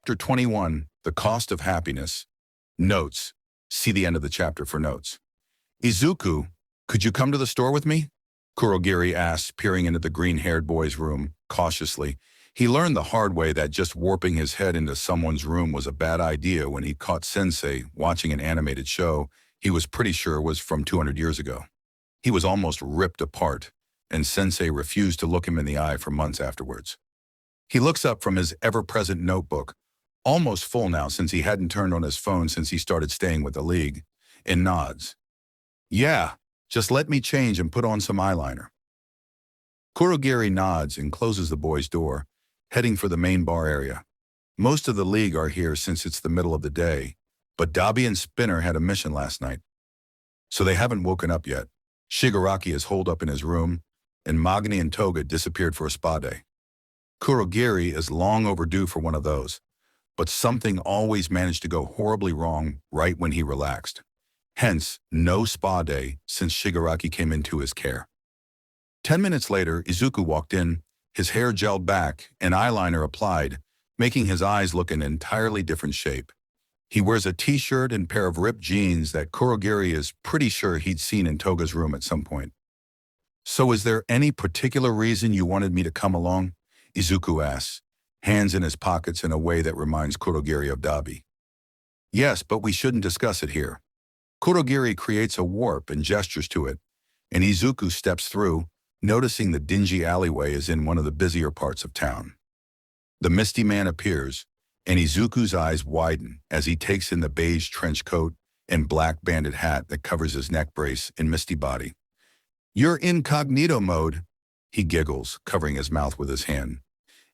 Chapter 21, The Cost of Happiness. Notes. See the end of the chapter for notes. Izuku, could you come to the store with me? Kurogiri asked, peering into the green-haired boy's room, cautiously. He learned the hard way that just warping his head into someone's room was a bad idea when he caught Sensei watching an animated show he was pretty sure was from 200 years ago. He was almost ripped apart, and Sensei refused to look him in the eye for months afterwards. He looks up from his ever-present notebook, almost full now since he hadn't turned on his phone since he started staying with the League, and nods. Yeah, just let me change and put on some eyeliner. Kurogiri nods and closes the boy's door, heading for the main bar area. Most of the League are here since it's the middle of the day, but Dabi and Spinner had a mission last night, so they haven't woken up yet. Shigaraki is holed up in his room, and Magni and Toga disappeared for a spa day. Kurogiri is long overdue for one of those, but something always managed to go horribly wrong right when he relaxed. Hence, no spa day since Shigaraki came into his care. 10 minutes later, Izuku walked in, his hair gelled back and eyeliner applied, making his eyes look an entirely different shape. He wears a t-shirt and pair of ripped jeans that Kurogiri is pretty sure he'd seen in Toga's room at some point. So is there any particular reason you wanted me to come along? Izuku asks, hands in his pockets in a way that reminds Kurogiri of Dabi. Yes, but we shouldn't discuss it here. Kurogiri creates a warp and gestures to it, and Izuku steps through, noticing the dingy alleyway is in one of the busier parts of town. The Misty Man appears, and Izuku's eyes widen as he takes in the beige trench coat and black banded hat that covers his neck brace and misty body. You're incognito mode, he giggles, covering his mouth with his hand.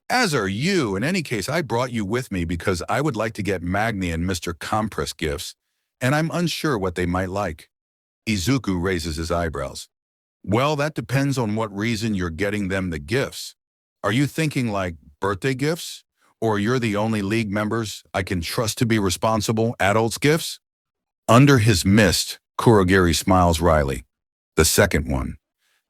As are you. In any case, I brought you with me because I would like to get Magni and Mr. Compress gifts, and I'm unsure what they might like. Izuku raises his eyebrows. Well, that depends on what reason you're getting them the gifts. Are you thinking like birthday gifts? Or you're the only League members I can trust to be responsible adults' gifts? Under his mist, Kurogiri smiles wryly. The second one.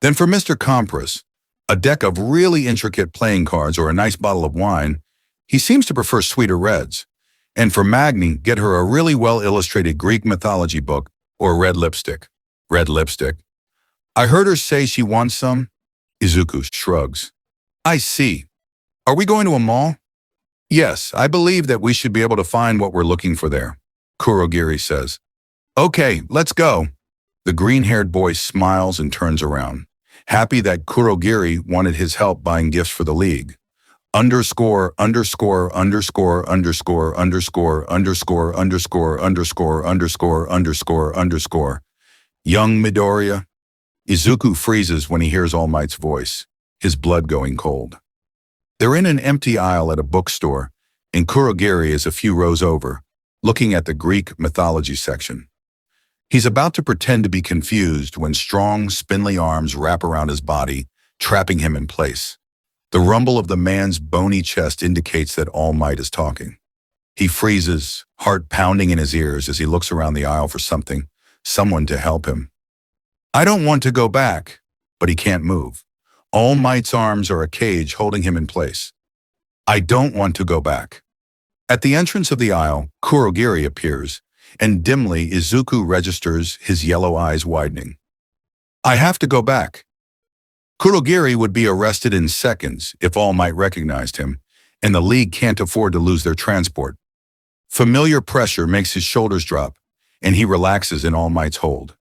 Then for Mr. Compress, a deck of really intricate playing cards or a nice bottle of wine. He seems to prefer sweeter reds. And for Magni, get her a really well-illustrated Greek mythology book or red lipstick. Red lipstick. I heard her say she wants some. Izuku shrugs. I see. Are we going to a mall? Yes, I believe that we should be able to find what we're looking for there, Kurogiri says. Okay, let's go. The green-haired boy smiles and turns around, happy that Kurogiri wanted his help buying gifts for the League. Underscore, underscore, underscore, underscore, underscore, underscore, underscore, underscore, underscore, underscore, underscore. Young Midoriya. Izuku freezes when he hears All Might's voice, his blood going cold. They're in an empty aisle at a bookstore, and Kurogiri is a few rows over, looking at the Greek mythology section. He's about to pretend to be confused when strong, spindly arms wrap around his body, trapping him in place. The rumble of the man's bony chest indicates that All Might is talking. He freezes, heart pounding in his ears as he looks around the aisle for someone to help him. I don't want to go back, but he can't move. All Might's arms are a cage holding him in place. I don't want to go back. At the entrance of the aisle, Kurogiri appears, and dimly Izuku registers his yellow eyes widening. I have to go back. Kurogiri would be arrested in seconds if All Might recognized him, and the League can't afford to lose their transport. Familiar pressure makes his shoulders drop, and he relaxes in All Might's hold.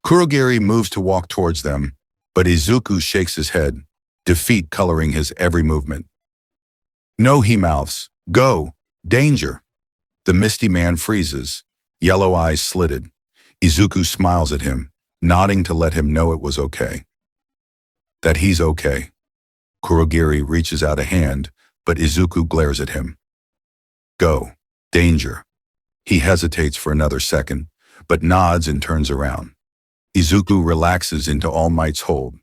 Kurogiri moves to walk towards them, but Izuku shakes his head, defeat coloring his every movement. No, he mouths. Go. Danger. The Misty Man freezes, yellow eyes slitted. Izuku smiles at him, nodding to let him know it was okay. That he's okay. Kurogiri reaches out a hand, but Izuku glares at him. Go. Danger. He hesitates for another second, but nods and turns around. Izuku relaxes into All Might's hold,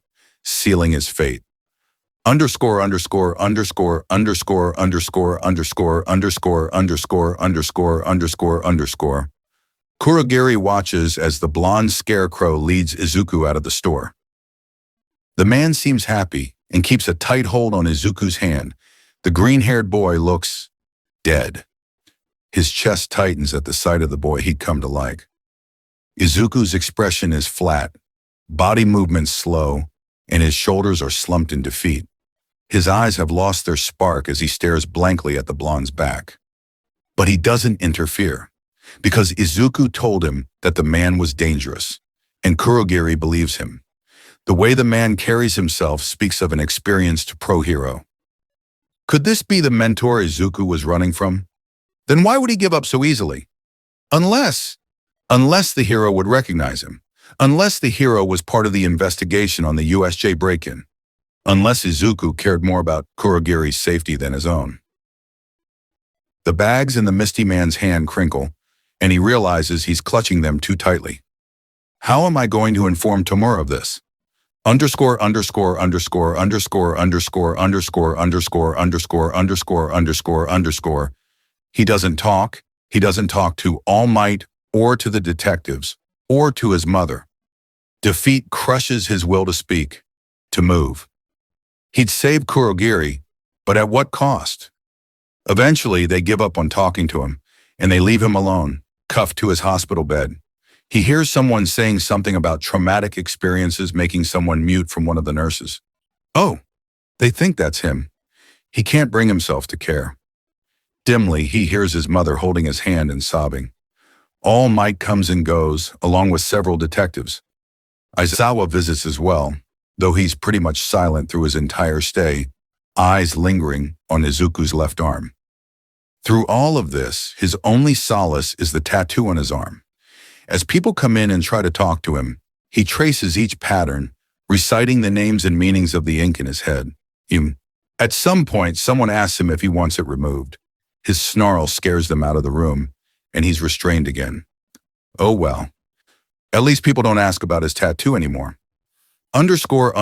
sealing his fate. Underscore, underscore, underscore, underscore, underscore, underscore, underscore, underscore, underscore, underscore, underscore. Kurogiri watches as the blonde scarecrow leads Izuku out of the store. The man seems happy and keeps a tight hold on Izuku's hand. The green-haired boy looks dead. His chest tightens at the sight of the boy he'd come to like. Izuku's expression is flat, body movements slow, and his shoulders are slumped in defeat. His eyes have lost their spark as he stares blankly at the blonde's back. But he doesn't interfere, because Izuku told him that the man was dangerous, and Kurogiri believes him. The way the man carries himself speaks of an experienced pro-hero. Could this be the mentor Izuku was running from? Then why would he give up so easily? Unless the hero would recognize him. Unless the hero was part of the investigation on the USJ break-in. Unless Izuku cared more about Kurogiri's safety than his own. The bags in the Misty Man's hand crinkle, and he realizes he's clutching them too tightly. How am I going to inform Tomura of this? Underscore. He doesn't talk. He doesn't talk to All Might or to the detectives or to his mother. Defeat crushes his will to speak, to move. He'd save Kurogiri, but at what cost? Eventually, they give up on talking to him, and they leave him alone, cuffed to his hospital bed. He hears someone saying something about traumatic experiences making someone mute from one of the nurses. Oh, they think that's him. He can't bring himself to care. Dimly, he hears his mother holding his hand and sobbing. All Might comes and goes, along with several detectives. Aizawa visits as well, though he's pretty much silent through his entire stay, eyes lingering on Izuku's left arm. Through all of this, his only solace is the tattoo on his arm. As people come in and try to talk to him, he traces each pattern, reciting the names and meanings of the ink in his head. At some point, someone asks him if he wants it removed. His snarl scares them out of the room, and he's restrained again. Oh well. At least people don't ask about his tattoo anymore. Underscore.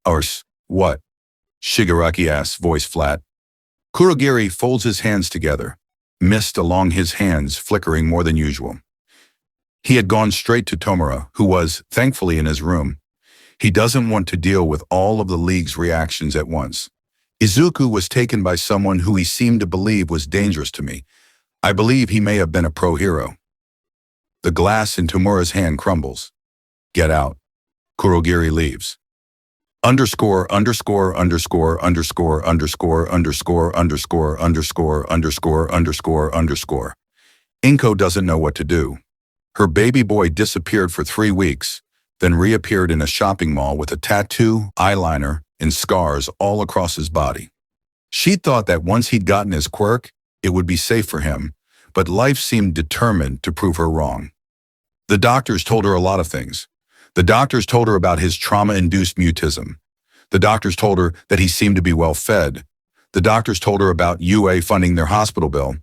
Ars. What? Shigaraki asks, voice flat. Kurogiri folds his hands together, mist along his hands flickering more than usual. He had gone straight to Tomura, who was, thankfully, in his room. He doesn't want to deal with all of the League's reactions at once. Izuku was taken by someone who he seemed to believe was dangerous to me. I believe he may have been a pro-hero. The glass in Tomura's hand crumbles. Get out. Kurogiri leaves. Inko doesn't know what to do. Her baby boy disappeared for 3 weeks, then reappeared in a shopping mall with a tattoo, eyeliner, and scars all across his body. She thought that once he'd gotten his quirk, it would be safe for him, but life seemed determined to prove her wrong. The doctors told her a lot of things. The doctors told her about his trauma-induced mutism. The doctors told her that he seemed to be well-fed. The doctors told her about UA funding their hospital bill.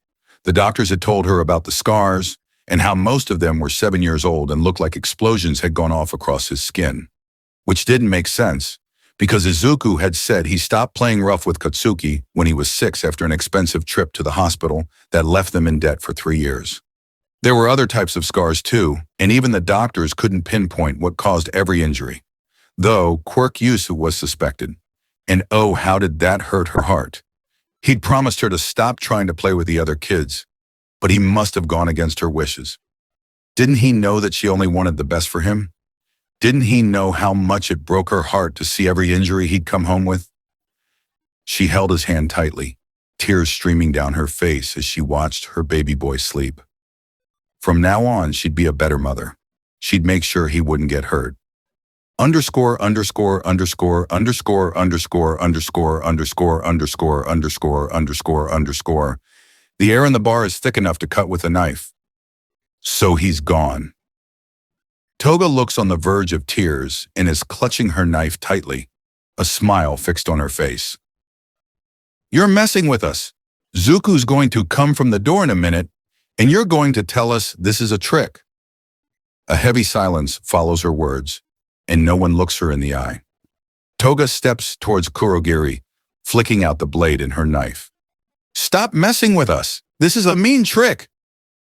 The doctors had told her about the scars, and how most of them were 7 years old and looked like explosions had gone off across his skin. Which didn't make sense, because Izuku had said he stopped playing rough with Katsuki when he was 6 after an expensive trip to the hospital that left them in debt for 3 years. There were other types of scars too, and even the doctors couldn't pinpoint what caused every injury, though quirk use was suspected. And oh, how did that hurt her heart. He'd promised her to stop trying to play with the other kids, but he must have gone against her wishes. Didn't he know that she only wanted the best for him? Didn't he know how much it broke her heart to see every injury he'd come home with? She held his hand tightly, tears streaming down her face as she watched her baby boy sleep. From now on, she'd be a better mother. She'd make sure he wouldn't get hurt. The air in the bar is thick enough to cut with a knife. So he's gone. Toga looks on the verge of tears and is clutching her knife tightly, a smile fixed on her face. You're messing with us. Zuku's going to come from the door in a minute, and you're going to tell us this is a trick. A heavy silence follows her words, and no one looks her in the eye. Toga steps towards Kurogiri, flicking out the blade in her knife. Stop messing with us. This is a mean trick.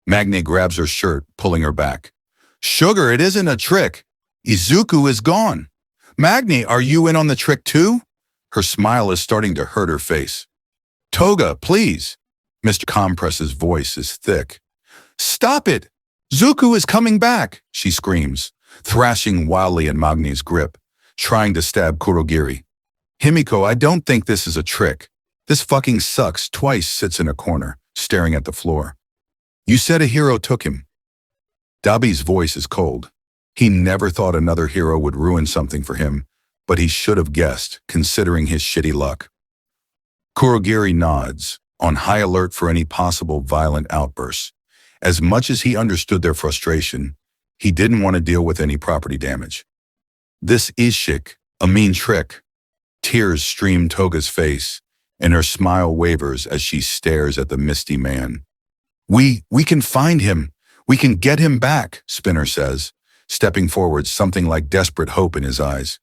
Magni grabs her shirt, pulling her back. Sugar, it isn't a trick. Izuku is gone. Magni, are you in on the trick too? Her smile is starting to hurt her face. Toga, please. Mr. Compress's voice is thick. Stop it! Zuko is coming back, she screams, thrashing wildly in Magni's grip, trying to stab Kurogiri. Himiko, I don't think this is a trick. This fucking sucks. Twice sits in a corner, staring at the floor. You said a hero took him. Dabi's voice is cold. He never thought another hero would ruin something for him, but he should have guessed, considering his shitty luck. Kurogiri nods, on high alert for any possible violent outbursts. As much as he understood their frustration, he didn't want to deal with any property damage. This is shik, a mean trick. Tears stream Toga's face, and her smile wavers as she stares at the misty man. We can find him. We can get him back, Spinner says, stepping forward, something like desperate hope in his eyes.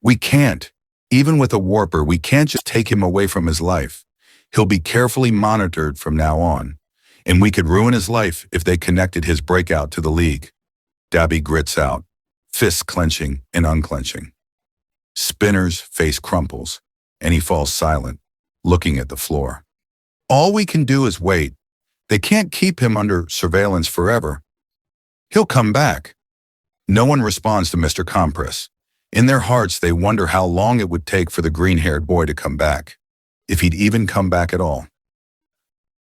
We can't. Even with a warper, we can't just take him away from his life. He'll be carefully monitored from now on, and we could ruin his life if they connected his breakout to the League. Dabi grits out, fists clenching and unclenching. Spinner's face crumples, and he falls silent, looking at the floor. All we can do is wait. They can't keep him under surveillance forever. He'll come back. No one responds to Mr. Compress. In their hearts, they wonder how long it would take for the green-haired boy to come back, if he'd even come back at all.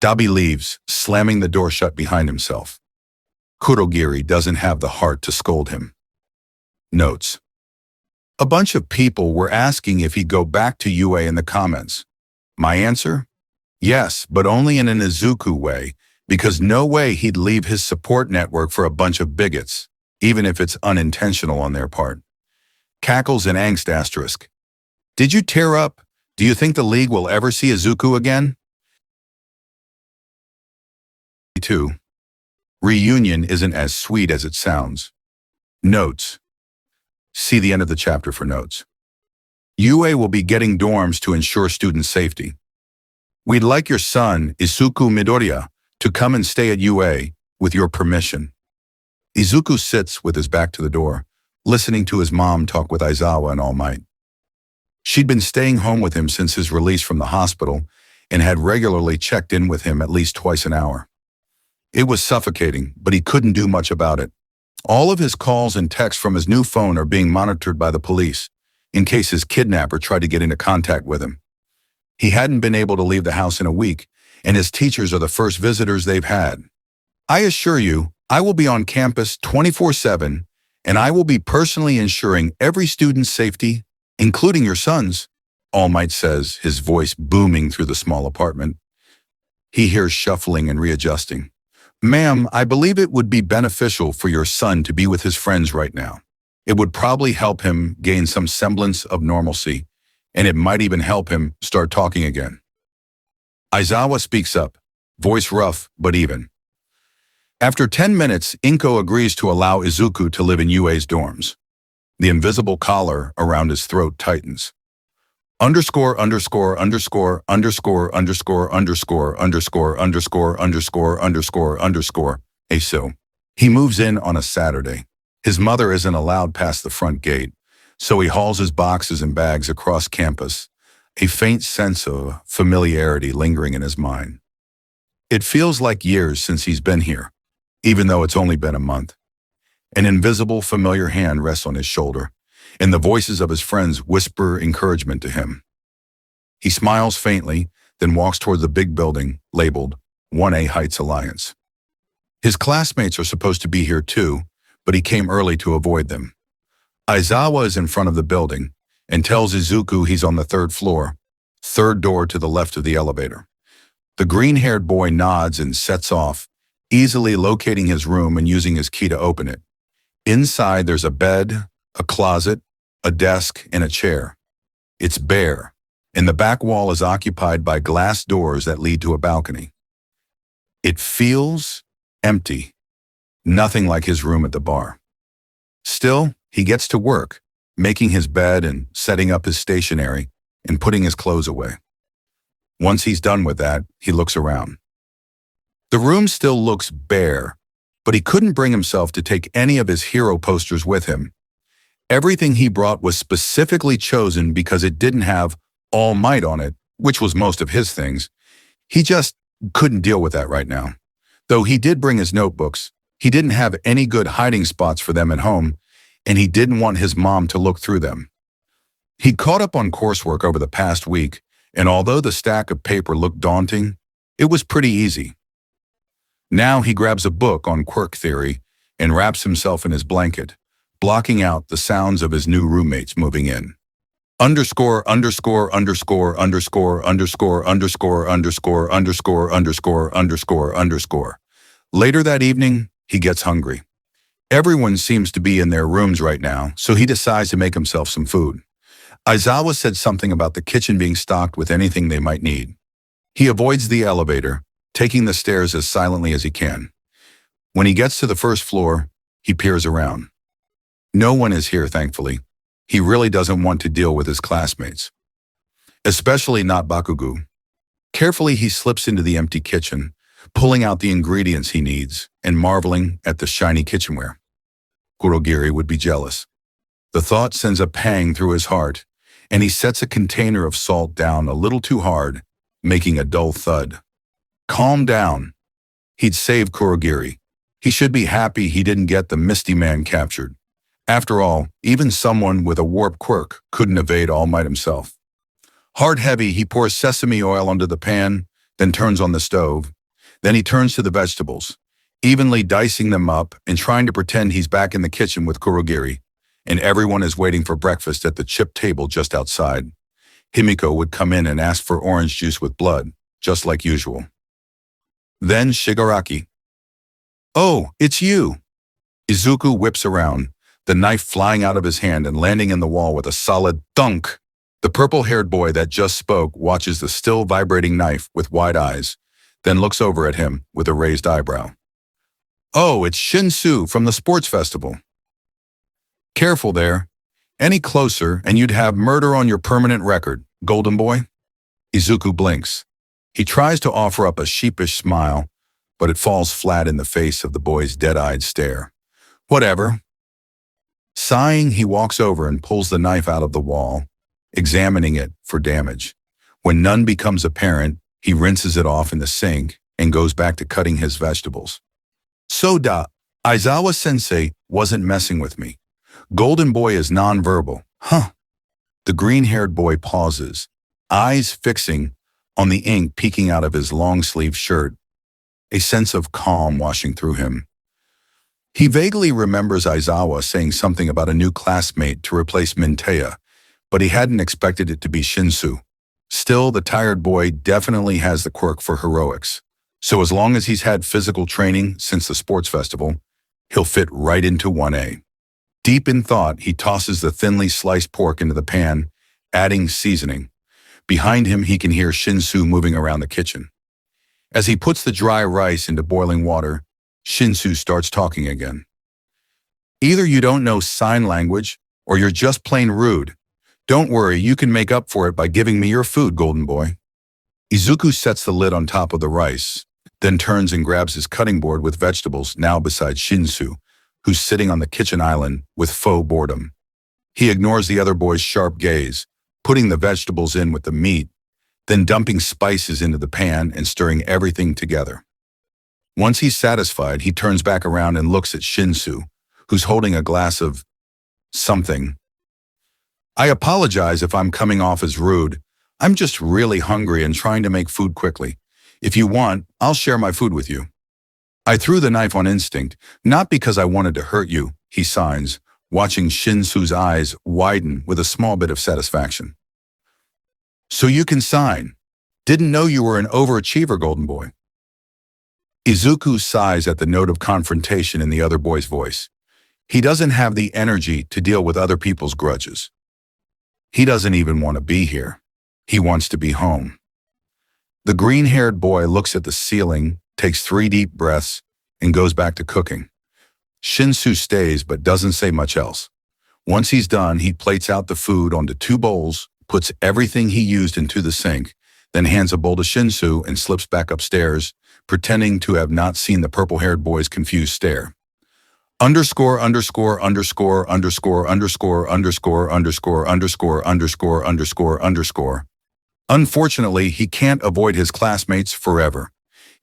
Dabi leaves, slamming the door shut behind himself. Kurogiri doesn't have the heart to scold him. Notes. A bunch of people were asking if he'd go back to UA in the comments. My answer? Yes, but only in an Izuku way, because no way he'd leave his support network for a bunch of bigots, even if it's unintentional on their part. Cackles and angst asterisk. Did you tear up? Do you think the League will ever see Izuku again? 2. Reunion isn't as sweet as it sounds. Notes. See the end of the chapter for notes. UA will be getting dorms to ensure student safety. We'd like your son, Izuku Midoriya, to come and stay at UA with your permission. Izuku sits with his back to the door, listening to his mom talk with Aizawa and All Might. She'd been staying home with him since his release from the hospital and had regularly checked in with him at least twice an hour. It was suffocating, but he couldn't do much about it. All of his calls and texts from his new phone are being monitored by the police, in case his kidnapper tried to get into contact with him. He hadn't been able to leave the house in a week, and his teachers are the first visitors they've had. I assure you, I will be on campus 24/7, and I will be personally ensuring every student's safety, including your son's, All Might says, his voice booming through the small apartment. He hears shuffling and readjusting. Ma'am, I believe it would be beneficial for your son to be with his friends right now. It would probably help him gain some semblance of normalcy, and it might even help him start talking again. Aizawa speaks up, voice rough but even. After 10 minutes, Inko agrees to allow Izuku to live in UA's dorms. The invisible collar around his throat tightens. Underscore, underscore, underscore, underscore, underscore, underscore, underscore, underscore, underscore, underscore, underscore, ASO. He moves in on a Saturday. His mother isn't allowed past the front gate, so he hauls his boxes and bags across campus, a faint sense of familiarity lingering in his mind. It feels like years since he's been here, even though it's only been a month. An invisible, familiar hand rests on his shoulder, and the voices of his friends whisper encouragement to him. He smiles faintly, then walks toward the big building labeled 1A Heights Alliance. His classmates are supposed to be here too, but he came early to avoid them. Aizawa is in front of the building and tells Izuku he's on the 3rd floor, 3rd door to the left of the elevator. The green-haired boy nods and sets off, easily locating his room and using his key to open it. Inside, there's a bed, a closet, a desk, and a chair. It's bare, and the back wall is occupied by glass doors that lead to a balcony. It feels empty, nothing like his room at the bar. Still, he gets to work, making his bed and setting up his stationery and putting his clothes away. Once he's done with that, he looks around. The room still looks bare, but he couldn't bring himself to take any of his hero posters with him. Everything he brought was specifically chosen because it didn't have All Might on it, which was most of his things. He just couldn't deal with that right now. Though he did bring his notebooks, he didn't have any good hiding spots for them at home, and he didn't want his mom to look through them. He'd caught up on coursework over the past week, and although the stack of paper looked daunting, it was pretty easy. Now he grabs a book on quirk theory and wraps himself in his blanket, blocking out the sounds of his new roommates moving in. Underscore, underscore, underscore, underscore, underscore, underscore, underscore, underscore, underscore, underscore, underscore. Later that evening, he gets hungry. Everyone seems to be in their rooms right now, so he decides to make himself some food. Aizawa said something about the kitchen being stocked with anything they might need. He avoids the elevator, taking the stairs as silently as he can. When he gets to the first floor, he peers around. No one is here, thankfully. He really doesn't want to deal with his classmates. Especially not Bakugo. Carefully, he slips into the empty kitchen, pulling out the ingredients he needs and marveling at the shiny kitchenware. Kurogiri would be jealous. The thought sends a pang through his heart, and he sets a container of salt down a little too hard, making a dull thud. Calm down. He'd saved Kurogiri. He should be happy he didn't get the Misty Man captured. After all, even someone with a warp quirk couldn't evade All Might himself. Hard-heavy, he pours sesame oil onto the pan, then turns on the stove. Then he turns to the vegetables, evenly dicing them up and trying to pretend he's back in the kitchen with Kurogiri, and everyone is waiting for breakfast at the chip table just outside. Himiko would come in and ask for orange juice with blood, just like usual. Then Shigaraki. "Oh, it's you!" Izuku whips around, the knife flying out of his hand and landing in the wall with a solid thunk. The purple-haired boy that just spoke watches the still vibrating knife with wide eyes, then looks over at him with a raised eyebrow. "Oh, it's Shinsu from the sports festival." "Careful there. Any closer and you'd have murder on your permanent record, Golden Boy." Izuku blinks. He tries to offer up a sheepish smile, but it falls flat in the face of the boy's dead-eyed stare. Whatever. Sighing, he walks over and pulls the knife out of the wall, examining it for damage. When none becomes apparent, he rinses it off in the sink and goes back to cutting his vegetables. Aizawa-sensei wasn't messing with me. Golden Boy is nonverbal. Huh. The green-haired boy pauses, eyes fixing on the ink peeking out of his long-sleeved shirt, a sense of calm washing through him. He vaguely remembers Aizawa saying something about a new classmate to replace Minteya, but he hadn't expected it to be Shinsu. Still, the tired boy definitely has the quirk for heroics, so as long as he's had physical training since the sports festival, he'll fit right into 1A. Deep in thought, he tosses the thinly sliced pork into the pan, adding seasoning. Behind him, he can hear Shinsu moving around the kitchen. As he puts the dry rice into boiling water, Shinsu starts talking again. "Either you don't know sign language, or you're just plain rude. Don't worry, you can make up for it by giving me your food, Golden Boy." Izuku sets the lid on top of the rice, then turns and grabs his cutting board with vegetables now beside Shinsu, who's sitting on the kitchen island with faux boredom. He ignores the other boy's sharp gaze, putting the vegetables in with the meat, then dumping spices into the pan and stirring everything together. Once he's satisfied, he turns back around and looks at Shinsu, who's holding a glass of something. "I apologize if I'm coming off as rude. I'm just really hungry and trying to make food quickly. If you want, I'll share my food with you." "I threw the knife on instinct, not because I wanted to hurt you," he signs, watching Shinsu's eyes widen with a small bit of satisfaction. "So you can sign. Didn't know you were an overachiever, Golden Boy." Izuku sighs at the note of confrontation in the other boy's voice. He doesn't have the energy to deal with other people's grudges. He doesn't even want to be here. He wants to be home. The green-haired boy looks at the ceiling, takes 3 deep breaths, and goes back to cooking. Shinsu stays but doesn't say much else. Once he's done, he plates out the food onto 2 bowls, puts everything he used into the sink, then hands a bowl to Shinsu and slips back upstairs, pretending to have not seen the purple-haired boy's confused stare. Underscore, underscore, underscore, underscore, underscore, underscore, underscore, underscore, underscore, underscore, underscore. Unfortunately, he can't avoid his classmates forever.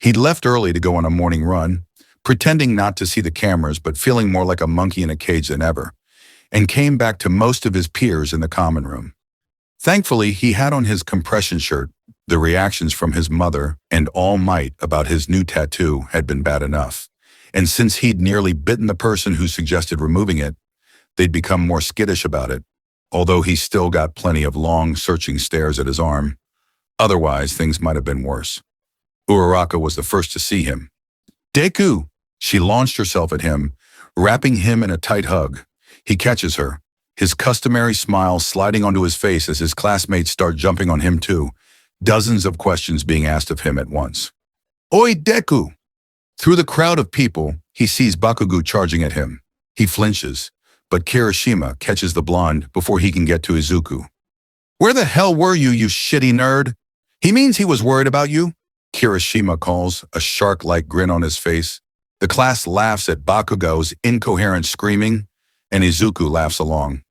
He'd left early to go on a morning run, pretending not to see the cameras but feeling more like a monkey in a cage than ever, and came back to most of his peers in the common room. Thankfully, he had on his compression shirt. The reactions from his mother and All Might about his new tattoo had been bad enough, and since he'd nearly bitten the person who suggested removing it, they'd become more skittish about it, although he still got plenty of long, searching stares at his arm. Otherwise, things might have been worse. Uraraka was the first to see him. "Deku!" She launched herself at him, wrapping him in a tight hug. He catches her, his customary smile sliding onto his face as his classmates start jumping on him too, dozens of questions being asked of him at once. "Oi, Deku!" Through the crowd of people, he sees Bakugo charging at him. He flinches, but Kirishima catches the blonde before he can get to Izuku. "Where the hell were you, you shitty nerd?" "He means he was worried about you," Kirishima calls, a shark-like grin on his face. The class laughs at Bakugo's incoherent screaming, and Izuku laughs along.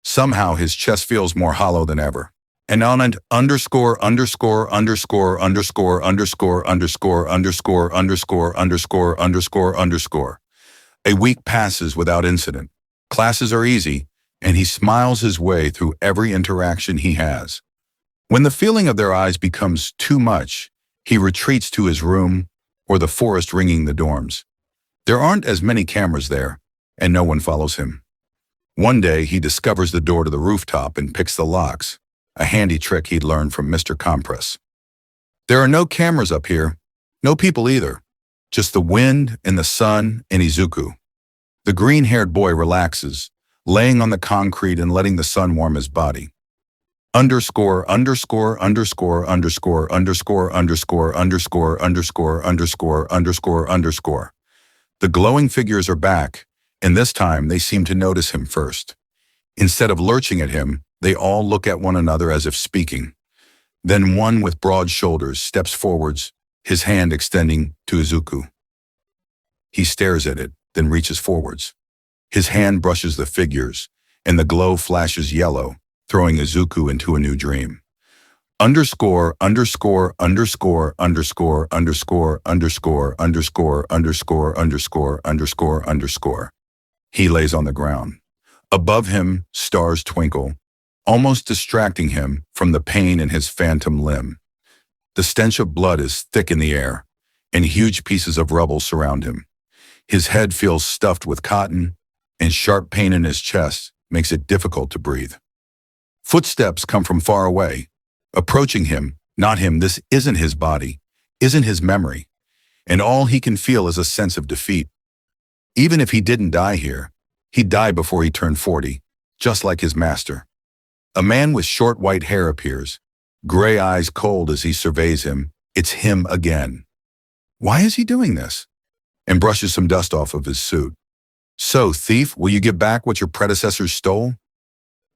Somehow his chest feels more hollow than ever. And on it underscore underscore underscore underscore underscore underscore underscore underscore underscore underscore underscore. A week passes without incident. Classes are easy, and he smiles his way through every interaction he has. When the feeling of their eyes becomes too much, he retreats to his room or the forest ringing the dorms. There aren't as many cameras there, and no one follows him. One day, he discovers the door to the rooftop and picks the locks, a handy trick he'd learned from Mr. Compress. There are no cameras up here, no people either, just the wind and the sun and Izuku. The green-haired boy relaxes, laying on the concrete and letting the sun warm his body. Underscore underscore underscore underscore underscore underscore underscore underscore underscore underscore underscore. The glowing figures are back, and this time they seem to notice him first. Instead of lurching at him, they all look at one another as if speaking. Then one with broad shoulders steps forwards, his hand extending to Izuku. He stares at it, then reaches forwards. His hand brushes the figures, and the glow flashes yellow, throwing Izuku into a new dream. Underscore underscore underscore underscore underscore underscore underscore underscore underscore underscore underscore. He lays on the ground. Above him, stars twinkle, almost distracting him from the pain in his phantom limb. The stench of blood is thick in the air, and huge pieces of rubble surround him. His head feels stuffed with cotton, and sharp pain in his chest makes it difficult to breathe. Footsteps come from far away, approaching him, not him. This isn't his body, isn't his memory, and all he can feel is a sense of defeat. Even if he didn't die here, he'd die before he turned 40, just like his master. A man with short white hair appears, gray eyes cold as he surveys him. It's him again. Why is he doing this? And brushes some dust off of his suit. "So, thief, will you give back what your predecessors stole?"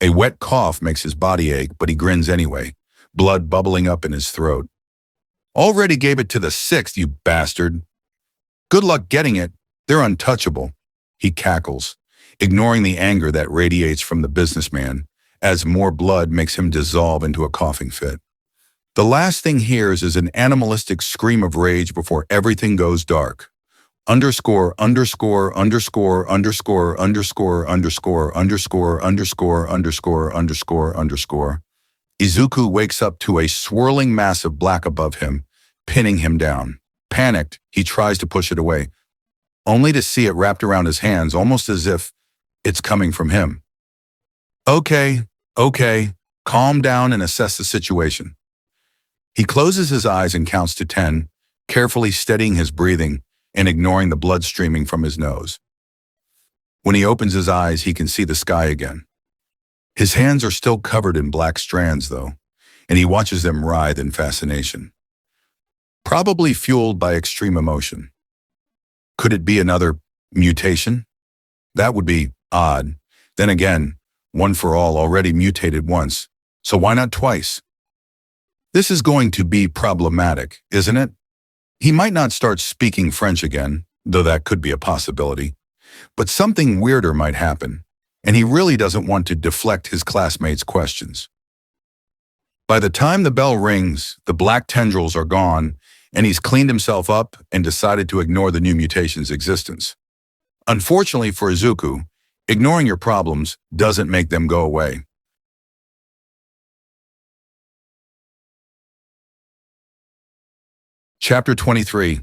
A wet cough makes his body ache, but he grins anyway, blood bubbling up in his throat. "Already gave it to the 6th, you bastard." "Good luck getting it. They're untouchable." He cackles, ignoring the anger that radiates from the businessman, as more blood makes him dissolve into a coughing fit. The last thing he hears is an animalistic scream of rage before everything goes dark. Underscore underscore underscore underscore underscore underscore underscore underscore underscore underscore underscore. Izuku wakes up to a swirling mass of black above him, pinning him down. Panicked, he tries to push it away, only to see it wrapped around his hands almost as if it's coming from him. Okay, calm down and assess the situation. He closes his eyes and counts to 10, carefully steadying his breathing and ignoring the blood streaming from his nose. When he opens his eyes, he can see the sky again. His hands are still covered in black strands, though, and he watches them writhe in fascination. Probably fueled by extreme emotion. Could it be another mutation? That would be odd. Then again, One for All already mutated once, so why not twice? This is going to be problematic, isn't it? He might not start speaking French again, though that could be a possibility. But something weirder might happen, and he really doesn't want to deflect his classmates' questions. By the time the bell rings, the black tendrils are gone, and he's cleaned himself up and decided to ignore the new mutation's existence. Unfortunately for Izuku, ignoring your problems doesn't make them go away. Chapter 23.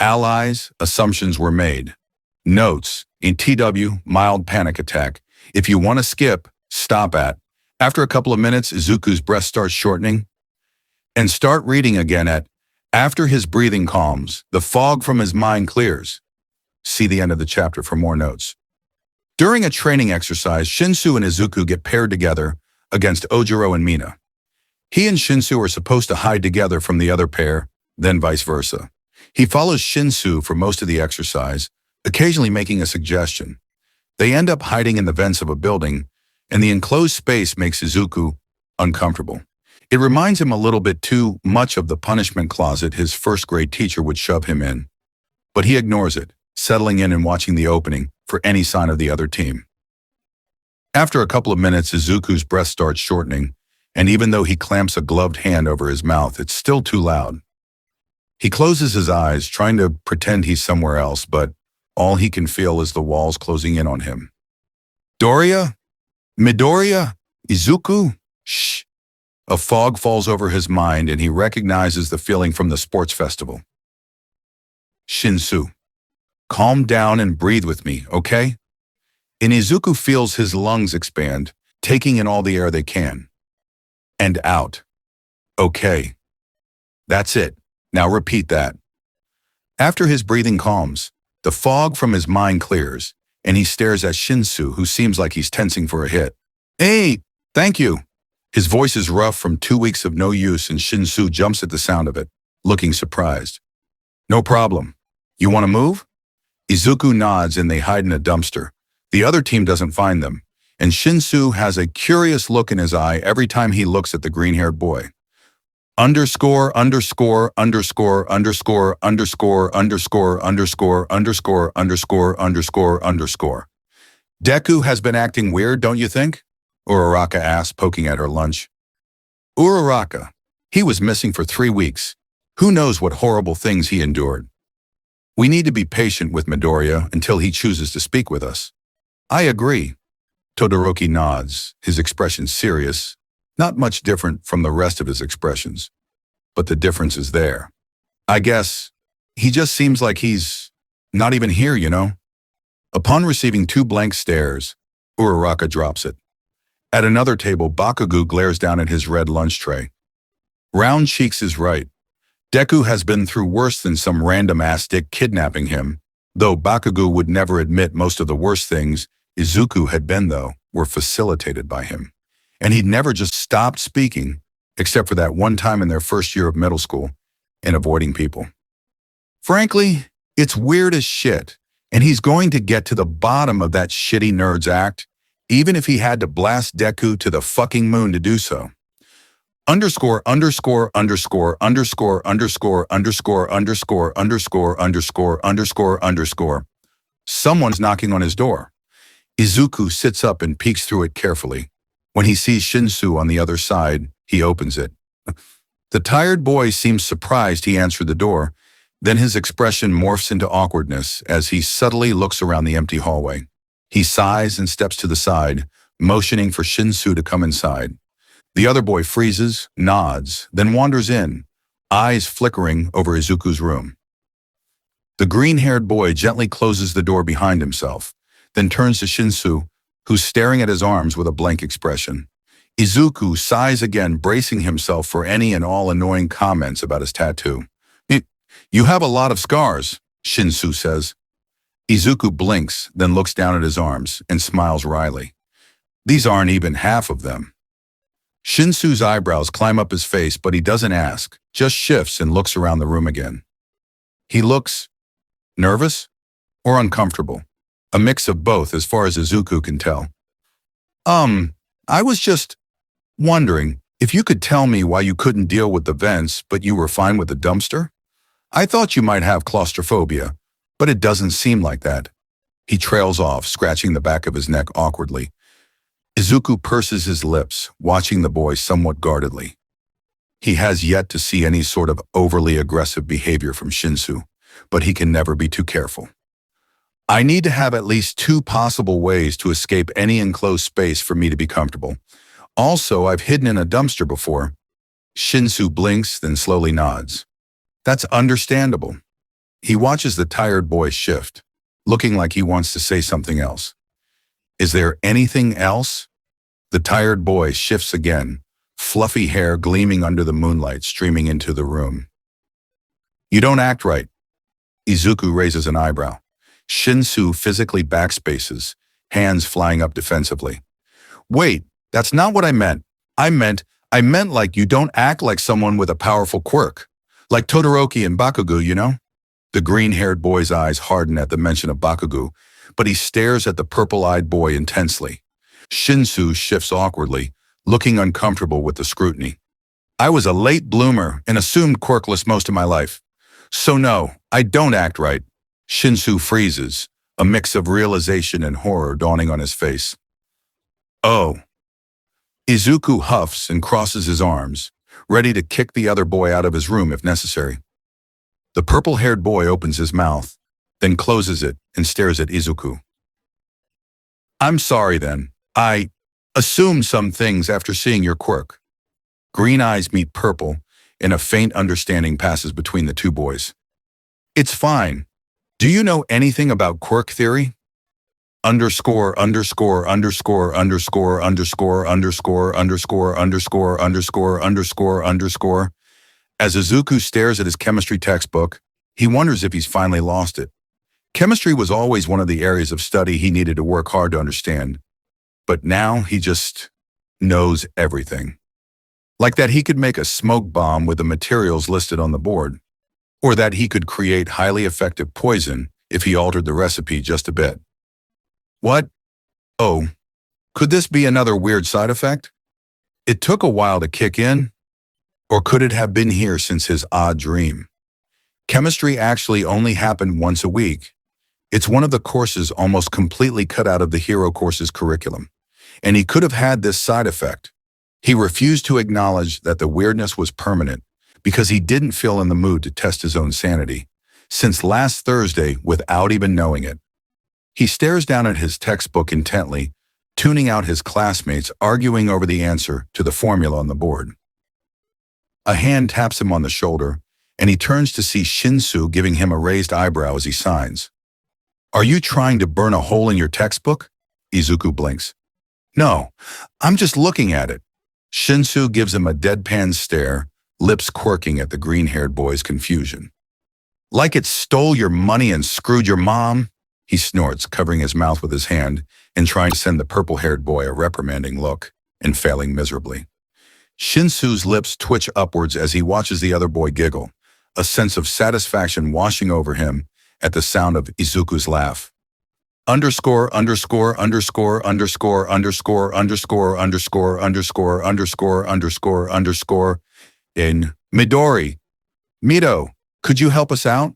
Allies, assumptions were made. Notes. In TW, mild panic attack. If you want to skip, stop at. After a couple of minutes, Izuku's breath starts shortening. And start reading again at, after his breathing calms, the fog from his mind clears. See the end of the chapter for more notes. During a training exercise, Shinsu and Izuku get paired together against Ojiro and Mina. He and Shinsu are supposed to hide together from the other pair, then vice versa. He follows Shinsu for most of the exercise, occasionally making a suggestion. They end up hiding in the vents of a building, and the enclosed space makes Izuku uncomfortable. It reminds him a little bit too much of the punishment closet his first-grade teacher would shove him in. But he ignores it, settling in and watching the opening for any sign of the other team. After a couple of minutes, Izuku's breath starts shortening, and even though he clamps a gloved hand over his mouth, it's still too loud. He closes his eyes, trying to pretend he's somewhere else, but all he can feel is the walls closing in on him. Doria? Midoriya? Izuku? Shh. A fog falls over his mind and he recognizes the feeling from the sports festival. Shinsu. Calm down and breathe with me, okay? And Izuku feels his lungs expand, taking in all the air they can. And out. Okay. That's it. Now repeat that. After his breathing calms, the fog from his mind clears, and he stares at Shinsu, who seems like he's tensing for a hit. Hey, thank you. His voice is rough from 2 weeks of no use, and Shinsu jumps at the sound of it, looking surprised. No problem. You want to move? Izuku nods and they hide in a dumpster. The other team doesn't find them, and Shinsu has a curious look in his eye every time he looks at the green-haired boy. Underscore, underscore, underscore, underscore, underscore, underscore, underscore, underscore, underscore, underscore, underscore. Deku has been acting weird, don't you think? Uraraka asked, poking at her lunch. Uraraka. He was missing for 3 weeks. Who knows what horrible things he endured. We need to be patient with Midoriya until he chooses to speak with us. I agree. Todoroki nods, his expression serious, not much different from the rest of his expressions. But the difference is there. I guess he just seems like he's not even here, you know? Upon receiving 2 blank stares, Uraraka drops it. At another table, Bakugo glares down at his red lunch tray. Round Cheeks is right. Deku has been through worse than some random-ass dick kidnapping him, though Bakugo would never admit most of the worst things Izuku had been, though, were facilitated by him. And he'd never just stopped speaking, except for that one time in their first year of middle school, and avoiding people. Frankly, it's weird as shit, and he's going to get to the bottom of that shitty nerd's act, even if he had to blast Deku to the fucking moon to do so. Underscore, underscore, underscore, underscore, underscore, underscore, underscore, underscore, underscore, underscore, underscore. Someone's knocking on his door. Izuku sits up and peeks through it carefully. When he sees Shinsu on the other side, he opens it. The tired boy seems surprised he answered the door, then his expression morphs into awkwardness as he subtly looks around the empty hallway. He sighs and steps to the side, motioning for Shinsu to come inside. The other boy freezes, nods, then wanders in, eyes flickering over Izuku's room. The green-haired boy gently closes the door behind himself, then turns to Shinsu, who's staring at his arms with a blank expression. Izuku sighs again, bracing himself for any and all annoying comments about his tattoo. You have a lot of scars, Shinsu says. Izuku blinks, then looks down at his arms and smiles wryly. These aren't even half of them. Shinsu's eyebrows climb up his face, but he doesn't ask, just shifts and looks around the room again. He looks nervous or uncomfortable, a mix of both as far as Izuku can tell. I was just wondering if you could tell me why you couldn't deal with the vents, but you were fine with the dumpster? I thought you might have claustrophobia, but it doesn't seem like that. He trails off, scratching the back of his neck awkwardly. Izuku purses his lips, watching the boy somewhat guardedly. He has yet to see any sort of overly aggressive behavior from Shinsu, but he can never be too careful. I need to have at least two possible ways to escape any enclosed space for me to be comfortable. Also, I've hidden in a dumpster before. Shinsu blinks, then slowly nods. That's understandable. He watches the tired boy shift, looking like he wants to say something else. Is there anything else? The tired boy shifts again, fluffy hair gleaming under the moonlight streaming into the room. You don't act right. Izuku raises an eyebrow. Shinsu physically backspaces, hands flying up defensively. Wait, that's not what I meant. I meant like you don't act like someone with a powerful quirk. Like Todoroki and Bakugo, you know? The green-haired boy's eyes harden at the mention of Bakugo, but he stares at the purple-eyed boy intensely. Shinsu shifts awkwardly, looking uncomfortable with the scrutiny. I was a late bloomer and assumed quirkless most of my life. So no, I don't act right. Shinsu freezes, a mix of realization and horror dawning on his face. Oh. Izuku huffs and crosses his arms, ready to kick the other boy out of his room if necessary. The purple-haired boy opens his mouth, then closes it and stares at Izuku. I'm sorry then. I assumed some things after seeing your quirk. Green eyes meet purple, and a faint understanding passes between the two boys. It's fine. Do you know anything about quirk theory? Underscore, underscore, underscore, underscore, underscore, underscore, underscore, underscore, underscore, underscore, underscore. As Izuku stares at his chemistry textbook, he wonders if he's finally lost it. Chemistry was always one of the areas of study he needed to work hard to understand. But now he just knows everything. Like that he could make a smoke bomb with the materials listed on the board, or that he could create highly effective poison if he altered the recipe just a bit. What? Oh, could this be another weird side effect? It took a while to kick in, or could it have been here since his odd dream? Chemistry actually only happened once a week. It's one of the courses almost completely cut out of the Hero course's curriculum, and he could have had this side effect. He refused to acknowledge that the weirdness was permanent because he didn't feel in the mood to test his own sanity, since last Thursday without even knowing it. He stares down at his textbook intently, tuning out his classmates arguing over the answer to the formula on the board. A hand taps him on the shoulder, and he turns to see Shinsu giving him a raised eyebrow as he signs. Are you trying to burn a hole in your textbook? Izuku blinks. No, I'm just looking at it. Shinsu gives him a deadpan stare, lips quirking at the green-haired boy's confusion. Like it stole your money and screwed your mom? He snorts, covering his mouth with his hand and trying to send the purple-haired boy a reprimanding look, and failing miserably. Shinsu's lips twitch upwards as he watches the other boy giggle, a sense of satisfaction washing over him at the sound of Izuku's laugh. Underscore, underscore, underscore, underscore, underscore, underscore, underscore, underscore, underscore, underscore, underscore. In Midori. Mito, could you help us out?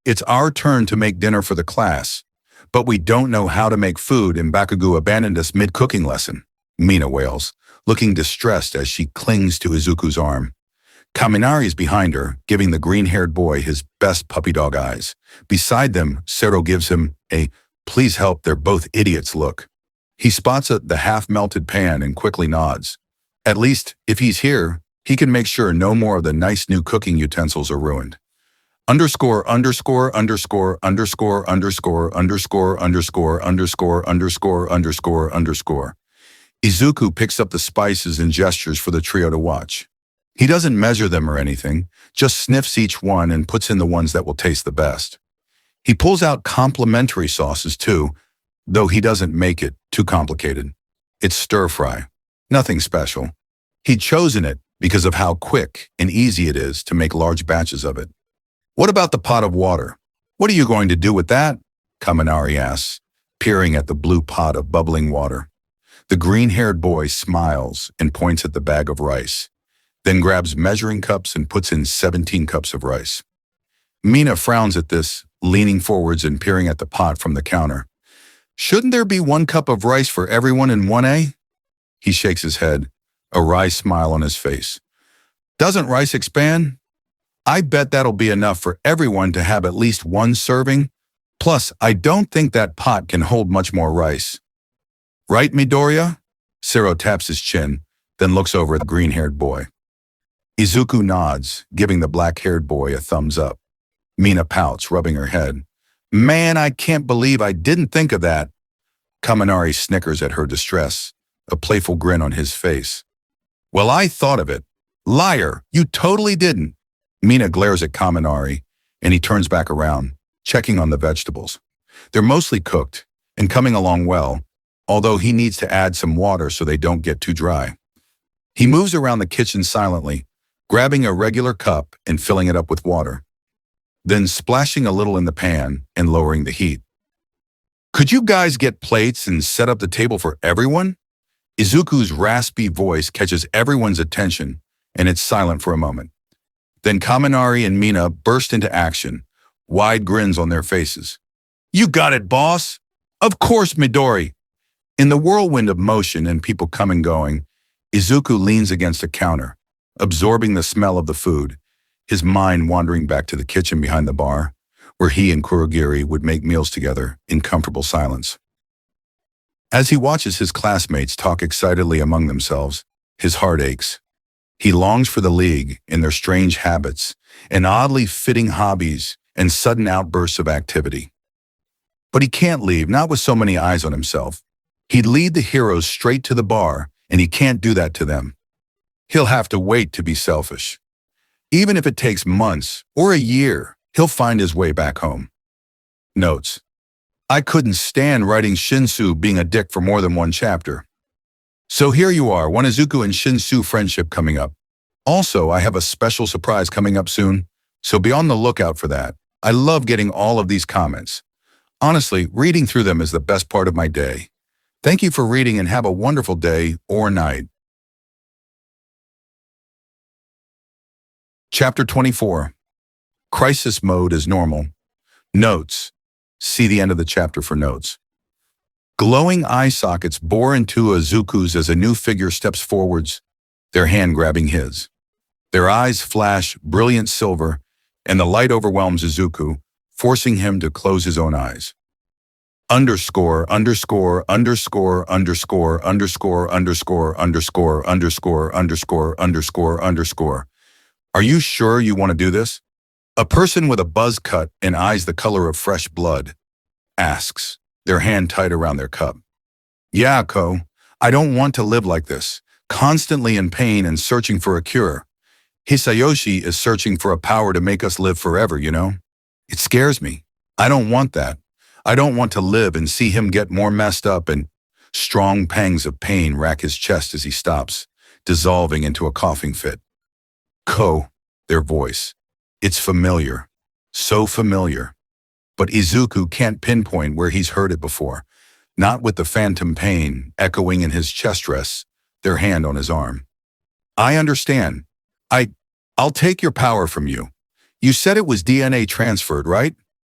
It's our turn to make dinner for the class, but we don't know how to make food and Bakugo abandoned us mid-cooking lesson. Mina wails, looking distressed as she clings to Izuku's arm. Kaminari is behind her, giving the green-haired boy his best puppy dog eyes. Beside them, Sero gives him a "please help, they're both idiots" look. He spots the half-melted pan and quickly nods. At least, if he's here, he can make sure no more of the nice new cooking utensils are ruined. Underscore, underscore, underscore, underscore, underscore, underscore, underscore, underscore, underscore, underscore, underscore. Izuku picks up the spices and gestures for the trio to watch. He doesn't measure them or anything, just sniffs each one and puts in the ones that will taste the best. He pulls out complimentary sauces too, though he doesn't make it too complicated. It's stir-fry, nothing special. He'd chosen it because of how quick and easy it is to make large batches of it. What about the pot of water? What are you going to do with that? Kaminari asks, peering at the blue pot of bubbling water. The green-haired boy smiles and points at the bag of rice, then grabs measuring cups and puts in 17 cups of rice. Mina frowns at this, leaning forwards and peering at the pot from the counter. Shouldn't there be 1 cup of rice for everyone in 1A? He shakes his head, a wry smile on his face. Doesn't rice expand? I bet that'll be enough for everyone to have at least one serving. Plus, I don't think that pot can hold much more rice. Right, Midoriya? Sero taps his chin, then looks over at the green-haired boy. Izuku nods, giving the black-haired boy a thumbs up. Mina pouts, rubbing her head. Man, I can't believe I didn't think of that. Kaminari snickers at her distress, a playful grin on his face. Well, I thought of it. Liar, you totally didn't. Mina glares at Kaminari, and he turns back around, checking on the vegetables. They're mostly cooked and coming along well, although he needs to add some water so they don't get too dry. He moves around the kitchen silently, grabbing a regular cup and filling it up with water, then splashing a little in the pan and lowering the heat. Could you guys get plates and set up the table for everyone? Izuku's raspy voice catches everyone's attention, and it's silent for a moment. Then Kaminari and Mina burst into action, wide grins on their faces. You got it, boss! Of course, Midori! In the whirlwind of motion and people coming and going, Izuku leans against a counter, absorbing the smell of the food, his mind wandering back to the kitchen behind the bar, where he and Kurogiri would make meals together in comfortable silence. As he watches his classmates talk excitedly among themselves, his heart aches. He longs for the League and their strange habits and oddly fitting hobbies and sudden outbursts of activity. But he can't leave, not with so many eyes on himself. He'd lead the heroes straight to the bar, and he can't do that to them. He'll have to wait to be selfish. Even if it takes months or a year, he'll find his way back home. Notes: I couldn't stand writing Shinsu being a dick for more than one chapter. So here you are, one Izuku and Shinsu friendship coming up. Also, I have a special surprise coming up soon, so be on the lookout for that. I love getting all of these comments. Honestly, reading through them is the best part of my day. Thank you for reading and have a wonderful day or night. Chapter 24. Crisis mode is normal. Notes. See the end of the chapter for notes. Glowing eye sockets bore into Izuku's as a new figure steps forwards, their hand grabbing his. Their eyes flash brilliant silver, and the light overwhelms Izuku, forcing him to close his own eyes. Underscore, underscore, underscore, underscore, underscore, underscore, underscore, underscore, underscore, underscore, underscore. Are you sure you want to do this? A person with a buzz cut and eyes the color of fresh blood asks, their hand tight around their cup. Yeah, Ko, I don't want to live like this, constantly in pain and searching for a cure. Hisayoshi is searching for a power to make us live forever, you know? It scares me. I don't want that. I don't want to live and see him get more messed up, and strong pangs of pain rack his chest as he stops, dissolving into a coughing fit. Ko, their voice. It's familiar. So familiar. But Izuku can't pinpoint where he's heard it before, not with the phantom pain echoing in his chest rests, their hand on his arm. I understand. I'll take your power from you. You said it was DNA transferred, right?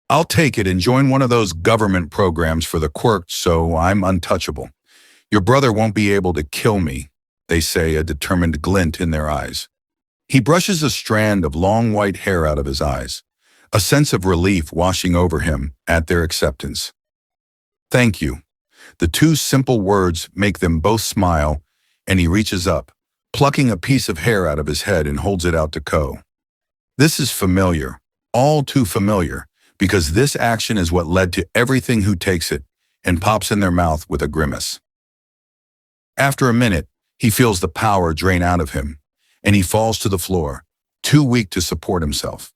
I'll take it and join one of those government programs for the quirked so I'm untouchable. Your brother won't be able to kill me, they say, a determined glint in their eyes. He brushes a strand of long white hair out of his eyes, a sense of relief washing over him at their acceptance. Thank you. The two simple words make them both smile, and he reaches up, plucking a piece of hair out of his head and holds it out to Ko. This is familiar, all too familiar, because this action is what led to everything who takes it and pops in their mouth with a grimace. After a minute, he feels the power drain out of him, and he falls to the floor, too weak to support himself.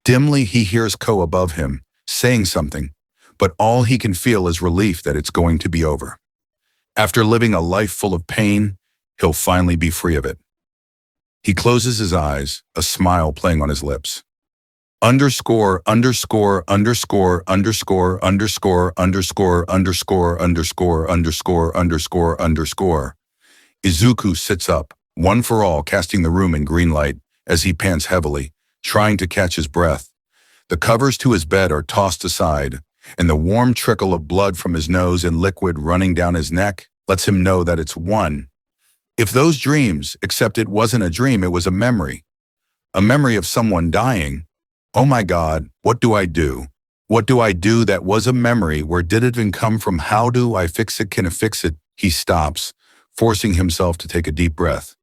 Dimly, he hears Ko above him, saying something, but all he can feel is relief that it's going to be over. After living a life full of pain, he'll finally be free of it. He closes his eyes, a smile playing on his lips. Underscore, underscore, underscore, underscore, underscore, underscore, underscore, underscore, underscore, underscore, underscore. Izuku sits up, one for all, casting the room in green light as he pants heavily, trying to catch his breath. The covers to his bed are tossed aside, and the warm trickle of blood from his nose and liquid running down his neck lets him know that it's 1. If those dreams, except it wasn't a dream, it was a memory. A memory of someone dying. Oh my God, what do I do? What do I do? That was a memory. Where did it even come from? How do I fix it? Can I fix it? He stops, forcing himself to take a deep breath.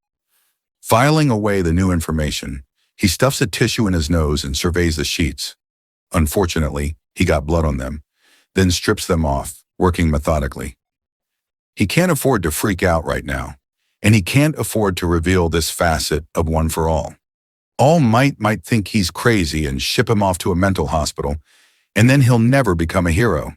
Filing away the new information, he stuffs a tissue in his nose and surveys the sheets. Unfortunately, he got blood on them, then strips them off, working methodically. He can't afford to freak out right now, and he can't afford to reveal this facet of One for All. All Might think he's crazy and ship him off to a mental hospital, and then he'll never become a hero.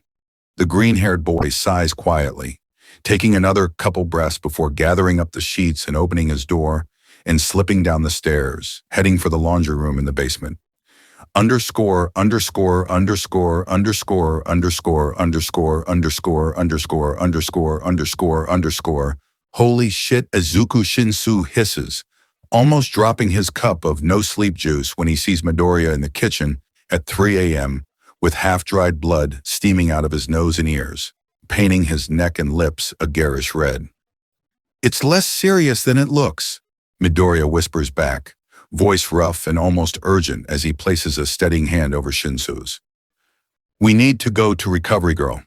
The green-haired boy sighs quietly, taking another couple breaths before gathering up the sheets and opening his door and slipping down the stairs, heading for the laundry room in the basement. Underscore, underscore, underscore, underscore, underscore, underscore, underscore, underscore, underscore, underscore, underscore. Holy shit, Izuku Shinsu hisses, almost dropping his cup of no-sleep juice when he sees Midoriya in the kitchen at 3 a.m. with half-dried blood steaming out of his nose and ears, painting his neck and lips a garish red. It's less serious than it looks, Midoriya whispers back, voice rough and almost urgent as he places a steadying hand over Shinsu's. We need to go to Recovery Girl.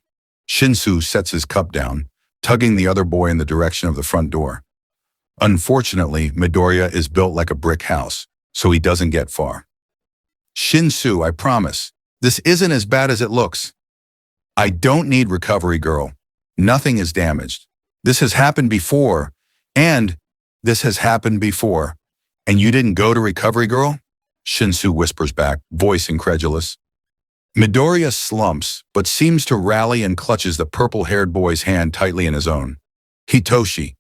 Shinsu sets his cup down, tugging the other boy in the direction of the front door. Unfortunately, Midoriya is built like a brick house, so he doesn't get far. Shinsu, I promise, this isn't as bad as it looks. I don't need Recovery Girl. Nothing is damaged. This has happened before, and this has happened before. And you didn't go to Recovery Girl? Shinsu whispers back, voice incredulous. Midoriya slumps, but seems to rally and clutches the purple-haired boy's hand tightly in his own. Hitoshi,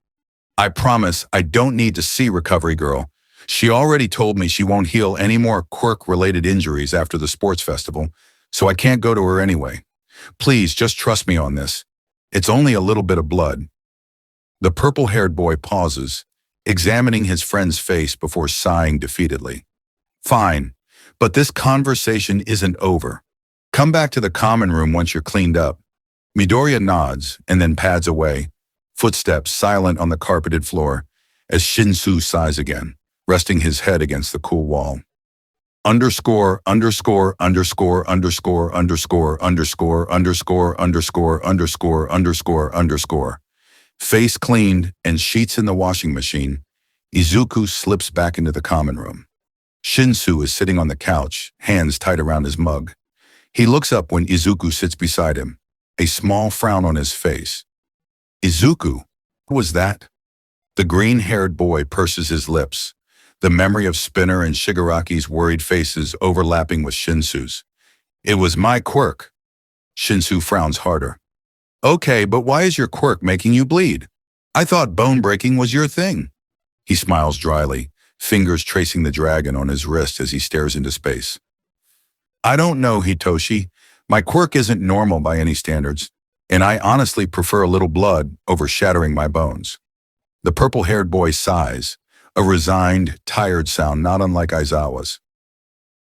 I promise I don't need to see Recovery Girl. She already told me she won't heal any more quirk-related injuries after the sports festival, so I can't go to her anyway. Please, just trust me on this. It's only a little bit of blood. The purple-haired boy pauses, examining his friend's face before sighing defeatedly. Fine, but this conversation isn't over. Come back to the common room once you're cleaned up. Midoriya nods and then pads away, footsteps silent on the carpeted floor, as Shinsu sighs again, resting his head against the cool wall. Underscore, underscore, underscore, underscore, underscore, underscore, underscore, underscore, underscore, underscore, underscore. Face cleaned and sheets in the washing machine, Izuku slips back into the common room. Shinsu is sitting on the couch, hands tight around his mug. He looks up when Izuku sits beside him, a small frown on his face. Izuku, who was that? The green-haired boy purses his lips, the memory of Spinner and Shigaraki's worried faces overlapping with Shinsu's. It was my quirk. Shinsu frowns harder. Okay, but why is your quirk making you bleed? I thought bone breaking was your thing. He smiles dryly, fingers tracing the dragon on his wrist as he stares into space. I don't know, Hitoshi. My quirk isn't normal by any standards, and I honestly prefer a little blood over shattering my bones. The purple-haired boy sighs, a resigned, tired sound not unlike Aizawa's.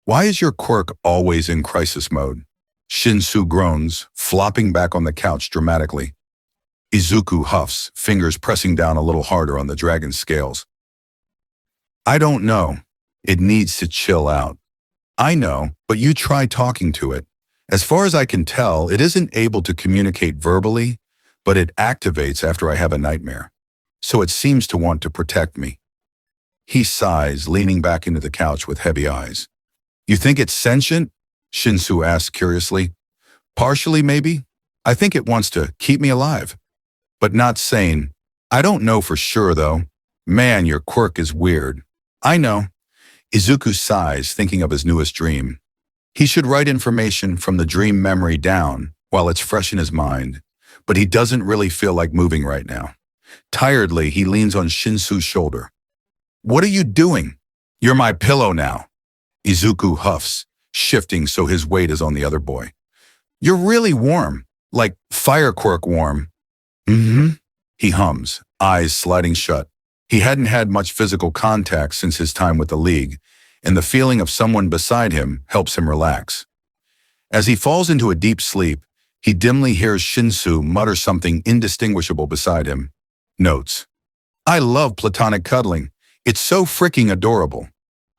Why is your quirk always in crisis mode? Shinsu groans, flopping back on the couch dramatically. Izuku huffs, fingers pressing down a little harder on the dragon's scales. I don't know. It needs to chill out. I know, but you try talking to it. As far as I can tell, it isn't able to communicate verbally, but it activates after I have a nightmare. So it seems to want to protect me. He sighs, leaning back into the couch with heavy eyes. You think it's sentient? Shinsu asks curiously. Partially, maybe. I think it wants to keep me alive, but not sane. I don't know for sure, though. Man, your quirk is weird. I know. Izuku sighs, thinking of his newest dream. He should write information from the dream memory down while it's fresh in his mind, but he doesn't really feel like moving right now. Tiredly, he leans on Shinsu's shoulder. What are you doing? You're my pillow now. Izuku huffs, shifting so his weight is on the other boy. You're really warm, like fire quirk warm. Mm-hmm. He hums, eyes sliding shut. He hadn't had much physical contact since his time with the League, and the feeling of someone beside him helps him relax. As he falls into a deep sleep, he dimly hears Shinsu mutter something indistinguishable beside him. Notes. I love platonic cuddling. It's so freaking adorable.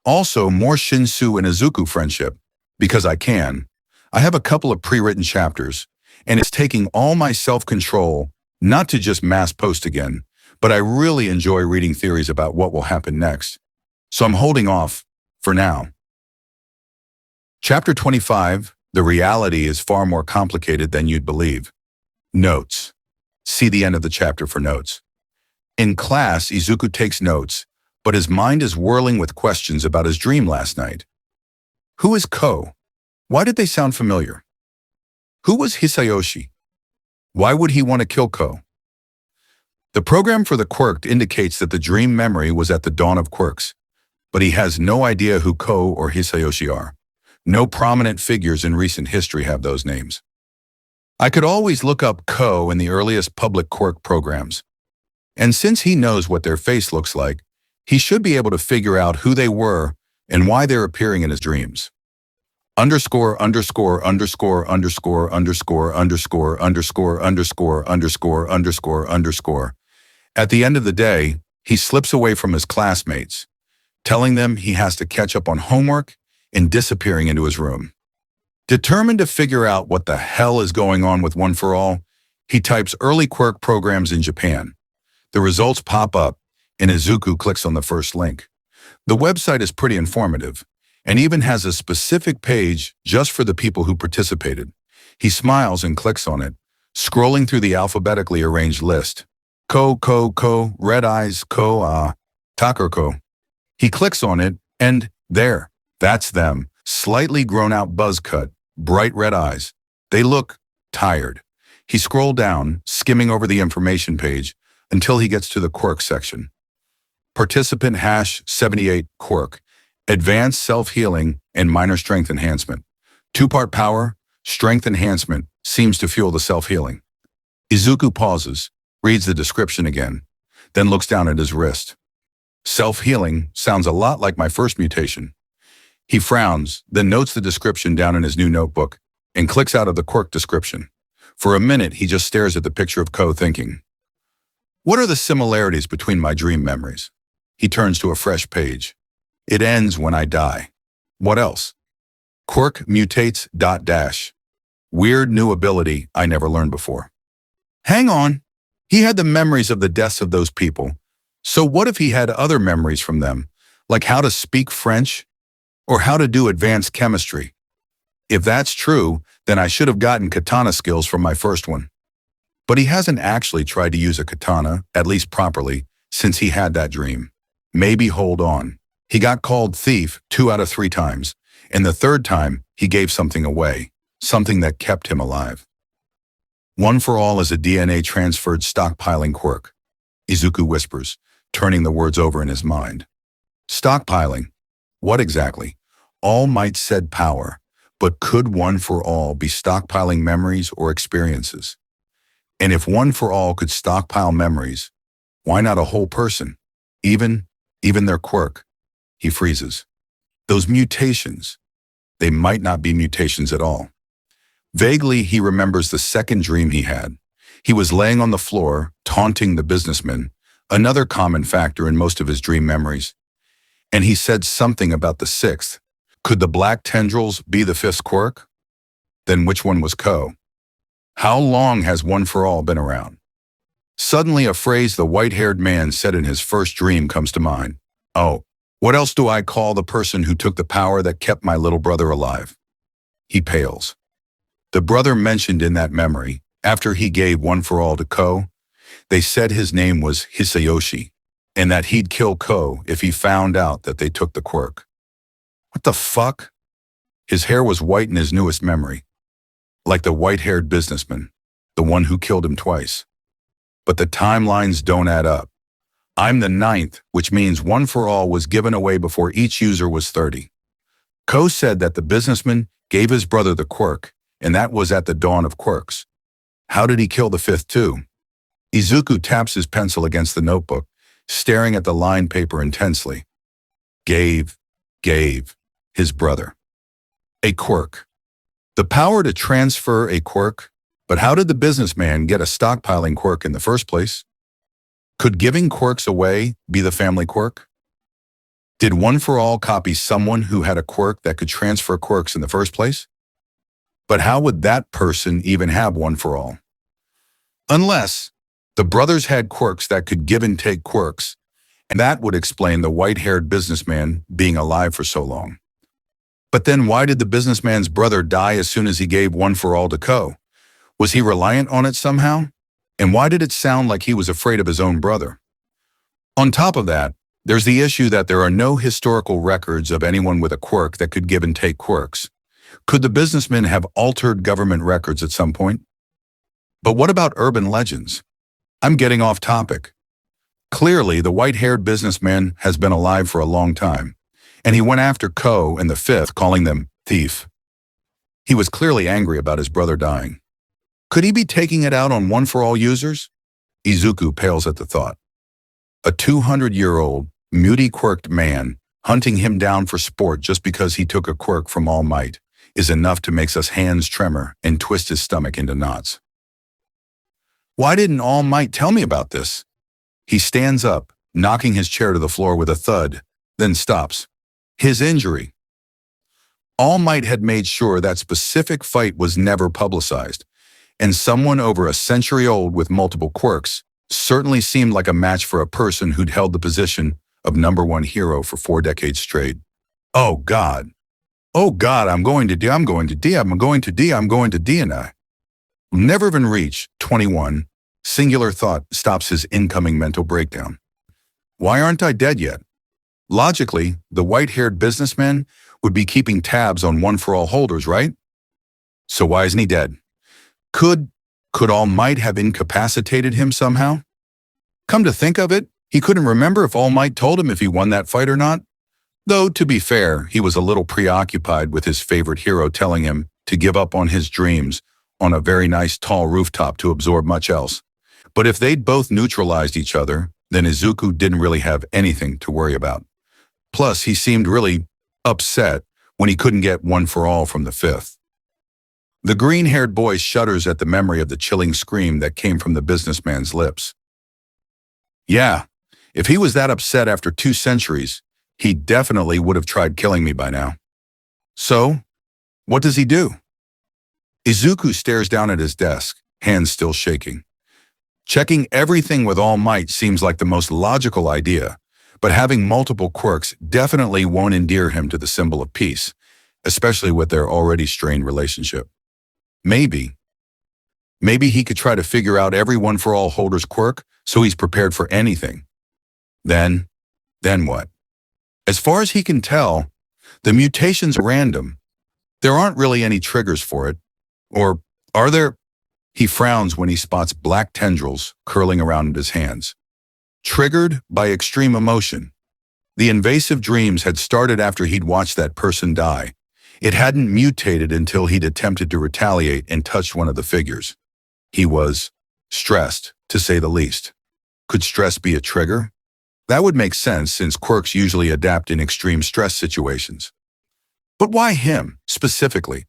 Also, more Shinsu and Izuku friendship, because I can. I have a couple of pre-written chapters, and it's taking all my self-control not to just mass post again, but I really enjoy reading theories about what will happen next. So I'm holding off for now. Chapter 25, The reality is far more complicated than you'd believe. Notes. See the end of the chapter for notes. In class, Izuku takes notes, but his mind is whirling with questions about his dream last night. Who is Ko? Why did they sound familiar? Who was Hisayoshi? Why would he want to kill Ko? The program for the quirk indicates that the dream memory was at the dawn of quirks, but he has no idea who Ko or Hisayoshi are. No prominent figures in recent history have those names. I could always look up Ko in the earliest public quirk programs. And since he knows what their face looks like, he should be able to figure out who they were and why they're appearing in his dreams. Underscore, underscore, underscore, underscore, underscore, underscore, underscore, underscore, underscore, underscore, underscore. At the end of the day, he slips away from his classmates, telling them he has to catch up on homework and disappearing into his room. Determined to figure out what the hell is going on with One for All, he types early quirk programs in Japan. The results pop up, and Izuku clicks on the first link. The website is pretty informative, and even has a specific page just for the people who participated. He smiles and clicks on it, scrolling through the alphabetically arranged list. Ko, Red Eyes, Takurko. He clicks on it, and there, that's them. Slightly grown-out buzz cut, bright red eyes. They look tired. He scrolled down, skimming over the information page, until he gets to the quirk section. Participant #78 quirk, advanced self-healing and minor strength enhancement. 2-part power, strength enhancement seems to fuel the self-healing. Izuku pauses, reads the description again, then looks down at his wrist. Self-healing sounds a lot like my first mutation. He frowns, then notes the description down in his new notebook and clicks out of the quirk description. For a minute, he just stares at the picture of Ko thinking, what are the similarities between my dream memories? He turns to a fresh page. It ends when I die. What else? Quirk mutates ... Weird new ability I never learned before. Hang on. He had the memories of the deaths of those people. So what if he had other memories from them, like how to speak French or how to do advanced chemistry? If that's true, then I should have gotten katana skills from my first one. But he hasn't actually tried to use a katana, at least properly, since he had that dream. Maybe hold on. He got called thief 2 out of 3 times, and the 3rd time he gave something away, something that kept him alive. One for All is a DNA-transferred stockpiling quirk, Izuku whispers, turning the words over in his mind. Stockpiling? What exactly? All Might said power, but could One for All be stockpiling memories or experiences? And if One for All could stockpile memories, why not a whole person? Even their quirk? He freezes. Those mutations, they might not be mutations at all. Vaguely, he remembers the second dream he had. He was laying on the floor, taunting the businessman, another common factor in most of his dream memories. And he said something about the 6th. Could the black tendrils be the 5th quirk? Then which one was Ko? How long has One for All been around? Suddenly, a phrase the white-haired man said in his first dream comes to mind. Oh, what else do I call the person who took the power that kept my little brother alive? He pales. The brother mentioned in that memory, after he gave One for All to Ko, they said his name was Hisayoshi, and that he'd kill Ko if he found out that they took the quirk. What the fuck? His hair was white in his newest memory, like the white-haired businessman, the one who killed him twice. But the timelines don't add up. I'm the 9th, which means One for All was given away before each user was 30. Ko said that the businessman gave his brother the quirk, and that was at the dawn of quirks. How did he kill the 5th too? Izuku taps his pencil against the notebook, staring at the lined paper intensely. Gave his brother a quirk. The power to transfer a quirk, but how did the businessman get a stockpiling quirk in the first place? Could giving quirks away be the family quirk? Did One for All copy someone who had a quirk that could transfer quirks in the first place? But how would that person even have One for All? Unless the brothers had quirks that could give and take quirks, and that would explain the white-haired businessman being alive for so long. But then why did the businessman's brother die as soon as he gave One for All to Co? Was he reliant on it somehow? And why did it sound like he was afraid of his own brother? On top of that, there's the issue that there are no historical records of anyone with a quirk that could give and take quirks. Could the businessman have altered government records at some point? But what about urban legends? I'm getting off topic. Clearly, the white-haired businessman has been alive for a long time, and he went after Co and the Fifth, calling them thief. He was clearly angry about his brother dying. Could he be taking it out on One for All users? Izuku pales at the thought. A 200-year-old, muty-quirked man hunting him down for sport just because he took a quirk from All Might is enough to make us hands tremor and twist his stomach into knots. Why didn't All Might tell me about this? He stands up, knocking his chair to the floor with a thud, then stops. His injury. All Might had made sure that specific fight was never publicized, and someone over a century old with multiple quirks certainly seemed like a match for a person who'd held the position of #1 hero for 4 decades straight. Oh God, I'm going to D, and I never even reach 21. Singular thought stops his incoming mental breakdown. Why aren't I dead yet? Logically, the white-haired businessman would be keeping tabs on One for All holders, right? So why isn't he dead? Could All Might have incapacitated him somehow? Come to think of it, he couldn't remember if All Might told him if he won that fight or not. Though, to be fair, he was a little preoccupied with his favorite hero telling him to give up on his dreams on a very nice tall rooftop to absorb much else. But if they'd both neutralized each other, then Izuku didn't really have anything to worry about. Plus, he seemed really upset when he couldn't get One for All from the Fifth. The green-haired boy shudders at the memory of the chilling scream that came from the businessman's lips. Yeah, if he was that upset after 2 centuries, he definitely would have tried killing me by now. So, what does he do? Izuku stares down at his desk, hands still shaking. Checking everything with All Might seems like the most logical idea, but having multiple quirks definitely won't endear him to the symbol of peace, especially with their already strained relationship. Maybe he could try to figure out every One for All holder's quirk so he's prepared for anything. Then what? As far as he can tell, the mutations are random. There aren't really any triggers for it. Or are there? He frowns when he spots black tendrils curling around his hands. Triggered by extreme emotion. The invasive dreams had started after he'd watched that person die. It hadn't mutated until he'd attempted to retaliate and touched one of the figures. He was stressed, to say the least. Could stress be a trigger? That would make sense since quirks usually adapt in extreme stress situations. But why him, specifically?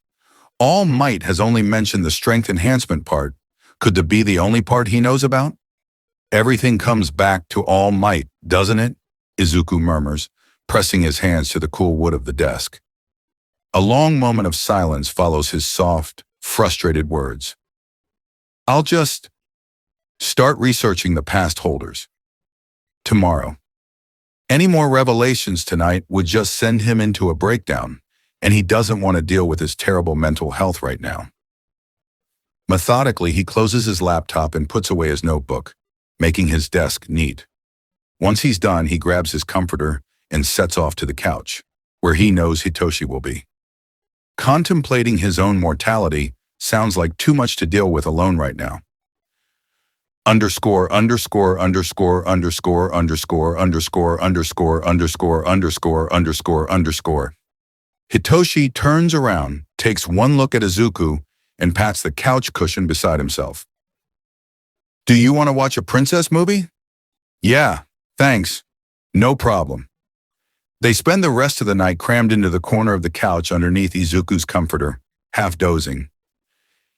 All Might has only mentioned the strength enhancement part. Could that be the only part he knows about? Everything comes back to All Might, doesn't it? Izuku murmurs, pressing his hands to the cool wood of the desk. A long moment of silence follows his soft, frustrated words. I'll just start researching the past holders. Tomorrow. Any more revelations tonight would just send him into a breakdown, and he doesn't want to deal with his terrible mental health right now. Methodically, he closes his laptop and puts away his notebook, making his desk neat. Once he's done, he grabs his comforter and sets off to the couch, where he knows Hitoshi will be. Contemplating his own mortality sounds like too much to deal with alone right now. Underscore. Hitoshi turns around, takes one look at Izuku, and pats the couch cushion beside himself. Do you want to watch a princess movie? Yeah, thanks. No problem. They spend the rest of the night crammed into the corner of the couch underneath Izuku's comforter, half dozing.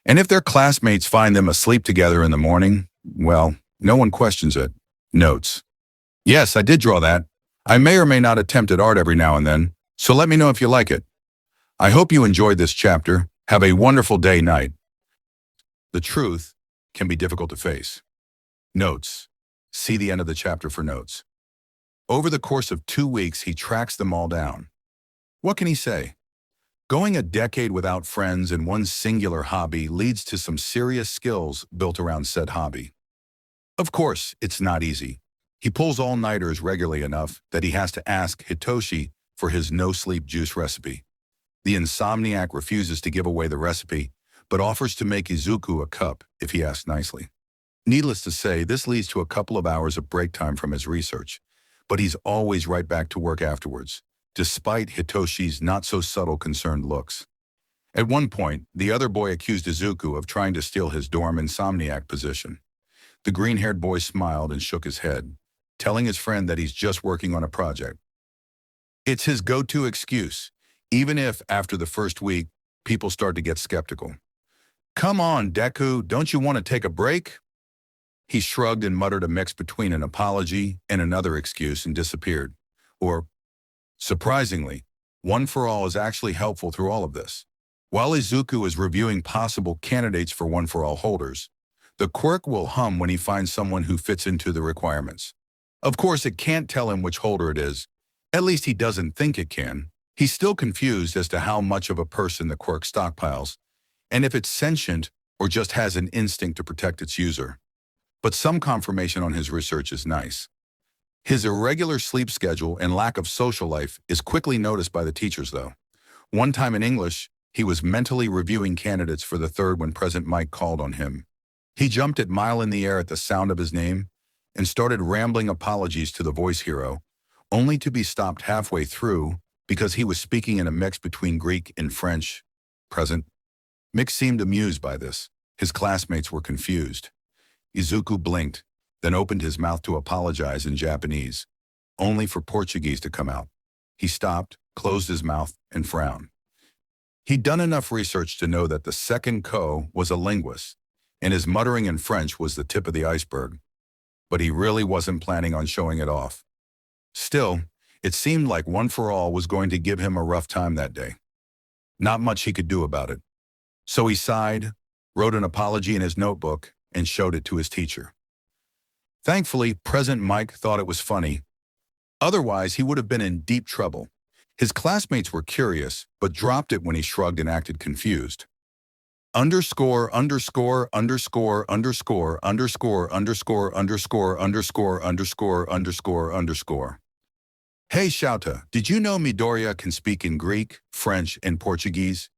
And if their classmates find them asleep together in the morning, well, no one questions it. Notes. Yes, I did draw that. I may or may not attempt at art every now and then, so let me know if you like it. I hope you enjoyed this chapter. Have a wonderful day night. The truth can be difficult to face. Notes. See the end of the chapter for notes. Over the course of 2 weeks, he tracks them all down. What can he say? Going a decade without friends and one singular hobby leads to some serious skills built around said hobby. Of course, it's not easy. He pulls all-nighters regularly enough that he has to ask Hitoshi for his no-sleep juice recipe. The insomniac refuses to give away the recipe, but offers to make Izuku a cup if he asks nicely. Needless to say, this leads to a couple of hours of break time from his research, but he's always right back to work afterwards, despite Hitoshi's not-so-subtle concerned looks. At one point, the other boy accused Izuku of trying to steal his dorm insomniac position. The green-haired boy smiled and shook his head, telling his friend that he's just working on a project. It's his go-to excuse, even if, after the first week, people start to get skeptical. "Come on, Deku, don't you want to take a break?" He shrugged and muttered a mix between an apology and another excuse and disappeared. Or, surprisingly, One for All is actually helpful through all of this. While Izuku is reviewing possible candidates for One for All holders, the quirk will hum when he finds someone who fits into the requirements. Of course, it can't tell him which holder it is. At least he doesn't think it can. He's still confused as to how much of a person the quirk stockpiles, and if it's sentient or just has an instinct to protect its user. But some confirmation on his research is nice. His irregular sleep schedule and lack of social life is quickly noticed by the teachers, though. One time in English, he was mentally reviewing candidates for the third when President Mike called on him. He jumped at mile in the air at the sound of his name and started rambling apologies to the voice hero, only to be stopped halfway through because he was speaking in a mix between Greek and French. Present. Mick seemed amused by this. His classmates were confused. Izuku blinked, then opened his mouth to apologize in Japanese, only for Portuguese to come out. He stopped, closed his mouth, and frowned. He'd done enough research to know that the second Ko was a linguist, and his muttering in French was the tip of the iceberg. But he really wasn't planning on showing it off. Still, it seemed like One for All was going to give him a rough time that day. Not much he could do about it. So he sighed, wrote an apology in his notebook, and showed it to his teacher. Thankfully, President Mike thought it was funny. Otherwise, he would have been in deep trouble. His classmates were curious, but dropped it when he shrugged and acted confused. Underscore, underscore, underscore, underscore, underscore, underscore, underscore, underscore, underscore, underscore, underscore. Hey, Shouta, did you know Midoriya can speak in Greek, French, and Portuguese?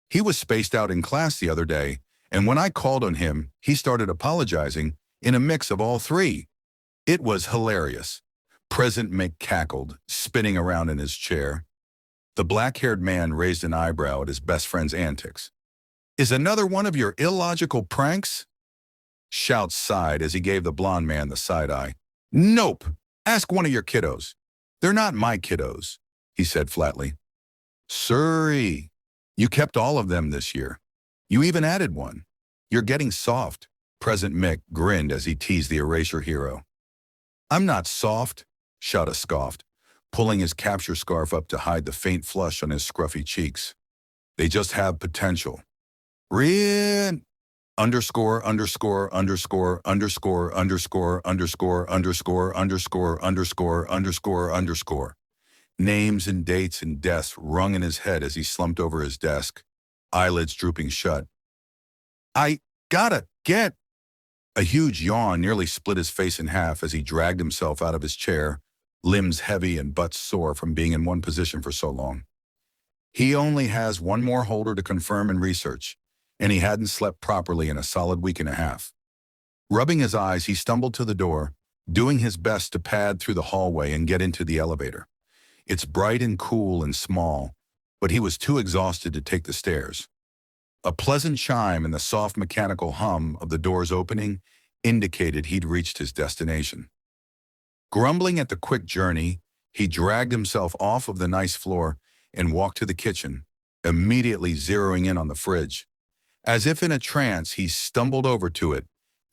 He was spaced out in class the other day, and when I called on him, he started apologizing in a mix of all three. It was hilarious. President Mick cackled, spinning around in his chair. The black-haired man raised an eyebrow at his best friend's antics. Is another one of your illogical pranks? Shout sighed as he gave the blond man the side eye. Nope. Ask one of your kiddos. They're not my kiddos, he said flatly. Sorry. You kept all of them this year. You even added one. You're getting soft. President Mick grinned as he teased the erasure hero. I'm not soft, Shouta scoffed, pulling his capture scarf up to hide the faint flush on his scruffy cheeks. They just have potential. Rin. Underscore, underscore, underscore, underscore, underscore, underscore, underscore, underscore, underscore, underscore, underscore. Names and dates and deaths rung in his head as he slumped over his desk, eyelids drooping shut. I gotta get. A huge yawn nearly split his face in half as he dragged himself out of his chair, limbs heavy and butts sore from being in one position for so long. He only has one more holder to confirm and research, and he hadn't slept properly in a solid week and a half. Rubbing his eyes, he stumbled to the door, doing his best to pad through the hallway and get into the elevator. It's bright and cool and small, but he was too exhausted to take the stairs. A pleasant chime and the soft mechanical hum of the doors opening indicated he'd reached his destination. Grumbling at the quick journey, he dragged himself off of the nice floor and walked to the kitchen, immediately zeroing in on the fridge. As if in a trance, he stumbled over to it,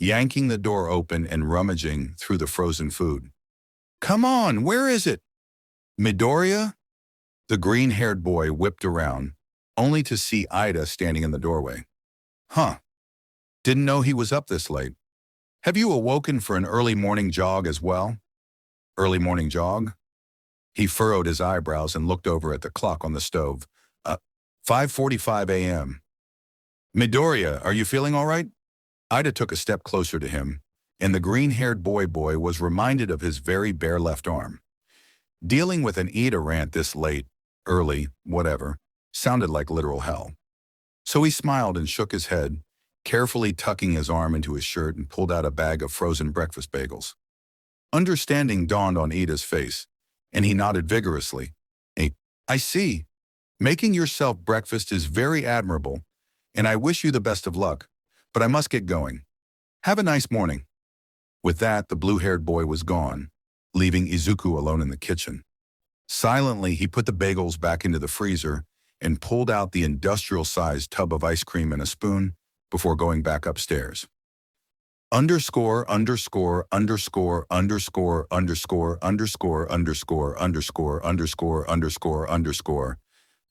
yanking the door open and rummaging through the frozen food. "Come on, where is it? Midoriya?" The green-haired boy whipped around, only to see Ida standing in the doorway. "Huh. Didn't know he was up this late. Have you awoken for an early morning jog as well?" "Early morning jog?" He furrowed his eyebrows and looked over at the clock on the stove. 5:45 a.m. "Midoriya, are you feeling all right?" Ida took a step closer to him, and the green-haired boy was reminded of his very bare left arm. Dealing with an Ida rant this late, early, whatever, sounded like literal hell. So he smiled and shook his head, carefully tucking his arm into his shirt, and pulled out a bag of frozen breakfast bagels. Understanding dawned on Ida's face, and he nodded vigorously. "I see. Making yourself breakfast is very admirable, and I wish you the best of luck, but I must get going. Have a nice morning." With that, the blue-haired boy was gone, leaving Izuku alone in the kitchen. Silently, he put the bagels back into the freezer and pulled out the industrial-sized tub of ice cream and a spoon before going back upstairs. Underscore, underscore, underscore, underscore, underscore, underscore, underscore, underscore, underscore, underscore, underscore.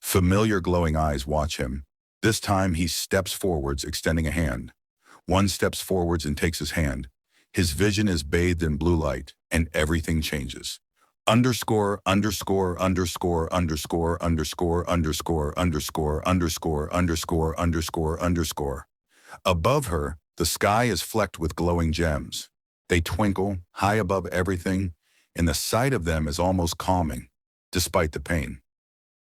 Familiar glowing eyes watch him. This time he steps forwards, extending a hand. One steps forwards and takes his hand. His vision is bathed in blue light, and everything changes. Underscore, underscore, underscore, underscore, underscore, underscore, underscore, underscore, underscore, underscore, underscore. Above her, the sky is flecked with glowing gems. They twinkle high above everything, and the sight of them is almost calming, despite the pain.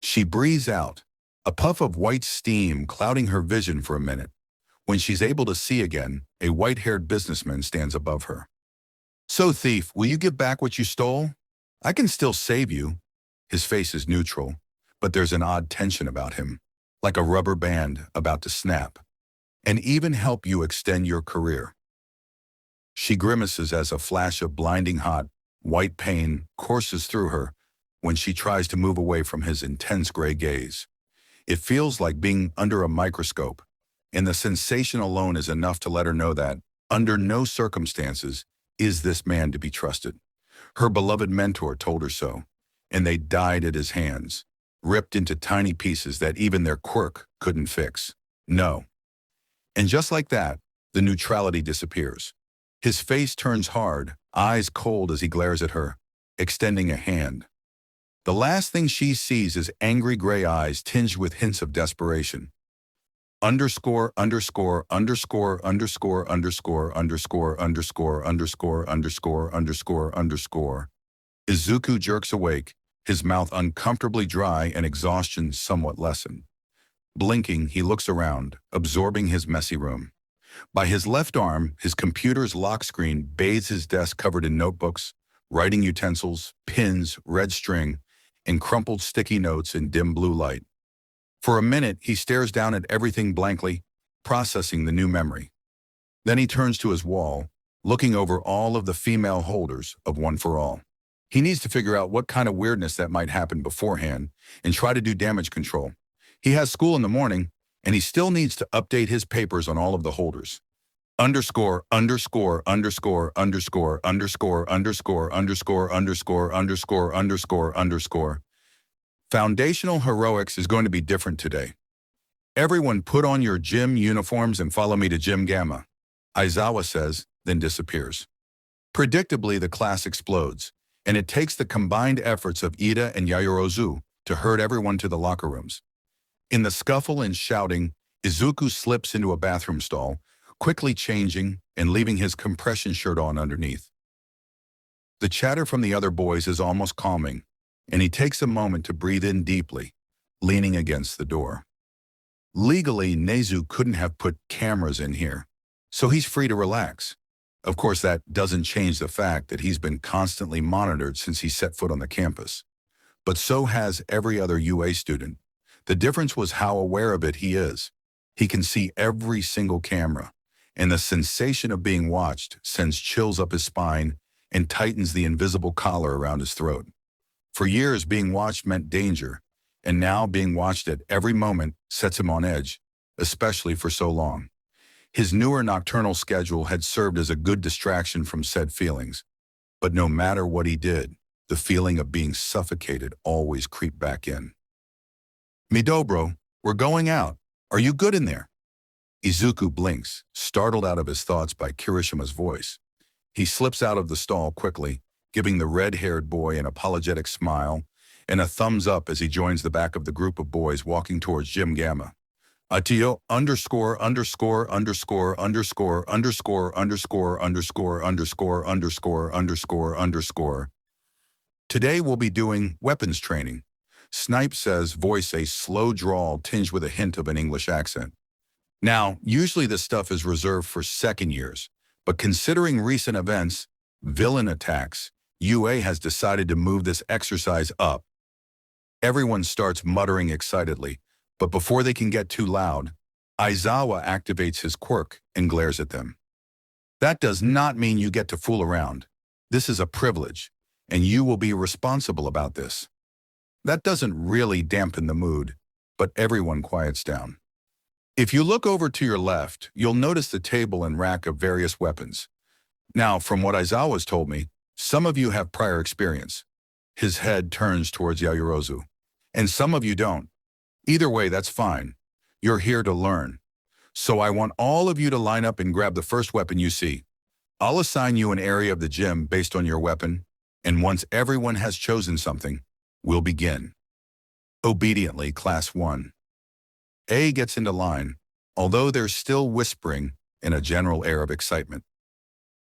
She breathes out, a puff of white steam clouding her vision for a minute. When she's able to see again, a white-haired businessman stands above her. "So, thief, will you give back what you stole? I can still save you." His face is neutral, but there's an odd tension about him, like a rubber band about to snap, and even help you extend your career. She grimaces as a flash of blinding hot, white pain courses through her when she tries to move away from his intense gray gaze. It feels like being under a microscope, and the sensation alone is enough to let her know that, under no circumstances, is this man to be trusted. Her beloved mentor told her so, and they died at his hands, ripped into tiny pieces that even their quirk couldn't fix. No. And just like that, the neutrality disappears. His face turns hard, eyes cold as he glares at her, extending a hand. The last thing she sees is angry gray eyes tinged with hints of desperation. Underscore, underscore, underscore, underscore, underscore, underscore, underscore, underscore, underscore, underscore, underscore. Izuku jerks awake, his mouth uncomfortably dry and exhaustion somewhat lessened. Blinking, he looks around, absorbing his messy room. By his left arm, his computer's lock screen bathes his desk covered in notebooks, writing utensils, pins, red string, and crumpled sticky notes in dim blue light. For a minute, he stares down at everything blankly, processing the new memory. Then he turns to his wall, looking over all of the female holders of One for All. He needs to figure out what kind of weirdness that might happen beforehand and try to do damage control. He has school in the morning, and he still needs to update his papers on all of the holders. Underscore, underscore, underscore, underscore, underscore, underscore, underscore, underscore, underscore, underscore, underscore. Foundational heroics is going to be different today. Everyone put on your gym uniforms and follow me to Gym Gamma, Aizawa says, then disappears. Predictably, the class explodes, and it takes the combined efforts of Ida and Yaoyorozu to herd everyone to the locker rooms. In the scuffle and shouting, Izuku slips into a bathroom stall, quickly changing and leaving his compression shirt on underneath. The chatter from the other boys is almost calming, and he takes a moment to breathe in deeply, leaning against the door. Legally, Nezu couldn't have put cameras in here, so he's free to relax. Of course, that doesn't change the fact that he's been constantly monitored since he set foot on the campus. But so has every other UA student. The difference was how aware of it he is. He can see every single camera, and the sensation of being watched sends chills up his spine and tightens the invisible collar around his throat. For years, being watched meant danger, and now being watched at every moment sets him on edge, especially for so long. His newer nocturnal schedule had served as a good distraction from said feelings, but no matter what he did, the feeling of being suffocated always creeped back in. "Midobro, we're going out. Are you good in there?" Izuku blinks, startled out of his thoughts by Kirishima's voice. He slips out of the stall quickly, giving the red-haired boy an apologetic smile and a thumbs up as he joins the back of the group of boys walking towards Gym Gamma. Atio underscore underscore underscore underscore underscore underscore underscore underscore underscore underscore underscore. Today we'll be doing weapons training. Snipe says, voice a slow drawl tinged with a hint of an English accent. Now, usually this stuff is reserved for second years, but considering recent events, villain attacks, UA has decided to move this exercise up. Everyone starts muttering excitedly, but before they can get too loud, Aizawa activates his quirk and glares at them. "That does not mean you get to fool around. This is a privilege, and you will be responsible about this." That doesn't really dampen the mood, but everyone quiets down. If you look over to your left, you'll notice the table and rack of various weapons. Now, from what Aizawa's told me, some of you have prior experience. His head turns towards Yaoyorozu. And some of you don't. Either way, that's fine. You're here to learn. So I want all of you to line up and grab the first weapon you see. I'll assign you an area of the gym based on your weapon, and once everyone has chosen something, we'll begin. Obediently, Class 1. A gets into line, although there's still whispering and a general air of excitement.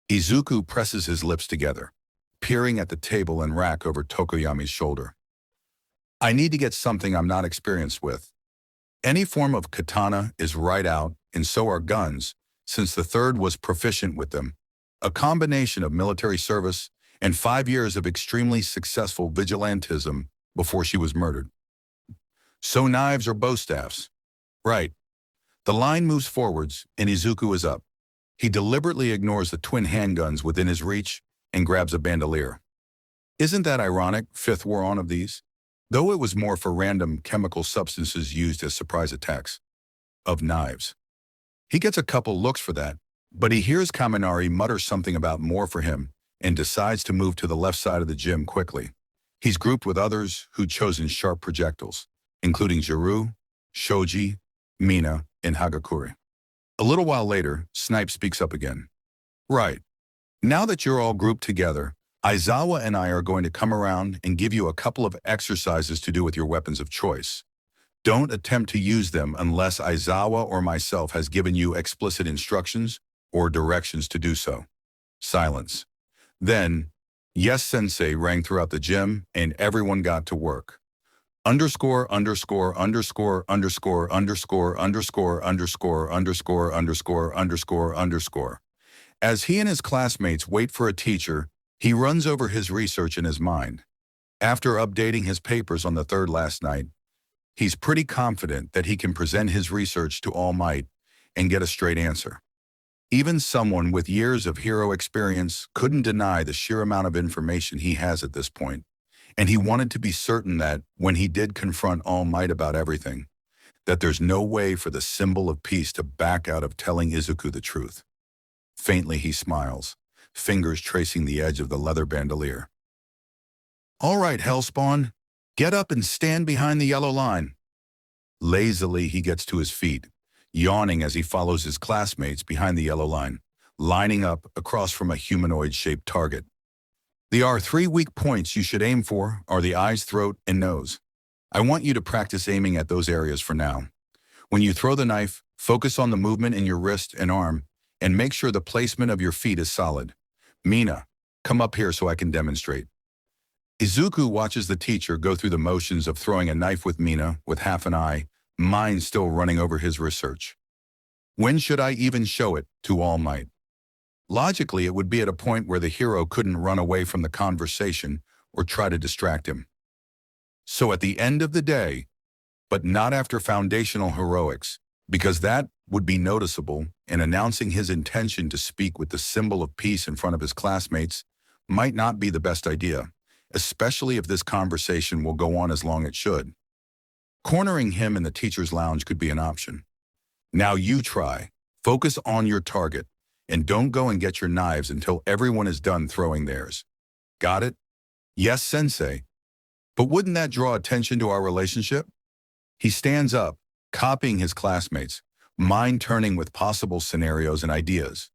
Izuku presses his lips together, peering at the table and rack over Tokoyami's shoulder. "I need to get something I'm not experienced with. Any form of katana is right out, and so are guns, since the third was proficient with them. A combination of military service and 5 years of extremely successful vigilantism before she was murdered. So knives or bow staffs. Right." The line moves forwards, and Izuku is up. He deliberately ignores the twin handguns within his reach and grabs a bandolier. Isn't that ironic, fifth war on of these? Though it was more for random chemical substances used as surprise attacks. Of knives. He gets a couple looks for that, but he hears Kaminari mutter something about more for him and decides to move to the left side of the gym quickly. He's grouped with others who'd chosen sharp projectiles, including Jiru, Shoji, Mina, and Hagakure. A little while later, Snipe speaks up again. "Right. Now that you're all grouped together, Aizawa and I are going to come around and give you a couple of exercises to do with your weapons of choice. Don't attempt to use them unless Aizawa or myself has given you explicit instructions or directions to do so." Silence. Then, "Yes, Sensei," rang throughout the gym, and everyone got to work. Underscore underscore underscore underscore underscore underscore underscore underscore underscore underscore underscore. As he and his classmates wait for a teacher, he runs over his research in his mind. After updating his papers on the third last night, he's pretty confident that he can present his research to All Might and get a straight answer. Even someone with years of hero experience couldn't deny the sheer amount of information he has at this point. And he wanted to be certain that, when he did confront All Might about everything, that there's no way for the symbol of peace to back out of telling Izuku the truth. Faintly he smiles, fingers tracing the edge of the leather bandolier. "All right, Hellspawn, get up and stand behind the yellow line." Lazily he gets to his feet, yawning as he follows his classmates behind the yellow line, lining up across from a humanoid-shaped target. The 3 weak points you should aim for are the eyes, throat, and nose. I want you to practice aiming at those areas for now. When you throw the knife, focus on the movement in your wrist and arm, and make sure the placement of your feet is solid. Mina, come up here so I can demonstrate. Izuku watches the teacher go through the motions of throwing a knife with Mina with half an eye, mind still running over his research. When should I even show it to All Might? Logically, it would be at a point where the hero couldn't run away from the conversation or try to distract him. So at the end of the day, but not after foundational heroics, because that would be noticeable, and announcing his intention to speak with the symbol of peace in front of his classmates might not be the best idea, especially if this conversation will go on as long as it should. Cornering him in the teacher's lounge could be an option. "Now you try. Focus on your target, and don't go and get your knives until everyone is done throwing theirs. Got it? Yes, sensei. But wouldn't that draw attention to our relationship? He stands up, copying his classmates, mind turning with possible scenarios and ideas.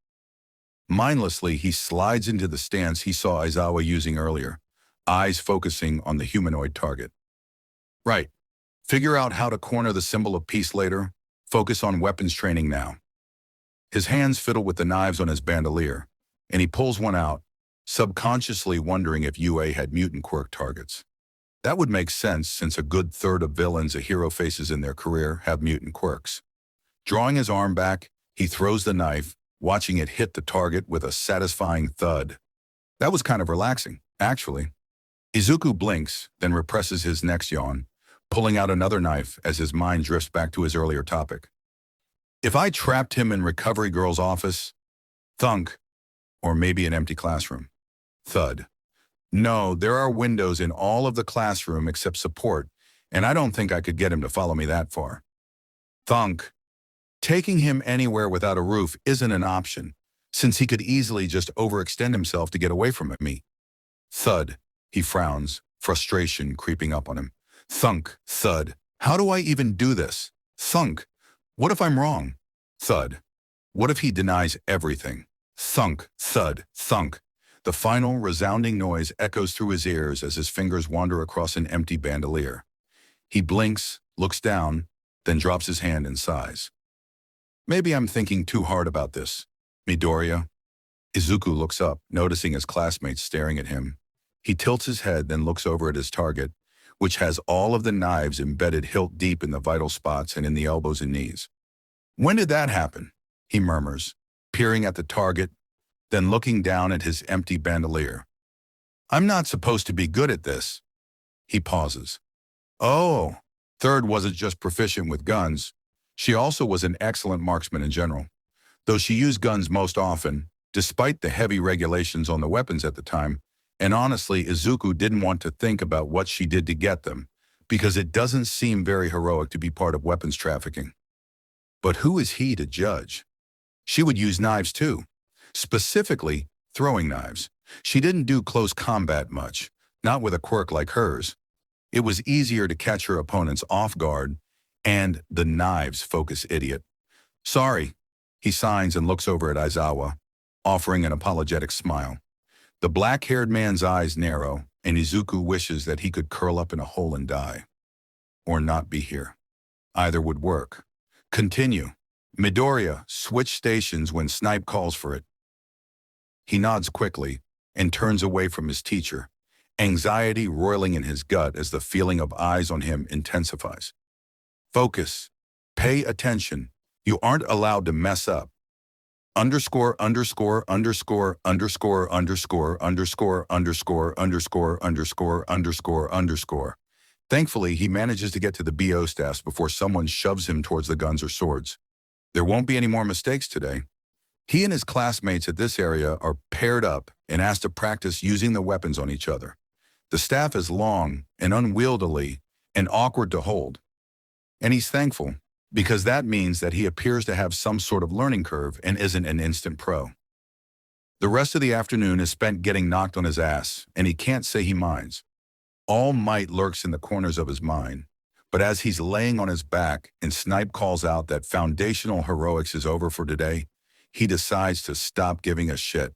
Mindlessly, he slides into the stance he saw Aizawa using earlier, eyes focusing on the humanoid target. Right. Figure out how to corner the symbol of peace later. Focus on weapons training now. His hands fiddle with the knives on his bandolier, and he pulls one out, subconsciously wondering if UA had mutant quirk targets. That would make sense since a good third of villains a hero faces in their career have mutant quirks. Drawing his arm back, he throws the knife, watching it hit the target with a satisfying thud. That was kind of relaxing, actually. Izuku blinks, then represses his next yawn, pulling out another knife as his mind drifts back to his earlier topic. If I trapped him in Recovery Girl's office, thunk, or maybe an empty classroom, thud. No, there are windows in all of the classroom except support, and I don't think I could get him to follow me that far. Thunk. Taking him anywhere without a roof isn't an option, since he could easily just overextend himself to get away from me. Thud. He frowns, frustration creeping up on him. Thunk, thud. How do I even do this? Thunk. What if I'm wrong? Thud. What if he denies everything? Thunk, thud, thunk. The final resounding noise echoes through his ears as his fingers wander across an empty bandolier. He blinks, looks down, then drops his hand and sighs. Maybe I'm thinking too hard about this. Midoriya. Izuku looks up, noticing his classmates staring at him. He tilts his head, then looks over at his target, which has all of the knives embedded hilt deep in the vital spots and in the elbows and knees. When did that happen? He murmurs, peering at the target, then looking down at his empty bandolier. I'm not supposed to be good at this. He pauses. Oh, Third wasn't just proficient with guns. She also was an excellent marksman in general. Though she used guns most often, despite the heavy regulations on the weapons at the time, and honestly, Izuku didn't want to think about what she did to get them, because it doesn't seem very heroic to be part of weapons trafficking. But who is he to judge? She would use knives too, specifically throwing knives. She didn't do close combat much, not with a quirk like hers. It was easier to catch her opponents off guard, and the knives focus idiot. Sorry, he signs and looks over at Aizawa, offering an apologetic smile. The black-haired man's eyes narrow, and Izuku wishes that he could curl up in a hole and die. Or not be here. Either would work. Continue. Midoriya, switch stations when Snipe calls for it. He nods quickly and turns away from his teacher, anxiety roiling in his gut as the feeling of eyes on him intensifies. Focus. Pay attention. You aren't allowed to mess up. Underscore, underscore, underscore, underscore, underscore, underscore, underscore, underscore, underscore, underscore, underscore. Thankfully, he manages to get to the BO staffs before someone shoves him towards the guns or swords. There won't be any more mistakes today. He and his classmates at this area are paired up and asked to practice using the weapons on each other. The staff is long and unwieldy and awkward to hold. And he's thankful, because that means that he appears to have some sort of learning curve and isn't an instant pro. The rest of the afternoon is spent getting knocked on his ass, and he can't say he minds. All might lurks in the corners of his mind, but as he's laying on his back and Snipe calls out that foundational heroics is over for today, he decides to stop giving a shit.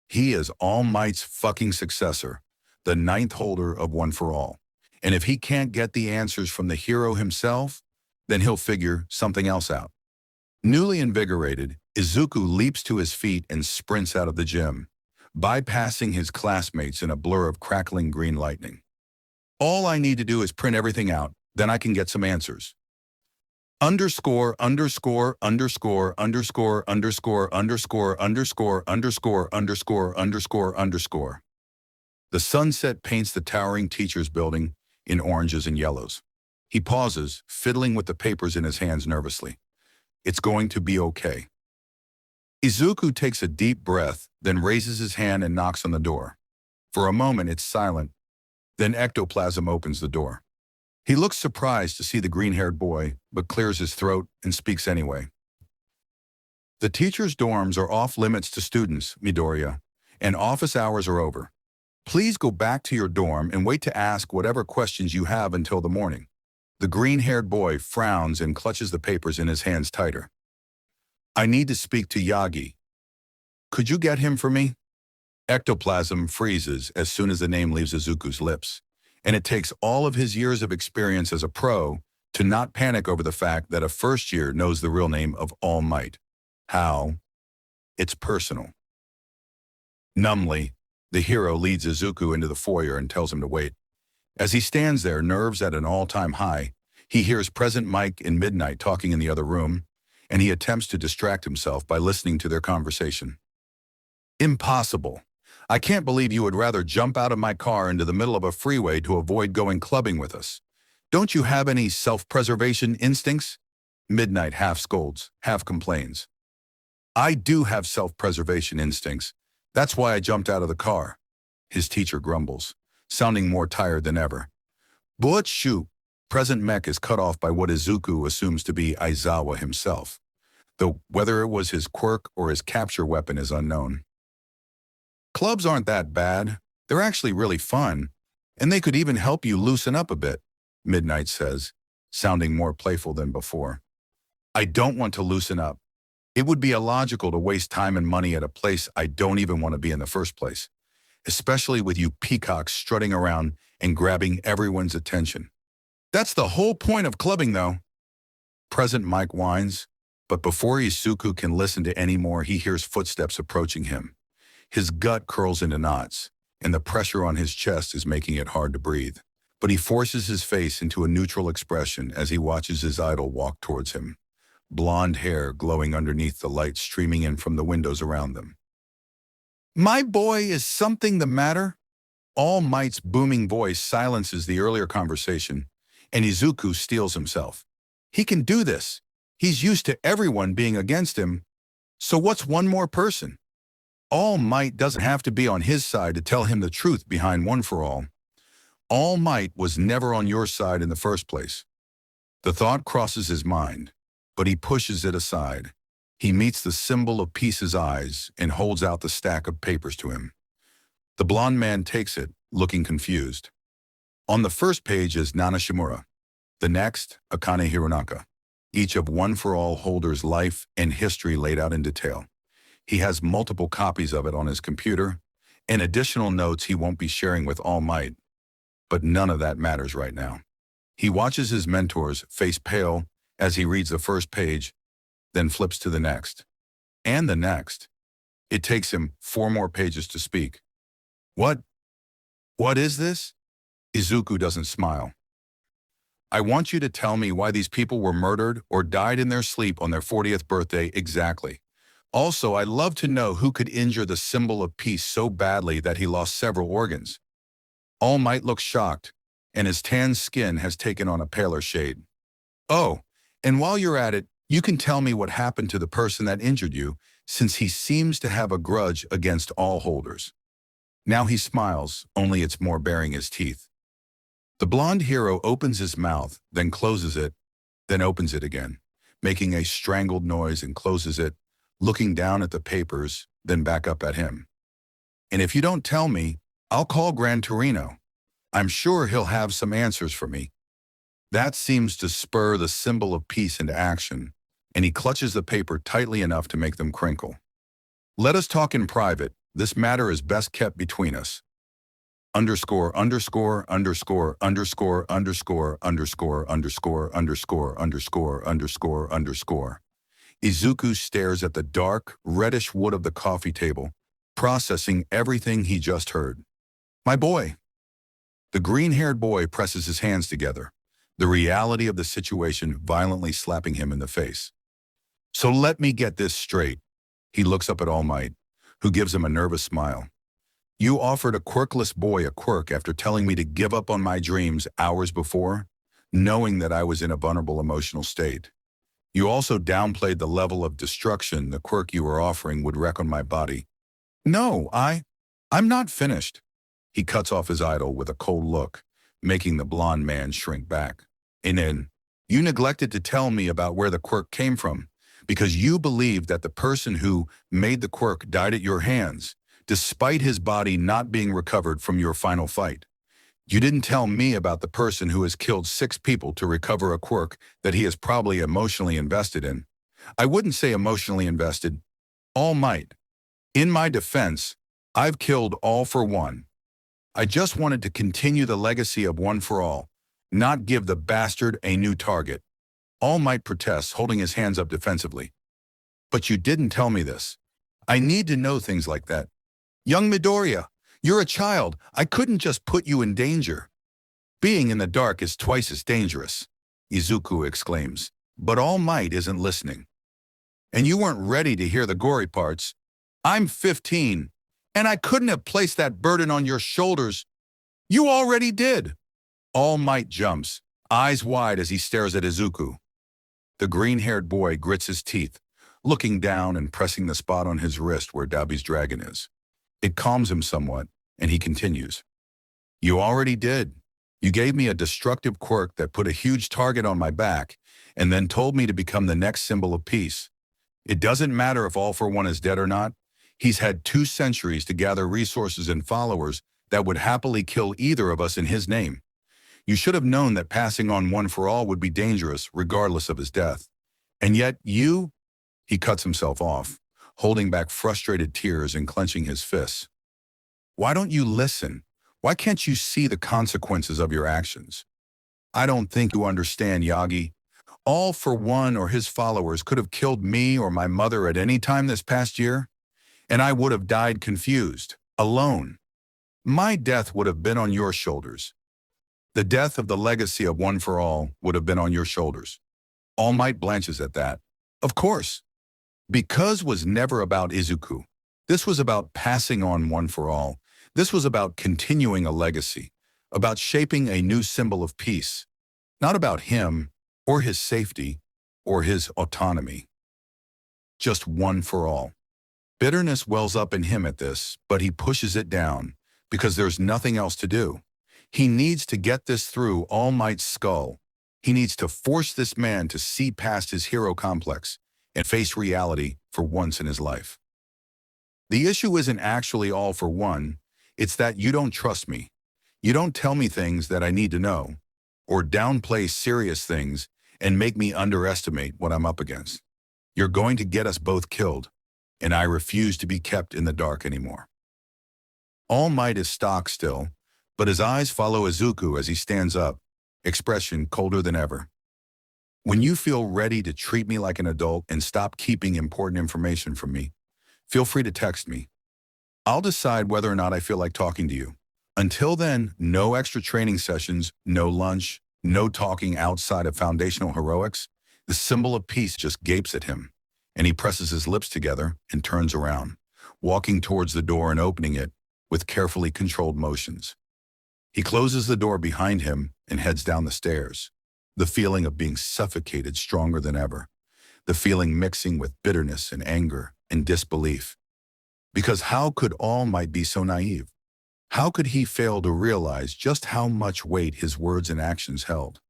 He is All Might's fucking successor, the ninth holder of One for All. And if he can't get the answers from the hero himself, then he'll figure something else out. Newly invigorated, Izuku leaps to his feet and sprints out of the gym, bypassing his classmates in a blur of crackling green lightning. All I need to do is print everything out, then I can get some answers. Underscore, underscore, underscore, underscore, underscore, underscore, underscore, underscore, underscore, underscore, underscore. The sunset paints the towering teacher's building in oranges and yellows. He pauses, fiddling with the papers in his hands nervously. It's going to be okay. Izuku takes a deep breath, then raises his hand and knocks on the door. For a moment, it's silent. Then ectoplasm opens the door. He looks surprised to see the green-haired boy, but clears his throat and speaks anyway. The teacher's dorms are off limits to students, Midoriya, and office hours are over. Please go back to your dorm and wait to ask whatever questions you have until the morning. The green-haired boy frowns and clutches the papers in his hands tighter. I need to speak to Yagi. Could you get him for me? Ectoplasm freezes as soon as the name leaves Izuku's lips, and it takes all of his years of experience as a pro to not panic over the fact that a first year knows the real name of All Might. How? It's personal. Numbly, the hero leads Izuku into the foyer and tells him to wait. As he stands there, nerves at an all-time high, he hears Present Mike and Midnight talking in the other room, and he attempts to distract himself by listening to their conversation. Impossible. I can't believe you would rather jump out of my car into the middle of a freeway to avoid going clubbing with us. Don't you have any self-preservation instincts? Midnight half scolds, half complains. I do have self-preservation instincts. That's why I jumped out of the car. His teacher grumbles, sounding more tired than ever. But shoot, Present Mech is cut off by what Izuku assumes to be Aizawa himself, though whether it was his quirk or his capture weapon is unknown. Clubs aren't that bad. They're actually really fun, and they could even help you loosen up a bit, Midnight says, sounding more playful than before. I don't want to loosen up. It would be illogical to waste time and money at a place I don't even want to be in the first place, especially with you peacocks strutting around and grabbing everyone's attention. That's the whole point of clubbing, though. Present Mike whines, but before Izuku can listen to any more, he hears footsteps approaching him. His gut curls into knots, and the pressure on his chest is making it hard to breathe. But he forces his face into a neutral expression as he watches his idol walk towards him, blonde hair glowing underneath the light streaming in from the windows around them. My boy, is something the matter? All Might's booming voice silences the earlier conversation, and Izuku steels himself. He can do this. He's used to everyone being against him. So what's one more person? All Might doesn't have to be on his side to tell him the truth behind One for All. All Might was never on your side in the first place. The thought crosses his mind, but he pushes it aside. He meets the symbol of Peace's eyes and holds out the stack of papers to him. The blonde man takes it, looking confused. On the first page is Nana Shimura. The next, Akane Hironaka. Each of One for All holders' life and history laid out in detail. He has multiple copies of it on his computer, and additional notes he won't be sharing with All Might. But none of that matters right now. He watches his mentor's face pale as he reads the first page, then flips to the next. And the next. It takes him 4 more pages to speak. What is this? Izuku doesn't smile. I want you to tell me why these people were murdered or died in their sleep on their 40th birthday exactly. Also, I'd love to know who could injure the symbol of peace so badly that he lost several organs. All Might looks shocked, and his tan skin has taken on a paler shade. Oh, and while you're at it, you can tell me what happened to the person that injured you, since he seems to have a grudge against all holders. Now he smiles, only it's more baring his teeth. The blonde hero opens his mouth, then closes it, then opens it again, making a strangled noise and closes it, looking down at the papers, then back up at him. And if you don't tell me, I'll call Gran Torino. I'm sure he'll have some answers for me. That seems to spur the symbol of peace into action, and he clutches the paper tightly enough to make them crinkle. Let us talk in private. This matter is best kept between us. Underscore, underscore, underscore, underscore, underscore, underscore, underscore, underscore, underscore, underscore, underscore. Izuku stares at the dark, reddish wood of the coffee table, processing everything he just heard. My boy. The green-haired boy presses his hands together, the reality of the situation violently slapping him in the face. So let me get this straight. He looks up at All Might, who gives him a nervous smile. You offered a quirkless boy a quirk after telling me to give up on my dreams hours before, knowing that I was in a vulnerable emotional state. You also downplayed the level of destruction the quirk you were offering would wreak on my body. No, I'm not finished. He cuts off his idol with a cold look, making the blonde man shrink back. And then, you neglected to tell me about where the quirk came from. because you believed that the person who made the quirk died at your hands, despite his body not being recovered from your final fight. You didn't tell me about the person who has killed 6 people to recover a quirk that he is probably emotionally invested in. I wouldn't say emotionally invested. All Might. In my defense, I've killed All for One. I just wanted to continue the legacy of One for All, not give the bastard a new target. All Might protests, holding his hands up defensively. But you didn't tell me this. I need to know things like that. Young Midoriya, you're a child. I couldn't just put you in danger. Being in the dark is twice as dangerous, Izuku exclaims. But All Might isn't listening. And you weren't ready to hear the gory parts. I'm 15, and I couldn't have placed that burden on your shoulders. You already did. All Might jumps, eyes wide as he stares at Izuku. The green-haired boy grits his teeth, looking down and pressing the spot on his wrist where Dabi's dragon is. It calms him somewhat, and he continues. You already did. You gave me a destructive quirk that put a huge target on my back, and then told me to become the next symbol of peace. It doesn't matter if All for One is dead or not. He's had 2 centuries to gather resources and followers that would happily kill either of us in his name. You should have known that passing on One for All would be dangerous regardless of his death. And yet you... He cuts himself off, holding back frustrated tears and clenching his fists. Why don't you listen? Why can't you see the consequences of your actions? I don't think you understand, Yagi. All for One or his followers could have killed me or my mother at any time this past year, and I would have died confused, alone. My death would have been on your shoulders. The death of the legacy of One for All would have been on your shoulders. All Might blanches at that. Of course. Because was never about Izuku. This was about passing on One for All. This was about continuing a legacy, about shaping a new symbol of peace. Not about him, or his safety, or his autonomy. Just One for All. Bitterness wells up in him at this, but he pushes it down, because there's nothing else to do. He needs to get this through All Might's skull. He needs to force this man to see past his hero complex and face reality for once in his life. The issue isn't actually All for One, it's that you don't trust me. You don't tell me things that I need to know, or downplay serious things and make me underestimate what I'm up against. You're going to get us both killed, and I refuse to be kept in the dark anymore. All Might is stock still, but his eyes follow Izuku as he stands up, expression colder than ever. When you feel ready to treat me like an adult and stop keeping important information from me, feel free to text me. I'll decide whether or not I feel like talking to you. Until then, no extra training sessions, no lunch, no talking outside of foundational heroics. The symbol of peace just gapes at him, and he presses his lips together and turns around, walking towards the door and opening it with carefully controlled motions. He closes the door behind him and heads down the stairs, the feeling of being suffocated stronger than ever, the feeling mixing with bitterness and anger and disbelief. Because how could All Might be so naive? How could he fail to realize just how much weight his words and actions held?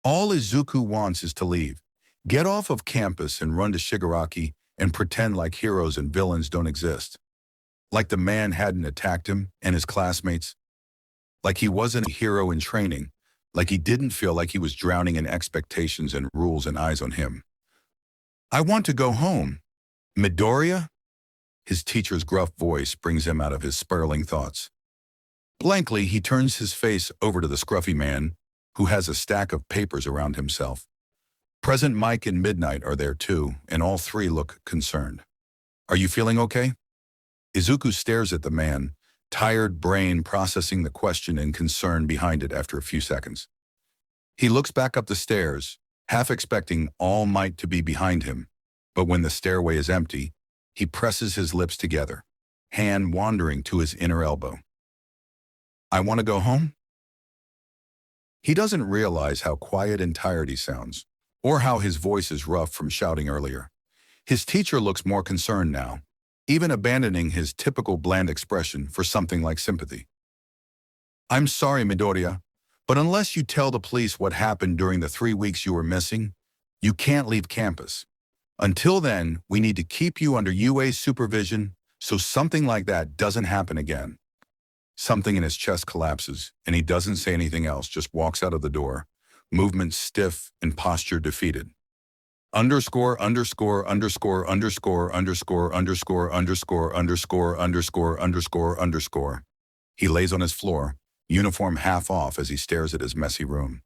All Izuku wants is to leave, get off of campus and run to Shigaraki and pretend like heroes and villains don't exist. Like the man hadn't attacked him and his classmates. Like he wasn't a hero in training. Like he didn't feel like he was drowning in expectations and rules and eyes on him. I want to go home. Midoriya? His teacher's gruff voice brings him out of his spiraling thoughts. Blankly, he turns his face over to the scruffy man, who has a stack of papers around himself. Present Mike and Midnight are there too, and all 3 look concerned. Are you feeling okay? Izuku stares at the man, tired brain processing the question and concern behind it after a few seconds. He looks back up the stairs, half expecting All Might to be behind him, but when the stairway is empty, he presses his lips together, hand wandering to his inner elbow. I want to go home? He doesn't realize how quiet and tired he sounds, or how his voice is rough from shouting earlier. His teacher looks more concerned now, even abandoning his typical bland expression for something like sympathy. I'm sorry, Midoriya, but unless you tell the police what happened during the 3 weeks you were missing, you can't leave campus. Until then, we need to keep you under UA's supervision so something like that doesn't happen again. Something in his chest collapses, and he doesn't say anything else, just walks out of the door, movement stiff and posture defeated. Underscore, underscore, underscore, underscore, underscore, underscore, underscore, underscore, underscore, underscore, underscore. He lays on his floor, uniform half off as he stares at his messy room.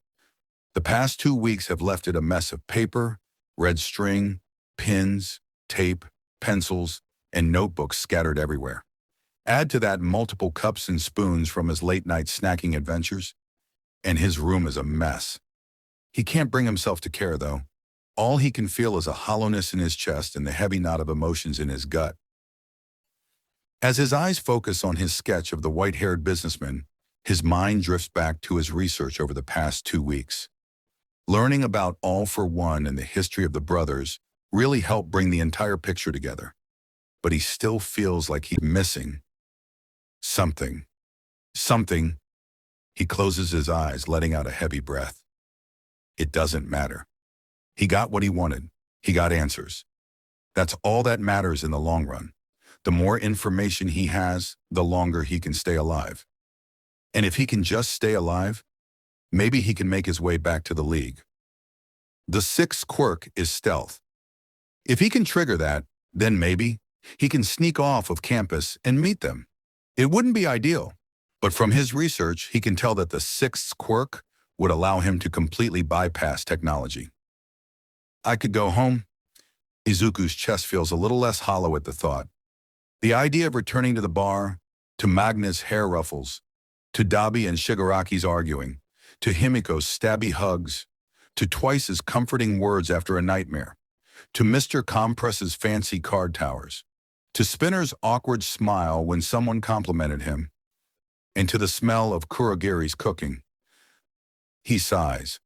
The past 2 weeks have left it a mess of paper, red string, pins, tape, pencils, and notebooks scattered everywhere. Add to that multiple cups and spoons from his late-night snacking adventures, and his room is a mess. He can't bring himself to care, though. All he can feel is a hollowness in his chest and the heavy knot of emotions in his gut. As his eyes focus on his sketch of the white-haired businessman, his mind drifts back to his research over the past 2 weeks. Learning about All for One and the history of the brothers really helped bring the entire picture together. But he still feels like he's missing something. Something. He closes his eyes, letting out a heavy breath. It doesn't matter. He got what he wanted. He got answers. That's all that matters in the long run. The more information he has, the longer he can stay alive. And if he can just stay alive, maybe he can make his way back to the league. The sixth quirk is stealth. If he can trigger that, then maybe he can sneak off of campus and meet them. It wouldn't be ideal, but from his research, he can tell that the sixth quirk would allow him to completely bypass technology. I could go home. Izuku's chest feels a little less hollow at the thought. The idea of returning to the bar, to Magna's hair ruffles, to Dabi and Shigaraki's arguing, to Himiko's stabby hugs, to twice as comforting words after a nightmare, to Mr. Compress's fancy card towers, to Spinner's awkward smile when someone complimented him, and to the smell of Kurogiri's cooking. He sighs.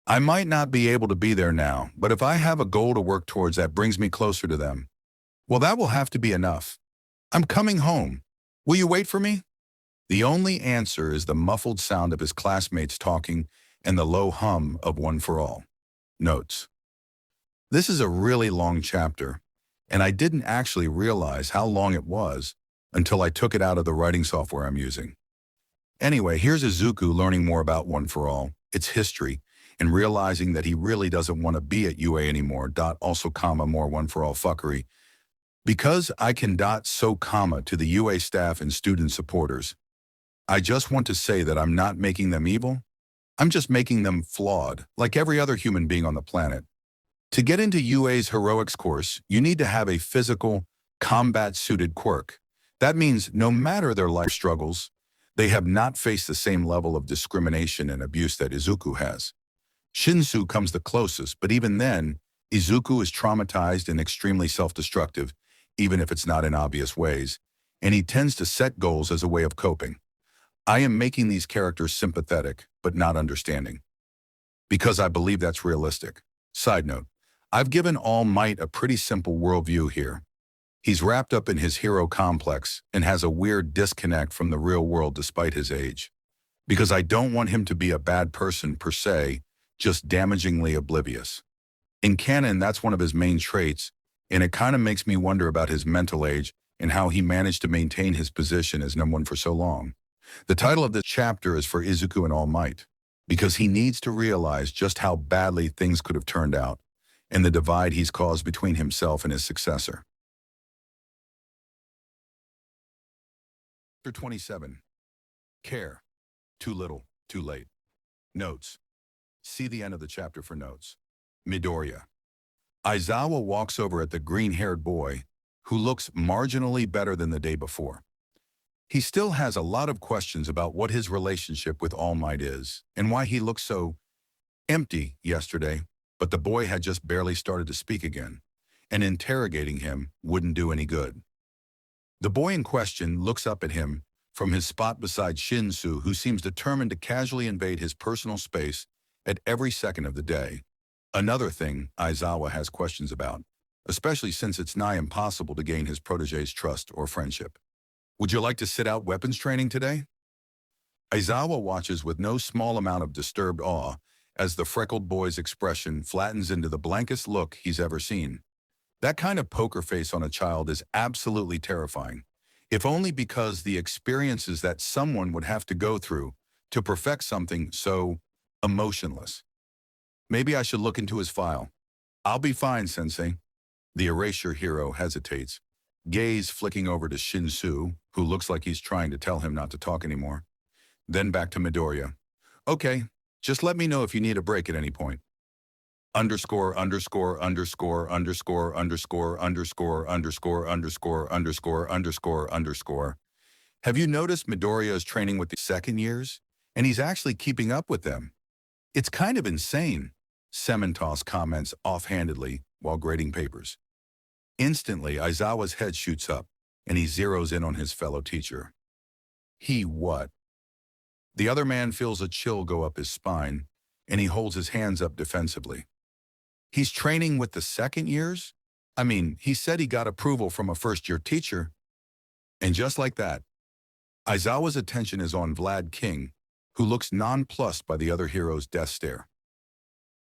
I might not be able to be there now, but if I have a goal to work towards that brings me closer to them, well, that will have to be enough. I'm coming home. Will you wait for me? The only answer is the muffled sound of his classmates talking and the low hum of One for All. Notes. This is a really long chapter, and I didn't actually realize how long it was until I took it out of the writing software I'm using. Anyway, here's Izuku learning more about One for All, its history, and realizing that he really doesn't want to be at UA anymore. Also, more One for All fuckery. Because I can to the UA staff and student supporters. I just want to say that I'm not making them evil. I'm just making them flawed, like every other human being on the planet. To get into UA's heroics course, you need to have a physical, combat-suited quirk. That means no matter their life struggles, they have not faced the same level of discrimination and abuse that Izuku has. Shinsu comes the closest, but even then, Izuku is traumatized and extremely self-destructive, even if it's not in obvious ways, and he tends to set goals as a way of coping. I am making these characters sympathetic, but not understanding, because I believe that's realistic. Side note, I've given All Might a pretty simple worldview here. He's wrapped up in his hero complex and has a weird disconnect from the real world despite his age. Because I don't want him to be a bad person per se, just damagingly oblivious. In canon, that's one of his main traits, and it kind of makes me wonder about his mental age and how he managed to maintain his position as number one for so long. The title of this chapter is for Izuku and All Might, because he needs to realize just how badly things could have turned out and the divide he's caused between himself and his successor. Chapter 27. Care. Too little, too late. Notes. See the end of the chapter for notes. Midoriya. Aizawa walks over at the green-haired boy, who looks marginally better than the day before. He still has a lot of questions about what his relationship with All Might is and why he looked so empty yesterday, but the boy had just barely started to speak again, and interrogating him wouldn't do any good. The boy in question looks up at him from his spot beside Shinsu, who seems determined to casually invade his personal space at every second of the day. Another thing Aizawa has questions about, especially since it's nigh impossible to gain his protege's trust or friendship. Would you like to sit out weapons training today? Aizawa watches with no small amount of disturbed awe as the freckled boy's expression flattens into the blankest look he's ever seen. That kind of poker face on a child is absolutely terrifying, if only because the experiences that someone would have to go through to perfect something so emotionless. Maybe I should look into his file. I'll be fine, Sensei. The erasure hero hesitates, gaze flicking over to Shinsu, who looks like he's trying to tell him not to talk anymore. Then back to Midoriya. Okay, just let me know if you need a break at any point. Underscore, underscore, underscore, underscore, underscore, underscore, underscore, underscore, underscore, underscore, underscore. Have you noticed Midoriya is training with the second years? And he's actually keeping up with them. It's kind of insane, Sementos comments offhandedly while grading papers. Instantly, Aizawa's head shoots up, and he zeroes in on his fellow teacher. He what? The other man feels a chill go up his spine, and he holds his hands up defensively. He's training with the second years? I mean, he said he got approval from a first-year teacher. And just like that, Aizawa's attention is on Vlad King, who looks nonplussed by the other hero's death stare.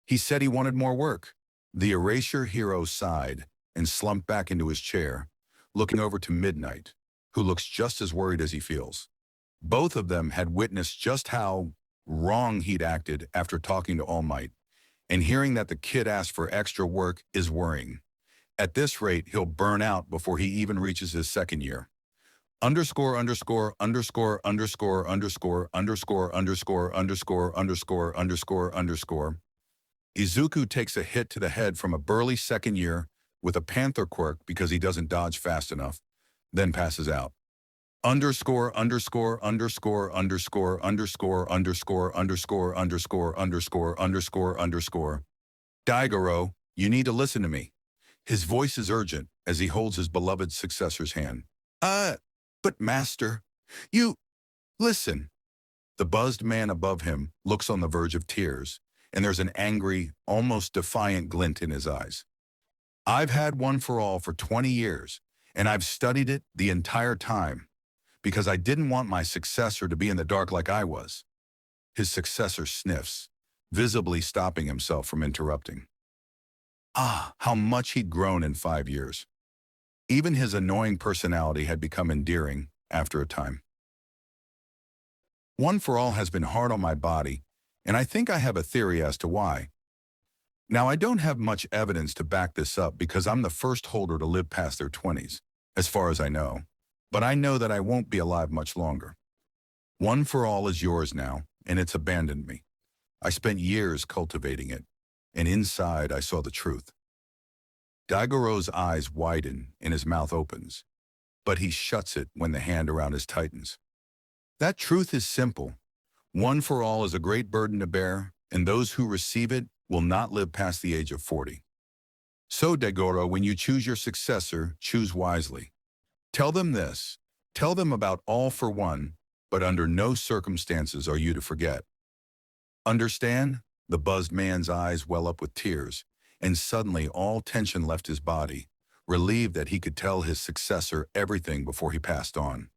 He said he wanted more work. The erasure hero sighed and slumped back into his chair, looking over to Midnight, who looks just as worried as he feels. Both of them had witnessed just how wrong he'd acted after talking to All Might, and hearing that the kid asked for extra work is worrying. At this rate, he'll burn out before he even reaches his second year. Underscore, underscore, underscore, underscore, underscore, underscore, underscore, underscore, underscore, underscore, underscore. Izuku takes a hit to the head from a burly second year with a panther quirk because he doesn't dodge fast enough, then passes out. Underscore, underscore, underscore, underscore, underscore, underscore, underscore, underscore, underscore, underscore, underscore. Daigoro, you need to listen to me. His voice is urgent as he holds his beloved successor's hand. But master, you... Listen. The buzzed man above him looks on the verge of tears, and there's an angry, almost defiant glint in his eyes. I've had One for All for 20 years, and I've studied it the entire time, because I didn't want my successor to be in the dark like I was. His successor sniffs, visibly stopping himself from interrupting. How much he'd grown in 5 years. Even his annoying personality had become endearing after a time. One for All has been hard on my body, and I think I have a theory as to why. Now, I don't have much evidence to back this up because I'm the first holder to live past their 20s, as far as I know, but I know that I won't be alive much longer. One for All is yours now, and it's abandoned me. I spent years cultivating it, and inside I saw the truth. Daigoro's eyes widen and his mouth opens, but he shuts it when the hand around his tightens. That truth is simple. One for All is a great burden to bear, and those who receive it will not live past the age of 40. So, Daigoro, when you choose your successor, choose wisely. Tell them this. Tell them about All for One, but under no circumstances are you to forget. Understand? The buzzed man's eyes well up with tears, and suddenly all tension left his body, relieved that he could tell his successor everything before he passed on.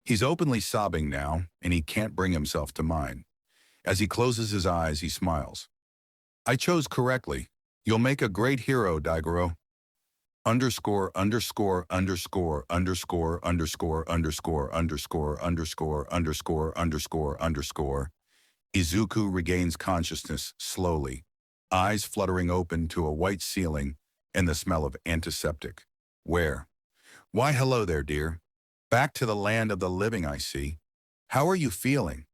He's openly sobbing now, and he can't bring himself to mind. As he closes his eyes, he smiles. I chose correctly. You'll make a great hero, Daigoro. Underscore, underscore, underscore, underscore, underscore, underscore, underscore, underscore, underscore, underscore, underscore. Izuku regains consciousness slowly, eyes fluttering open to a white ceiling and the smell of antiseptic. Where? Why, hello there, dear. Back to the land of the living, I see. How are you feeling?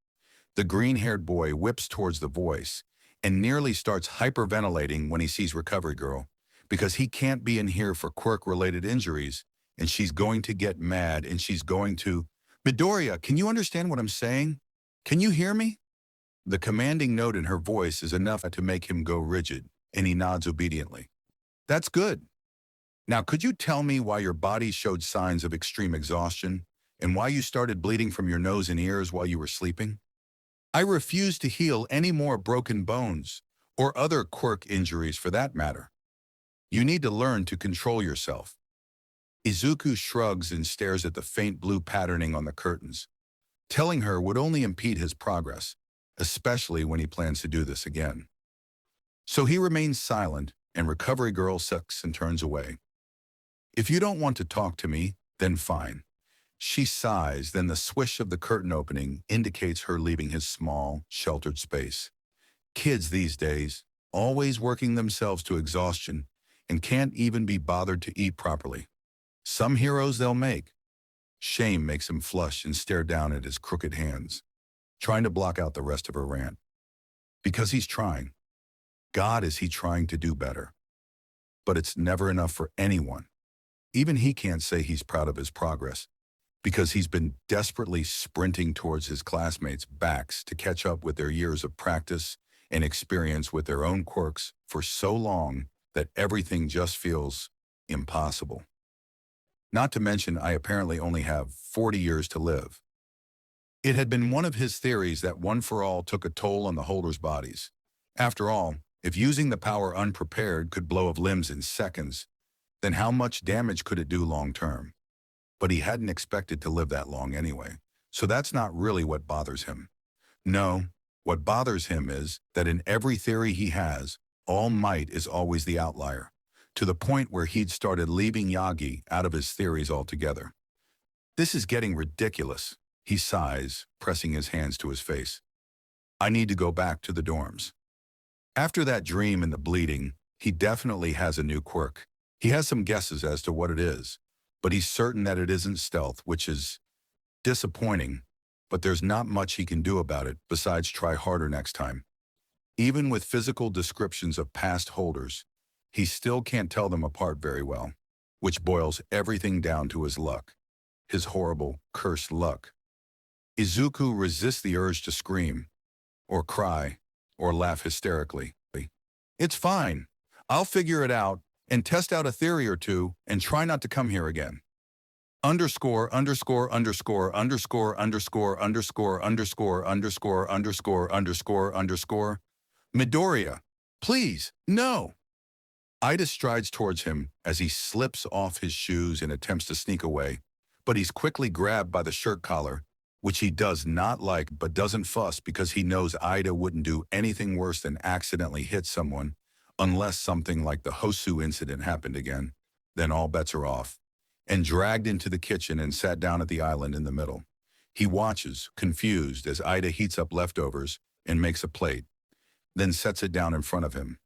The green-haired boy whips towards the voice and nearly starts hyperventilating when he sees Recovery Girl, because he can't be in here for quirk-related injuries, and she's going to get mad and she's going to... Midoriya, can you understand what I'm saying? Can you hear me? The commanding note in her voice is enough to make him go rigid, and he nods obediently. That's good. Now, could you tell me why your body showed signs of extreme exhaustion and why you started bleeding from your nose and ears while you were sleeping? I refuse to heal any more broken bones or other quirk injuries for that matter. You need to learn to control yourself. Izuku shrugs and stares at the faint blue patterning on the curtains. Telling her would only impede his progress, especially when he plans to do this again. So he remains silent, and Recovery Girl sucks and turns away. If you don't want to talk to me, then fine. She sighs, then the swish of the curtain opening indicates her leaving his small, sheltered space. Kids these days, always working themselves to exhaustion and can't even be bothered to eat properly. Some heroes they'll make. Shame makes him flush and stare down at his crooked hands, trying to block out the rest of her rant. Because he's trying. God, is he trying to do better? But it's never enough for anyone. Even he can't say he's proud of his progress, because he's been desperately sprinting towards his classmates' backs to catch up with their years of practice and experience with their own quirks for so long that everything just feels impossible. Not to mention, I apparently only have 40 years to live. It had been one of his theories that One for All took a toll on the holders' bodies. After all, if using the power unprepared could blow off limbs in seconds, then how much damage could it do long term? But he hadn't expected to live that long anyway, so that's not really what bothers him. No, what bothers him is that in every theory he has, All Might is always the outlier, to the point where he'd started leaving Yagi out of his theories altogether. This is getting ridiculous, he sighs, pressing his hands to his face. I need to go back to the dorms. After that dream and the bleeding, he definitely has a new quirk. He has some guesses as to what it is, but he's certain that it isn't stealth, which is disappointing, but there's not much he can do about it besides try harder next time. Even with physical descriptions of past holders, he still can't tell them apart very well, which boils everything down to his luck. His horrible, cursed luck. Izuku resists the urge to scream, or cry, or laugh hysterically. It's fine. I'll figure it out and test out a theory or two and try not to come here again. Underscore, underscore, underscore, underscore, underscore, underscore, underscore, underscore, underscore, underscore, underscore. Midoriya, please, no. Ida strides towards him as he slips off his shoes and attempts to sneak away, but he's quickly grabbed by the shirt collar, which he does not like but doesn't fuss because he knows Ida wouldn't do anything worse than accidentally hit someone, unless something like the Hosu incident happened again. Then all bets are off, and dragged into the kitchen and sat down at the island in the middle. He watches, confused, as Ida heats up leftovers and makes a plate, then sets it down in front of him.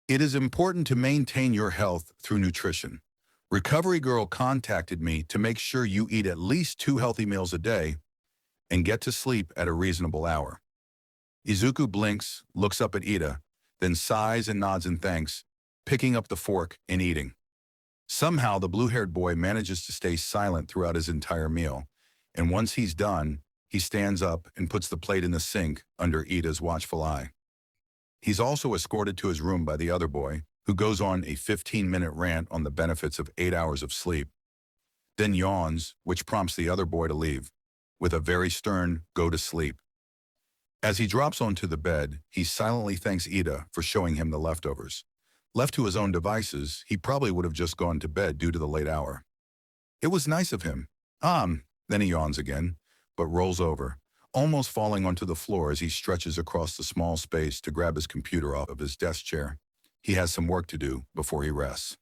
It is important to maintain your health through nutrition. Recovery Girl contacted me to make sure you eat at least 2 healthy meals a day and get to sleep at a reasonable hour. Izuku blinks, looks up at Ida, then sighs and nods in thanks, picking up the fork and eating. Somehow the blue-haired boy manages to stay silent throughout his entire meal, and once he's done, he stands up and puts the plate in the sink under Ida's watchful eye. He's also escorted to his room by the other boy, who goes on a 15-minute rant on the benefits of 8 hours of sleep, then yawns, which prompts the other boy to leave, with a very stern, go to sleep. As he drops onto the bed, he silently thanks Ida for showing him the leftovers. Left to his own devices, he probably would have just gone to bed due to the late hour. It was nice of him. Then he yawns again, but rolls over, almost falling onto the floor as he stretches across the small space to grab his computer off of his desk chair. He has some work to do before he rests.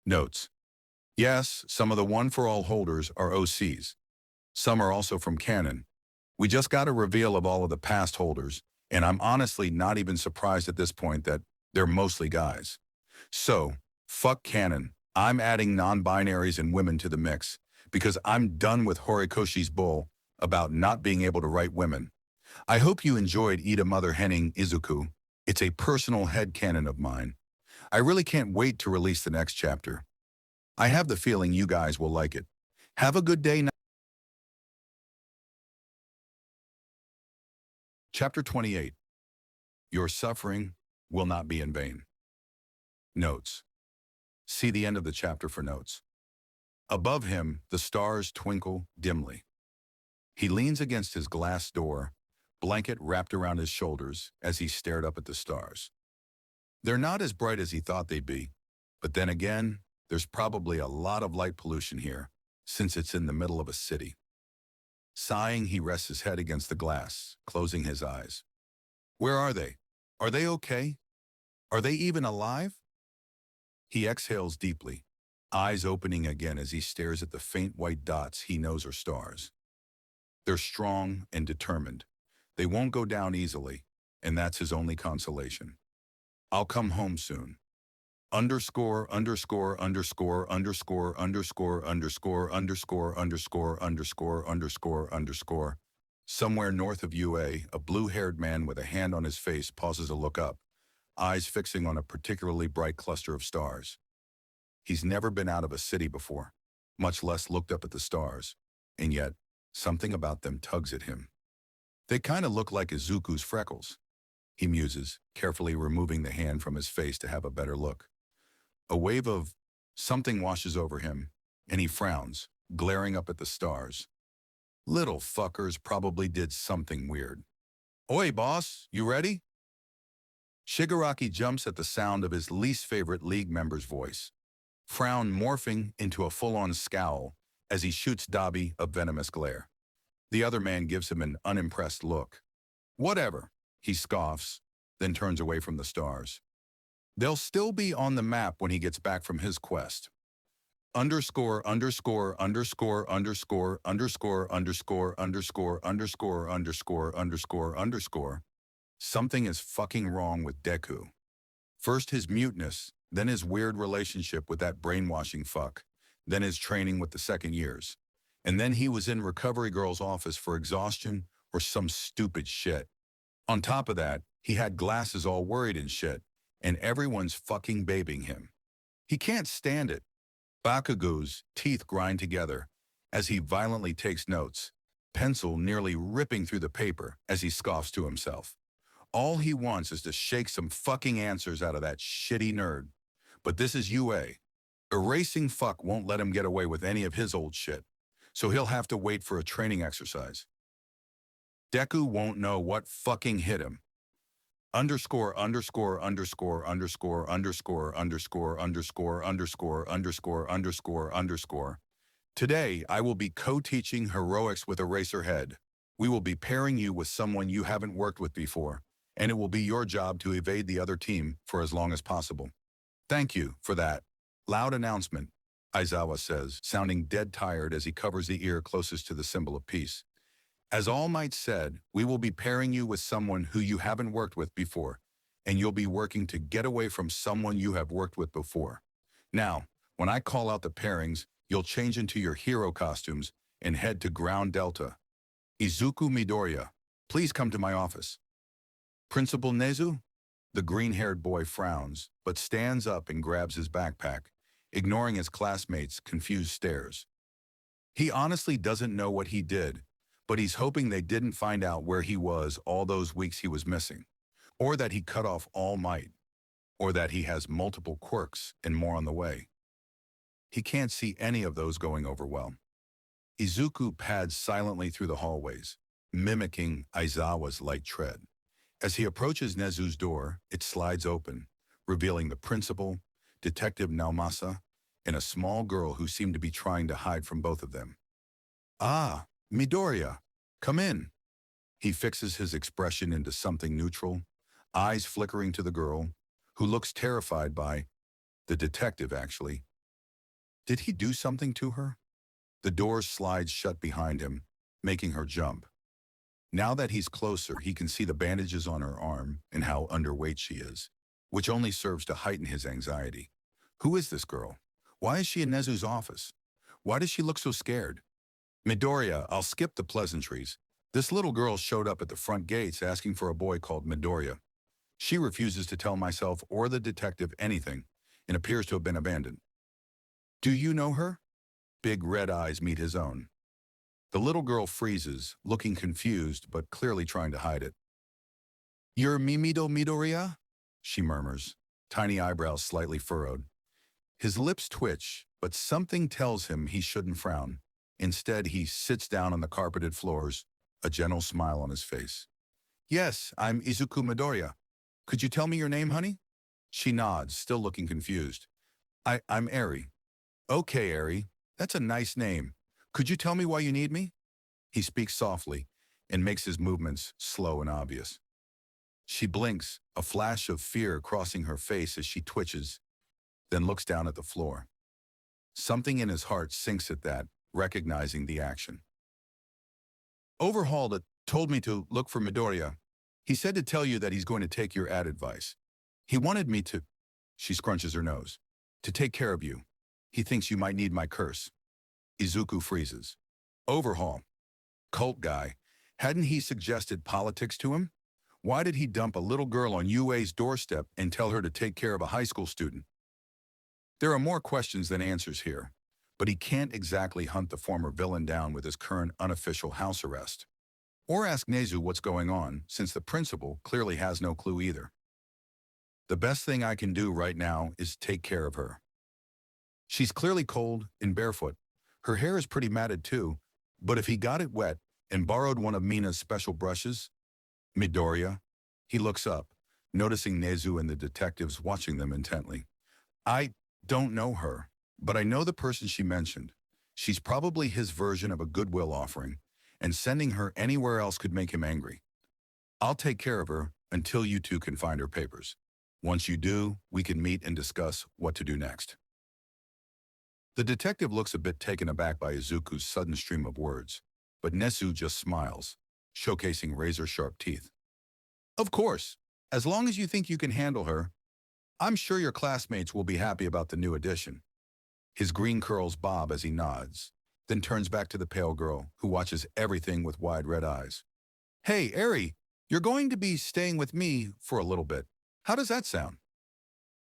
Notes. Yes, some of the One for All holders are OCs. Some are also from canon. We just got a reveal of all of the past holders, and I'm honestly not even surprised at this point that they're mostly guys. So, fuck canon. I'm adding non-binaries and women to the mix, because I'm done with Horikoshi's bull about not being able to write women. I hope you enjoyed Ida Mother Henning Izuku. It's a personal headcanon of mine. I really can't wait to release the next chapter. I have the feeling you guys will like it. Have a good day. Chapter 28. Your suffering will not be in vain. Notes. See the end of the chapter for notes. Above him, the stars twinkle dimly. He leans against his glass door, blanket wrapped around his shoulders as he stared up at the stars. They're not as bright as he thought they'd be, but then again, there's probably a lot of light pollution here, since it's in the middle of a city. Sighing, he rests his head against the glass, closing his eyes. Where are they? Are they okay? Are they even alive? He exhales deeply, eyes opening again as he stares at the faint white dots he knows are stars. They're strong and determined. They won't go down easily, and that's his only consolation. I'll come home soon. Underscore, underscore, underscore, underscore, underscore, underscore, underscore, underscore, underscore, underscore, underscore. Somewhere north of UA, a blue-haired man with a hand on his face pauses to look up, eyes fixing on a particularly bright cluster of stars. He's never been out of a city before, much less looked up at the stars, and yet, something about them tugs at him. They kind of look like Izuku's freckles. He muses, carefully removing the hand from his face to have a better look. A wave of something washes over him, and he frowns, glaring up at the stars. Little fuckers probably did something weird. Oi, boss, you ready? Shigaraki jumps at the sound of his least favorite league member's voice, frown morphing into a full-on scowl as he shoots Dabi a venomous glare. The other man gives him an unimpressed look. Whatever, he scoffs, then turns away from the stars. They'll still be on the map when he gets back from his quest. Underscore, underscore, underscore, underscore, underscore, underscore, underscore, underscore, underscore, underscore, underscore. Something is fucking wrong with Deku. First his muteness, then his weird relationship with that brainwashing fuck, then his training with the second years. And then he was in Recovery Girl's office for exhaustion or some stupid shit. On top of that, he had glasses all worried and shit, and everyone's fucking babying him. He can't stand it. Bakugo's teeth grind together as he violently takes notes, pencil nearly ripping through the paper as he scoffs to himself. All he wants is to shake some fucking answers out of that shitty nerd. But this is UA. Erasing fuck won't let him get away with any of his old shit, so he'll have to wait for a training exercise. Deku won't know what fucking hit him. Underscore, underscore, underscore, underscore, underscore, underscore, underscore, underscore, underscore, underscore, underscore. Today, I will be co-teaching heroics with Eraserhead. We will be pairing you with someone you haven't worked with before, and it will be your job to evade the other team for as long as possible. Thank you for that loud announcement, Aizawa says, sounding dead tired as he covers the ear closest to the symbol of peace. As All Might said, we will be pairing you with someone who you haven't worked with before, and you'll be working to get away from someone you have worked with before. Now, when I call out the pairings, you'll change into your hero costumes and head to Ground Delta. Izuku Midoriya, please come to my office. Principal Nezu? The green-haired boy frowns, but stands up and grabs his backpack, ignoring his classmates' confused stares. He honestly doesn't know what he did, but he's hoping they didn't find out where he was all those weeks he was missing, or that he cut off All Might, or that he has multiple quirks and more on the way. He can't see any of those going over well. Izuku pads silently through the hallways, mimicking Aizawa's light tread. As he approaches Nezu's door, it slides open, revealing the principal, Detective Naomasa, and a small girl who seemed to be trying to hide from both of them. Ah, Midoriya, come in. He fixes his expression into something neutral, eyes flickering to the girl, who looks terrified by the detective, actually. Did he do something to her? The door slides shut behind him, making her jump. Now that he's closer, he can see the bandages on her arm and how underweight she is, which only serves to heighten his anxiety. Who is this girl? Why is she in Nezu's office? Why does she look so scared? Midoriya, I'll skip the pleasantries. This little girl showed up at the front gates asking for a boy called Midoriya. She refuses to tell myself or the detective anything and appears to have been abandoned. Do you know her? Big red eyes meet his own. The little girl freezes, looking confused but clearly trying to hide it. You're Mimido Midoriya? She murmurs, tiny eyebrows slightly furrowed. His lips twitch, but something tells him he shouldn't frown. Instead, he sits down on the carpeted floors, a gentle smile on his face. Yes, I'm Izuku Midoriya. Could you tell me your name, honey? She nods, still looking confused. I'm Eri. Okay, Eri. That's a nice name. Could you tell me why you need me? He speaks softly and makes his movements slow and obvious. She blinks, a flash of fear crossing her face as she twitches, then looks down at the floor. Something in his heart sinks at that, recognizing the action. Overhaul told me to look for Midoriya. He said to tell you that he's going to take your ad advice. He wanted me to, she scrunches her nose, to take care of you. He thinks you might need my curse. Izuku freezes. Overhaul. Cult guy. Hadn't he suggested politics to him? Why did he dump a little girl on UA's doorstep and tell her to take care of a high school student? There are more questions than answers here, but he can't exactly hunt the former villain down with his current unofficial house arrest. Or ask Nezu what's going on, since the principal clearly has no clue either. The best thing I can do right now is take care of her. She's clearly cold and barefoot. Her hair is pretty matted too, but if he got it wet and borrowed one of Mina's special brushes, Midoriya, he looks up, noticing Nezu and the detectives watching them intently. I don't know her, but I know the person she mentioned. She's probably his version of a goodwill offering, and sending her anywhere else could make him angry. I'll take care of her until you two can find her papers. Once you do, we can meet and discuss what to do next. The detective looks a bit taken aback by Izuku's sudden stream of words, but Nezu just smiles, showcasing razor-sharp teeth. Of course, as long as you think you can handle her, I'm sure your classmates will be happy about the new addition. His green curls bob as he nods, then turns back to the pale girl, who watches everything with wide red eyes. Hey, Eri, you're going to be staying with me for a little bit. How does that sound?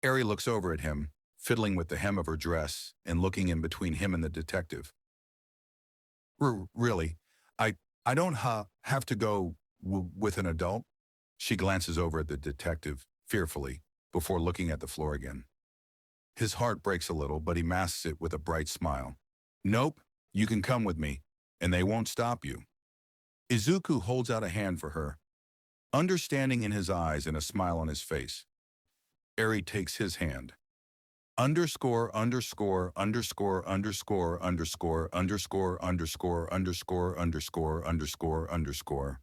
Eri looks over at him, fiddling with the hem of her dress and looking in between him and the detective. Really? I don't have to go with an adult? She glances over at the detective, fearfully, before looking at the floor again. His heart breaks a little, but he masks it with a bright smile. Nope, you can come with me, and they won't stop you. Izuku holds out a hand for her, understanding in his eyes and a smile on his face. Eri takes his hand. Underscore, underscore, underscore, underscore, underscore, underscore, underscore, underscore, underscore, underscore, underscore.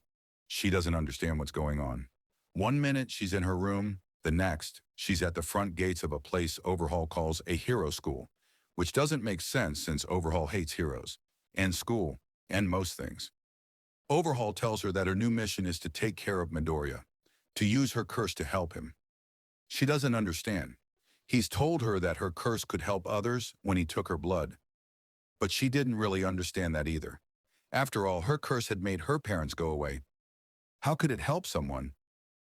She doesn't understand what's going on. 1 minute she's in her room, the next she's at the front gates of a place Overhaul calls a hero school, which doesn't make sense since Overhaul hates heroes, and school, and most things. Overhaul tells her that her new mission is to take care of Midoriya, to use her curse to help him. She doesn't understand. He's told her that her curse could help others when he took her blood. But she didn't really understand that either. After all, her curse had made her parents go away. How could it help someone?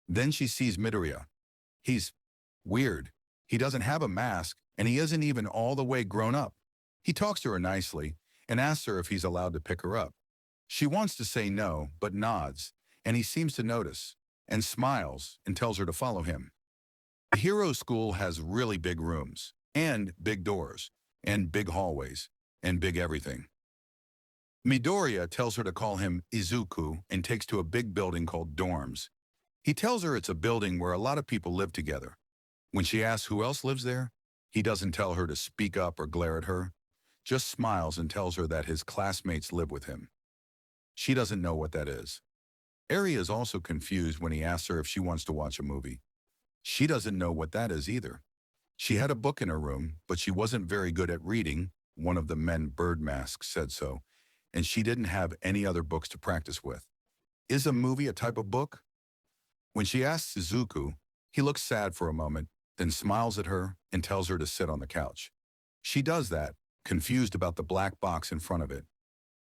Then she sees Midoriya. He's weird. He doesn't have a mask, and he isn't even all the way grown up. He talks to her nicely and asks her if he's allowed to pick her up. She wants to say no, but nods, and he seems to notice, and smiles and tells her to follow him. The hero school has really big rooms, and big doors, and big hallways, and big everything. Midoriya tells her to call him Izuku and takes to a big building called dorms. He tells her it's a building where a lot of people live together. When she asks who else lives there, he doesn't tell her to speak up or glare at her, just smiles and tells her that his classmates live with him. She doesn't know what that is. Eri is also confused when he asks her if she wants to watch a movie. She doesn't know what that is either. She had a book in her room, but she wasn't very good at reading, one of the men bird masks said so, and she didn't have any other books to practice with. Is a movie a type of book? When she asks Izuku, he looks sad for a moment, then smiles at her and tells her to sit on the couch. She does that, confused about the black box in front of it.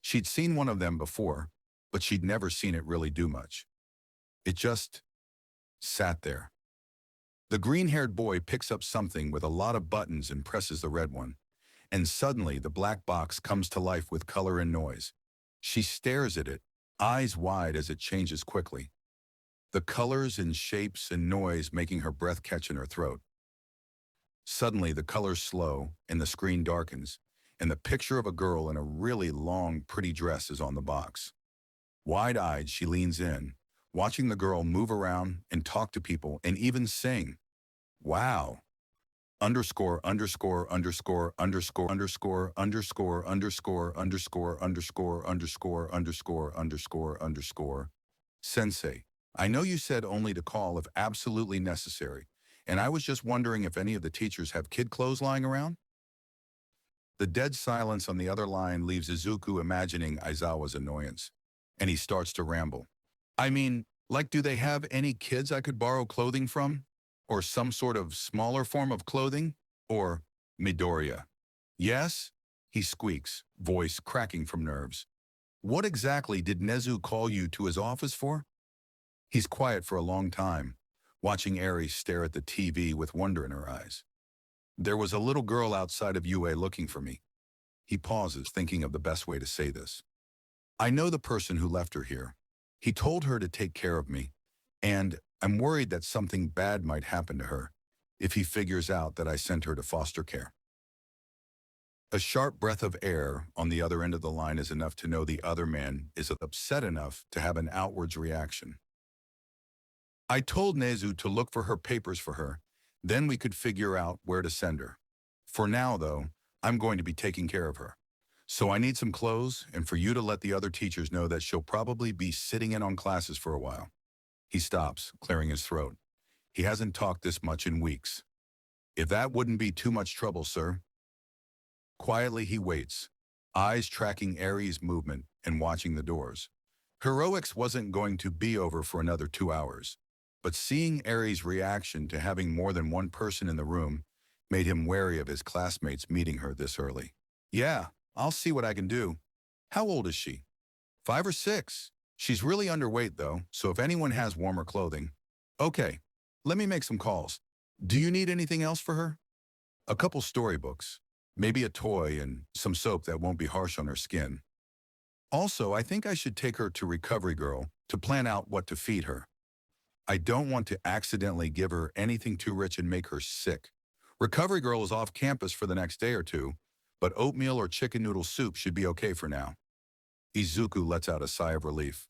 She'd seen one of them before, but she'd never seen it really do much. It just sat there. The green-haired boy picks up something with a lot of buttons and presses the red one, and suddenly the black box comes to life with color and noise. She stares at it, eyes wide as it changes quickly. The colors and shapes and noise making her breath catch in her throat. Suddenly the colors slow and the screen darkens, and the picture of a girl in a really long, pretty dress is on the box. Wide-eyed, she leans in, watching the girl move around and talk to people and even sing. Wow! underscore underscore underscore underscore underscore underscore underscore underscore underscore underscore underscore underscore underscore Sensei, I know you said only to call if absolutely necessary, and I was just wondering if any of the teachers have kid clothes lying around? The dead silence on the other line leaves Izuku imagining Aizawa's annoyance, and he starts to ramble. I mean, like, do they have any kids I could borrow clothing from? Or some sort of smaller form of clothing? Or Midoriya? Yes? He squeaks, voice cracking from nerves. What exactly did Nezu call you to his office for? He's quiet for a long time, watching Eri stare at the TV with wonder in her eyes. There was a little girl outside of UA looking for me. He pauses, thinking of the best way to say this. I know the person who left her here. He told her to take care of me, and I'm worried that something bad might happen to her if he figures out that I sent her to foster care. A sharp breath of air on the other end of the line is enough to know the other man is upset enough to have an outwards reaction. I told Nezu to look for her papers for her, then we could figure out where to send her. For now, though, I'm going to be taking care of her. So I need some clothes, and for you to let the other teachers know that she'll probably be sitting in on classes for a while. He stops, clearing his throat. He hasn't talked this much in weeks. If that wouldn't be too much trouble, sir. Quietly he waits, eyes tracking Eri's movement and watching the doors. Heroics wasn't going to be over for another 2 hours, but seeing Eri's reaction to having more than one person in the room made him wary of his classmates meeting her this early. Yeah, I'll see what I can do. How old is she? 5 or 6. She's really underweight though, so if anyone has warmer clothing. Okay, let me make some calls. Do you need anything else for her? A couple storybooks, maybe a toy and some soap that won't be harsh on her skin. Also, I think I should take her to Recovery Girl to plan out what to feed her. I don't want to accidentally give her anything too rich and make her sick. Recovery Girl is off campus for the next day or two, but oatmeal or chicken noodle soup should be okay for now. Izuku lets out a sigh of relief.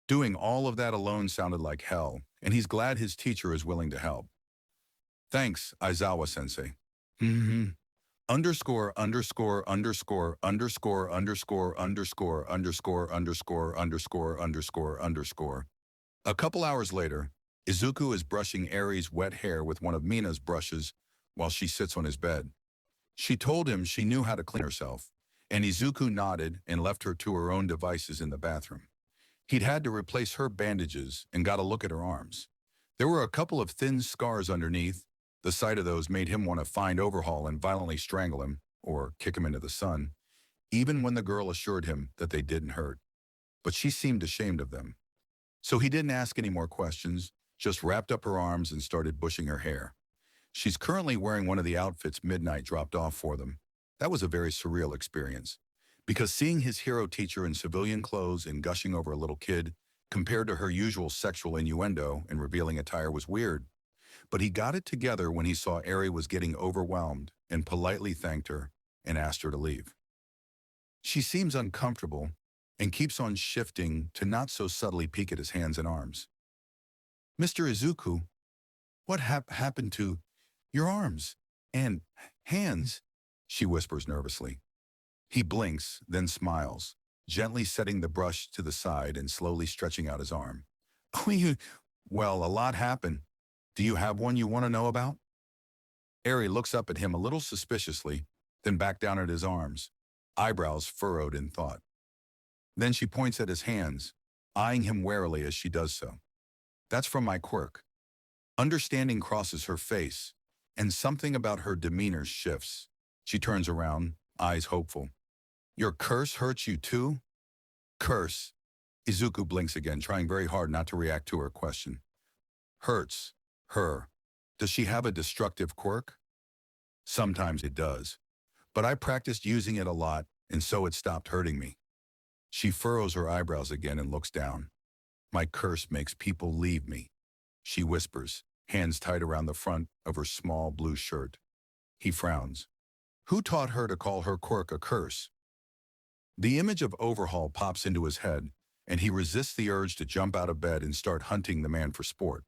Doing all of that alone sounded like hell, and he's glad his teacher is willing to help. Thanks, Aizawa-sensei. Underscore underscore underscore underscore underscore underscore underscore underscore underscore underscore underscore. A couple hours later, Izuku is brushing Eri's wet hair with one of Mina's brushes while she sits on his bed. She told him she knew how to clean herself, and Izuku nodded and left her to her own devices in the bathroom. He'd had to replace her bandages and got a look at her arms. There were a couple of thin scars underneath. The sight of those made him want to find Overhaul and violently strangle him, or kick him into the sun, even when the girl assured him that they didn't hurt. But she seemed ashamed of them. So he didn't ask any more questions, just wrapped up her arms and started bushing her hair. She's currently wearing one of the outfits Midnight dropped off for them. That was a very surreal experience, because seeing his hero teacher in civilian clothes and gushing over a little kid compared to her usual sexual innuendo and revealing attire was weird. But he got it together when he saw Eri was getting overwhelmed and politely thanked her and asked her to leave. She seems uncomfortable and keeps on shifting to not so subtly peek at his hands and arms. Mr. Izuku, what happened to your arms and hands? She whispers nervously. He blinks, then smiles, gently setting the brush to the side and slowly stretching out his arm. Well, a lot happened. Do you have one you want to know about? Eri looks up at him a little suspiciously, then back down at his arms, eyebrows furrowed in thought. Then she points at his hands, eyeing him warily as she does so. That's from my quirk. Understanding crosses her face, and something about her demeanor shifts. She turns around, eyes hopeful. Your curse hurts you too? Curse? Izuku blinks again, trying very hard not to react to her question. Hurts. Her. Does she have a destructive quirk? Sometimes it does. But I practiced using it a lot, and so it stopped hurting me. She furrows her eyebrows again and looks down. My curse makes people leave me, she whispers, hands tied around the front of her small blue shirt. He frowns. Who taught her to call her quirk a curse? The image of Overhaul pops into his head, and he resists the urge to jump out of bed and start hunting the man for sport.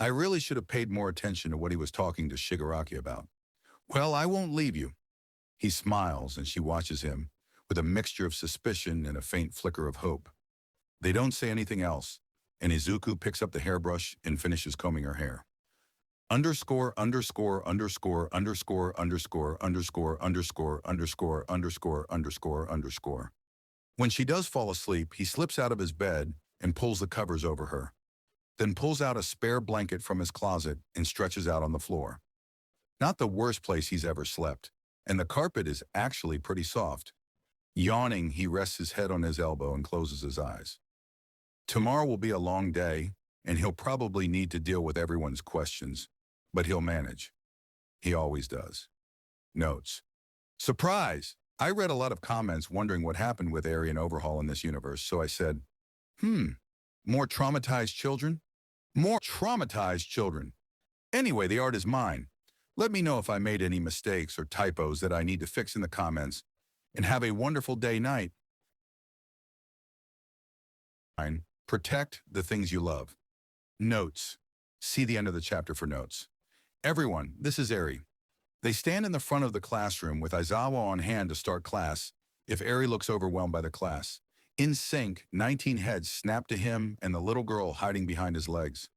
I really should have paid more attention to what he was talking to Shigaraki about. Well, I won't leave you. He smiles and she watches him, with a mixture of suspicion and a faint flicker of hope. They don't say anything else, and Izuku picks up the hairbrush and finishes combing her hair. Underscore, underscore, underscore, underscore, underscore, underscore, underscore, underscore, underscore, underscore, underscore. When she does fall asleep, he slips out of his bed and pulls the covers over her, then pulls out a spare blanket from his closet and stretches out on the floor. Not the worst place he's ever slept, and the carpet is actually pretty soft. Yawning, he rests his head on his elbow and closes his eyes. Tomorrow will be a long day, and he'll probably need to deal with everyone's questions, but he'll manage. He always does. Notes. Surprise! I read a lot of comments wondering what happened with Eri and Overhaul in this universe, so I said, more traumatized children? More traumatized children. Anyway, the art is mine. Let me know if I made any mistakes or typos that I need to fix in the comments, and have a wonderful day-night. Protect the things you love. Notes. See the end of the chapter for notes. Everyone, this is Eri. They stand in the front of the classroom with Aizawa on hand to start class if Eri looks overwhelmed by the class. In sync, 19 heads snap to him and the little girl hiding behind his legs.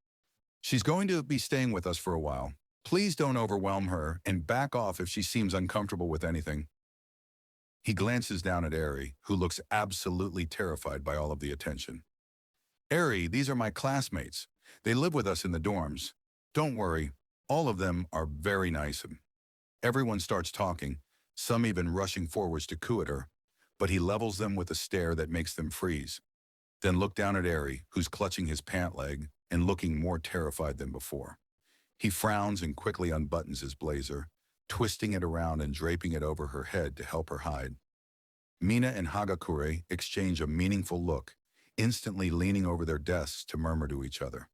She's going to be staying with us for a while. Please don't overwhelm her and back off if she seems uncomfortable with anything. He glances down at Eri, who looks absolutely terrified by all of the attention. Eri, these are my classmates. They live with us in the dorms. Don't worry, all of them are very nice. Everyone starts talking, some even rushing forwards to coo at her, but he levels them with a stare that makes them freeze. Then look down at Eri, who's clutching his pant leg and looking more terrified than before. He frowns and quickly unbuttons his blazer, twisting it around and draping it over her head to help her hide. Mina and Hagakure exchange a meaningful look, instantly leaning over their desks to murmur to each other.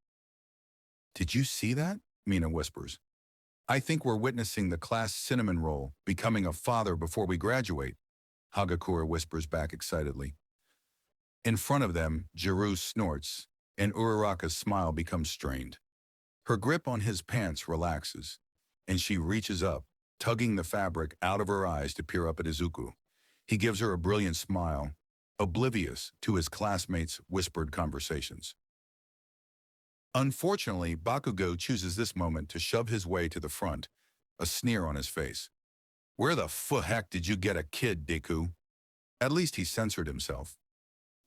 Did you see that? Mina whispers. I think we're witnessing the class cinnamon roll becoming a father before we graduate, Hagakure whispers back excitedly. In front of them, Jiru snorts, and Uraraka's smile becomes strained. Her grip on his pants relaxes, and she reaches up, tugging the fabric out of her eyes to peer up at Izuku. He gives her a brilliant smile, oblivious to his classmates' whispered conversations. Unfortunately, Bakugo chooses this moment to shove his way to the front, a sneer on his face. Where the heck did you get a kid, Deku? At least he censored himself.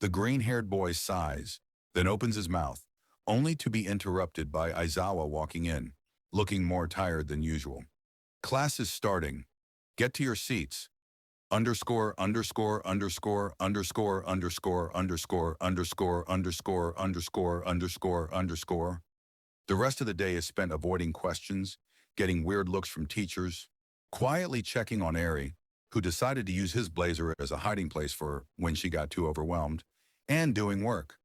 The green-haired boy sighs, then opens his mouth, only to be interrupted by Aizawa walking in, looking more tired than usual. Class is starting. Get to your seats. Underscore, underscore, underscore, underscore, underscore, underscore, underscore, underscore, underscore, underscore, underscore. The rest of the day is spent avoiding questions, getting weird looks from teachers, quietly checking on Eri, who decided to use his blazer as a hiding place for when she got too overwhelmed, and doing work.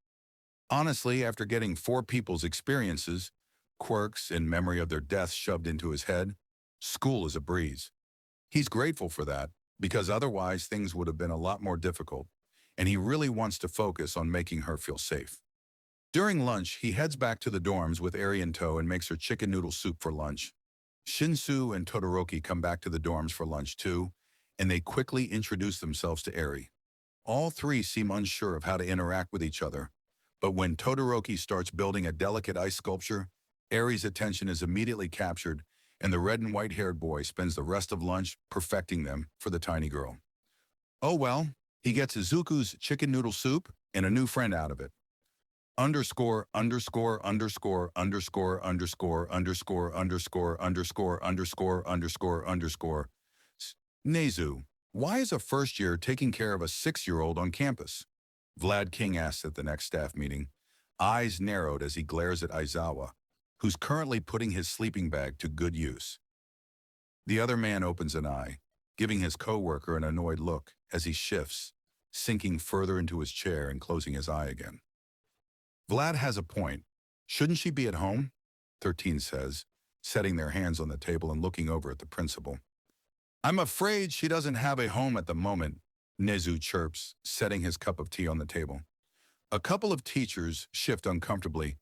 Honestly, after getting 4 people's experiences, quirks, and memory of their deaths shoved into his head, school is a breeze. He's grateful for that, because otherwise things would have been a lot more difficult, and he really wants to focus on making her feel safe. During lunch, he heads back to the dorms with Eri in tow and makes her chicken noodle soup for lunch. Shinsu and Todoroki come back to the dorms for lunch too, and they quickly introduce themselves to Eri. All 3 seem unsure of how to interact with each other, but when Todoroki starts building a delicate ice sculpture, Eri's attention is immediately captured, and the red and white-haired boy spends the rest of lunch perfecting them for the tiny girl. Oh well, he gets Izuku's chicken noodle soup and a new friend out of it. Underscore, underscore, underscore, underscore, underscore, underscore, underscore, underscore, underscore, underscore, underscore. Nezu, why is a first year taking care of a 6-year-old on campus? Vlad King asks at the next staff meeting, eyes narrowed as he glares at Aizawa, who's currently putting his sleeping bag to good use. The other man opens an eye, giving his coworker an annoyed look as he shifts, sinking further into his chair and closing his eye again. Vlad has a point. Shouldn't she be at home? 13 says, setting their hands on the table and looking over at the principal. I'm afraid she doesn't have a home at the moment, Nezu chirps, setting his cup of tea on the table. A couple of teachers shift uncomfortably,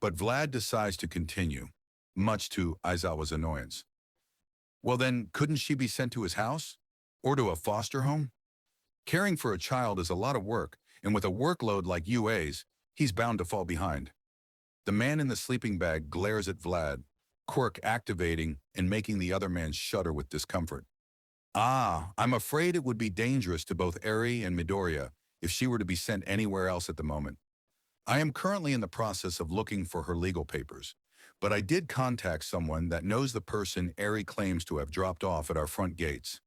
But Vlad decides to continue, much to Aizawa's annoyance. Well then, couldn't she be sent to his house? Or to a foster home? Caring for a child is a lot of work, and with a workload like UA's, he's bound to fall behind. The man in the sleeping bag glares at Vlad, quirk activating and making the other man shudder with discomfort. Ah, I'm afraid it would be dangerous to both Eri and Midoriya if she were to be sent anywhere else at the moment. I am currently in the process of looking for her legal papers, but I did contact someone that knows the person Eri claims to have dropped off at our front gates.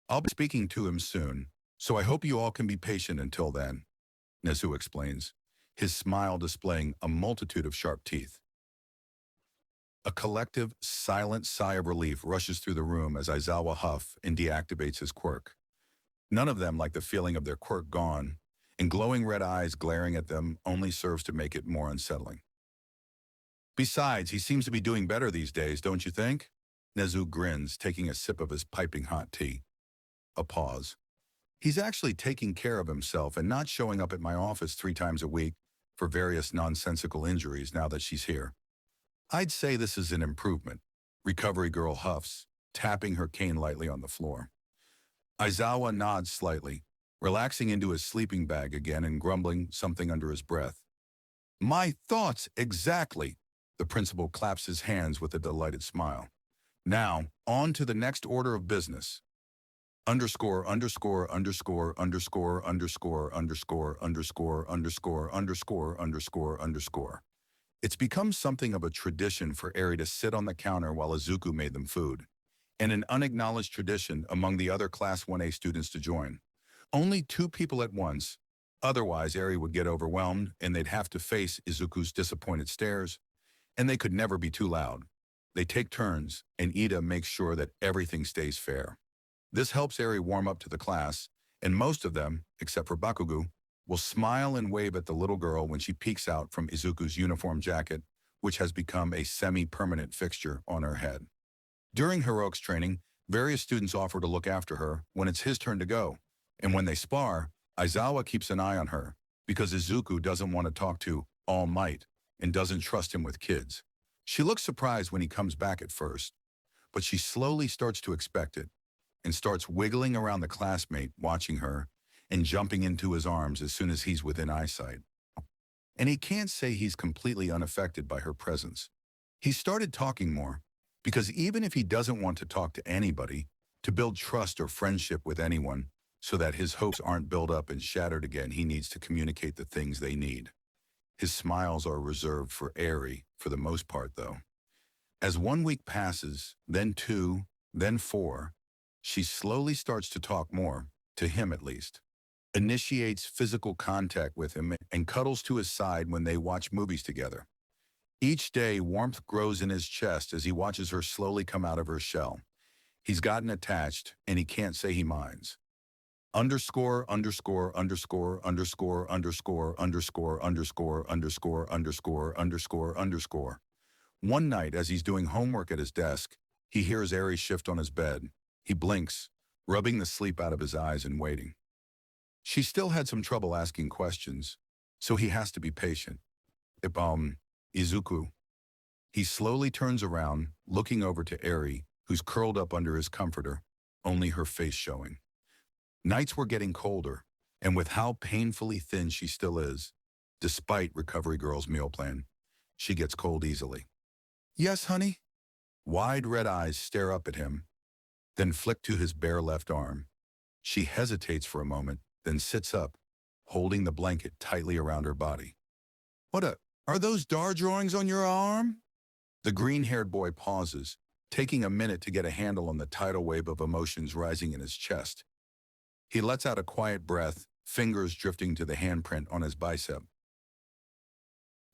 I'll be speaking to him soon, so I hope you all can be patient until then, Nezu explains, his smile displaying a multitude of sharp teeth. A collective, silent sigh of relief rushes through the room as Aizawa huffs and deactivates his quirk. None of them like the feeling of their quirk gone, and glowing red eyes glaring at them only serves to make it more unsettling. Besides, he seems to be doing better these days, don't you think? Nezu grins, taking a sip of his piping hot tea. A pause. He's actually taking care of himself and not showing up at my office 3 times a week for various nonsensical injuries now that she's here. I'd say this is an improvement, Recovery Girl huffs, tapping her cane lightly on the floor. Aizawa nods slightly, relaxing into his sleeping bag again and grumbling something under his breath. My thoughts exactly, the principal claps his hands with a delighted smile. Now, on to the next order of business. Underscore, underscore, underscore, underscore, underscore, underscore, underscore, underscore, underscore, underscore, underscore. It's become something of a tradition for Eri to sit on the counter while Izuku made them food, and an unacknowledged tradition among the other Class 1A students to join. Only 2 people at once, otherwise Eri would get overwhelmed and they'd have to face Izuku's disappointed stares, and they could never be too loud. They take turns, and Ida makes sure that everything stays fair. This helps Eri warm up to the class, and most of them, except for Bakugo, will smile and wave at the little girl when she peeks out from Izuku's uniform jacket, which has become a semi-permanent fixture on her head. During heroics training, various students offer to look after her when it's his turn to go, and when they spar, Aizawa keeps an eye on her, because Izuku doesn't want to talk to All Might and doesn't trust him with kids. She looks surprised when he comes back at first, but she slowly starts to expect it, and starts wiggling around the classmate, watching her, and jumping into his arms as soon as he's within eyesight. And he can't say he's completely unaffected by her presence. He started talking more, because even if he doesn't want to talk to anybody, to build trust or friendship with anyone, so that his hopes aren't built up and shattered again, he needs to communicate the things they need. His smiles are reserved for Eri, for the most part, though. As 1 week passes, then 2, then 4, she slowly starts to talk more, to him at least. Initiates physical contact with him and cuddles to his side when they watch movies together. Each day, warmth grows in his chest as he watches her slowly come out of her shell. He's gotten attached, and he can't say he minds. Underscore, underscore, underscore, underscore, underscore, underscore, underscore, underscore, underscore, underscore, underscore. One night, as he's doing homework at his desk, he hears Eri shift on his bed. He blinks, rubbing the sleep out of his eyes and waiting. She still had some trouble asking questions, so he has to be patient. Izuku. He slowly turns around, looking over to Eri, who's curled up under his comforter, only her face showing. Nights were getting colder, and with how painfully thin she still is, despite Recovery Girl's meal plan, she gets cold easily. Yes, honey? Wide red eyes stare up at him, then flick to his bare left arm. She hesitates for a moment, then sits up, holding the blanket tightly around her body. Are those Dar drawings on your arm? The green-haired boy pauses, taking a minute to get a handle on the tidal wave of emotions rising in his chest. He lets out a quiet breath, fingers drifting to the handprint on his bicep.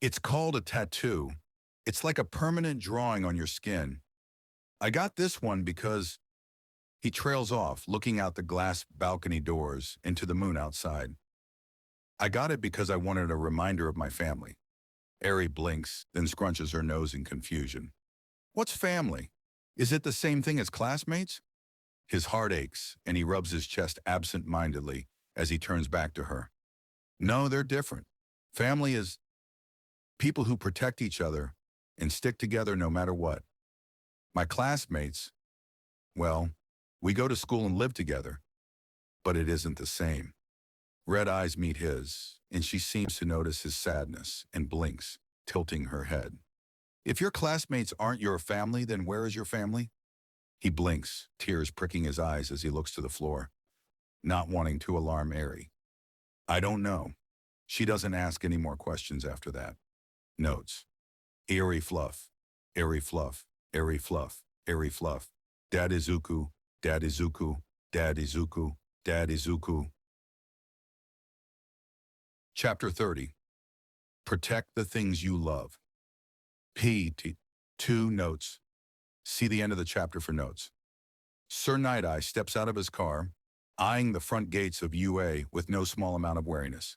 It's called a tattoo. It's like a permanent drawing on your skin. I got this one because... He trails off, looking out the glass balcony doors into the moon outside. I got it because I wanted a reminder of my family. Eri blinks, then scrunches her nose in confusion. What's family? Is it the same thing as classmates? His heart aches, and he rubs his chest absent-mindedly as he turns back to her. No, they're different. Family is... People who protect each other and stick together no matter what. My classmates, well, we go to school and live together, but it isn't the same. Red eyes meet his, and she seems to notice his sadness and blinks, tilting her head. If your classmates aren't your family, then where is your family? He blinks, tears pricking his eyes as he looks to the floor, not wanting to alarm Ari. I don't know. She doesn't ask any more questions after that. Notes. Airy fluff, airy fluff, airy fluff, airy fluff. Dad Izuku, Dad Izuku, Dad Izuku, Dad Izuku. Chapter 30. Protect the things you love. P.T. 2 notes. See the end of the chapter for notes. Sir Night-Eye steps out of his car, eyeing the front gates of UA with no small amount of wariness.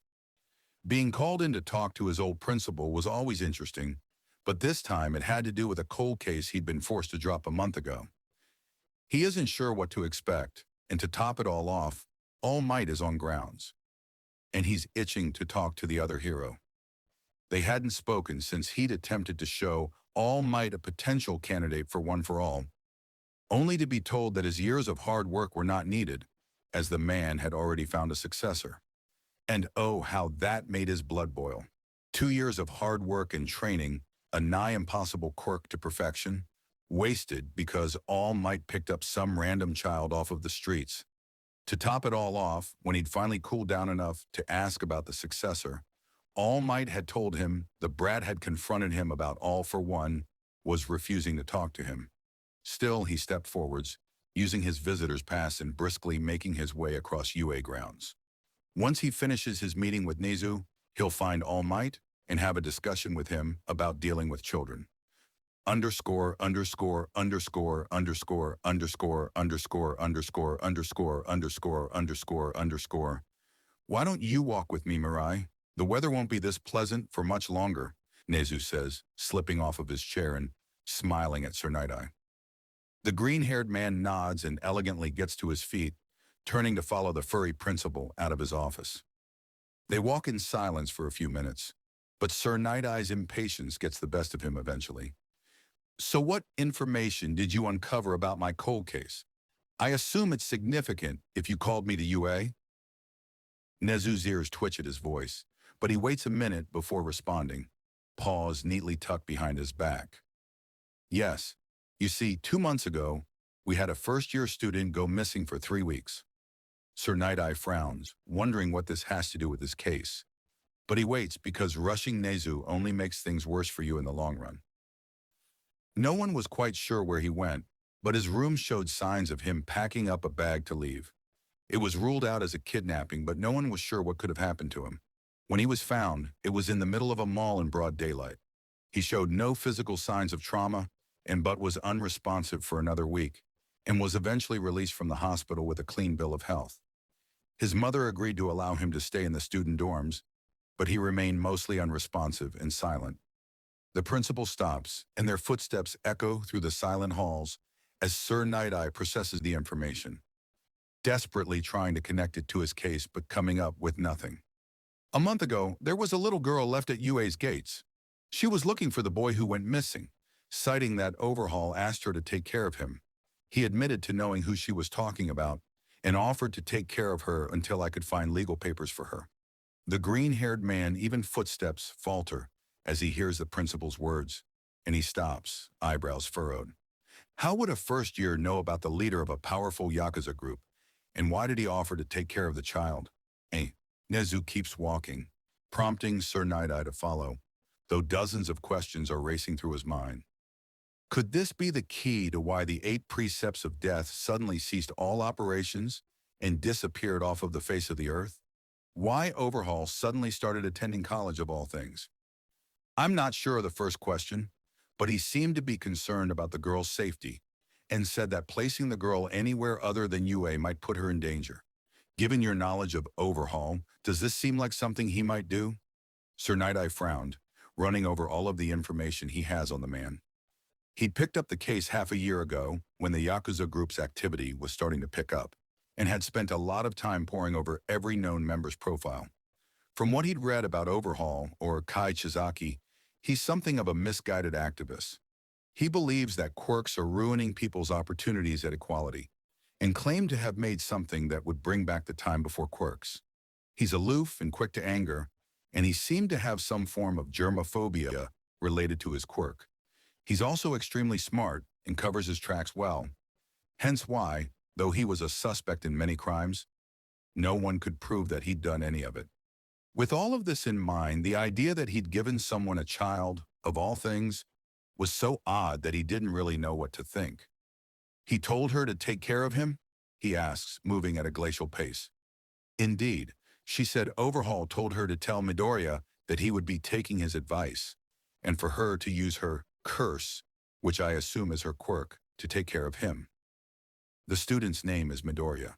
Being called in to talk to his old principal was always interesting, but this time it had to do with a cold case he'd been forced to drop a month ago. He isn't sure what to expect, and to top it all off, All Might is on grounds. And he's itching to talk to the other hero. They hadn't spoken since he'd attempted to show All Might a potential candidate for One for All, only to be told that his years of hard work were not needed, as the man had already found a successor. And oh, how that made his blood boil. 2 years of hard work and training, a nigh impossible quirk to perfection, wasted because All Might picked up some random child off of the streets. To top it all off, when he'd finally cooled down enough to ask about the successor, All Might had told him the brat had confronted him about All for One, was refusing to talk to him. Still, he stepped forwards, using his visitor's pass and briskly making his way across UA grounds. Once he finishes his meeting with Nezu, he'll find All Might and have a discussion with him about dealing with children. Underscore, underscore, underscore, underscore, underscore, underscore, underscore, underscore, underscore, underscore, underscore. Why don't you walk with me, Mirai? The weather won't be this pleasant for much longer, Nezu says, slipping off of his chair and smiling at Sir Night-Eye. The green-haired man nods and elegantly gets to his feet, turning to follow the furry principal out of his office. They walk in silence for a few minutes, but Sir Night-Eye's impatience gets the best of him eventually. So what information did you uncover about my cold case? I assume it's significant if you called me to UA? Nezu's ears twitch at his voice, but he waits a minute before responding, paws neatly tucked behind his back. Yes, you see, 2 months ago, we had a first-year student go missing for 3 weeks. Sir Night-Eye frowns, wondering what this has to do with his case. But he waits because rushing Nezu only makes things worse for you in the long run. No one was quite sure where he went, but his room showed signs of him packing up a bag to leave. It was ruled out as a kidnapping, but no one was sure what could have happened to him. When he was found, it was in the middle of a mall in broad daylight. He showed no physical signs of trauma, but was unresponsive for another week, and was eventually released from the hospital with a clean bill of health. His mother agreed to allow him to stay in the student dorms, but he remained mostly unresponsive and silent. The principal stops, and their footsteps echo through the silent halls as Sir Night-Eye processes the information, desperately trying to connect it to his case but coming up with nothing. A month ago, there was a little girl left at UA's gates. She was looking for the boy who went missing, citing that Overhaul asked her to take care of him. He admitted to knowing who she was talking about and offered to take care of her until I could find legal papers for her. The green-haired man even footsteps falter as he hears the principal's words, and he stops, eyebrows furrowed. How would a first year know about the leader of a powerful Yakuza group, and why did he offer to take care of the child? Nezu keeps walking, prompting Sir Night-Eye to follow, though dozens of questions are racing through his mind. Could this be the key to why the 8 precepts of death suddenly ceased all operations and disappeared off of the face of the earth? Why Overhaul suddenly started attending college of all things? I'm not sure of the first question, but he seemed to be concerned about the girl's safety and said that placing the girl anywhere other than UA might put her in danger. Given your knowledge of Overhaul, does this seem like something he might do? Sir Night-Eye frowned, running over all of the information he has on the man. He'd picked up the case half a year ago when the Yakuza group's activity was starting to pick up, and had spent a lot of time poring over every known member's profile. From what he'd read about Overhaul, or Kai Chizaki, He's something of a misguided activist. He believes that quirks are ruining people's opportunities at equality, and claimed to have made something that would bring back the time before quirks. He's aloof and quick to anger, and he seemed to have some form of germophobia related to his quirk. He's also extremely smart and covers his tracks well, hence why, though he was a suspect in many crimes, no one could prove that he'd done any of it. With all of this in mind, the idea that he'd given someone a child, of all things, was so odd that he didn't really know what to think. He told her to take care of him? He asks, moving at a glacial pace. Indeed, she said Overhaul told her to tell Midoriya that he would be taking his advice, and for her to use her curse, which I assume is her quirk, to take care of him. The student's name is Midoriya.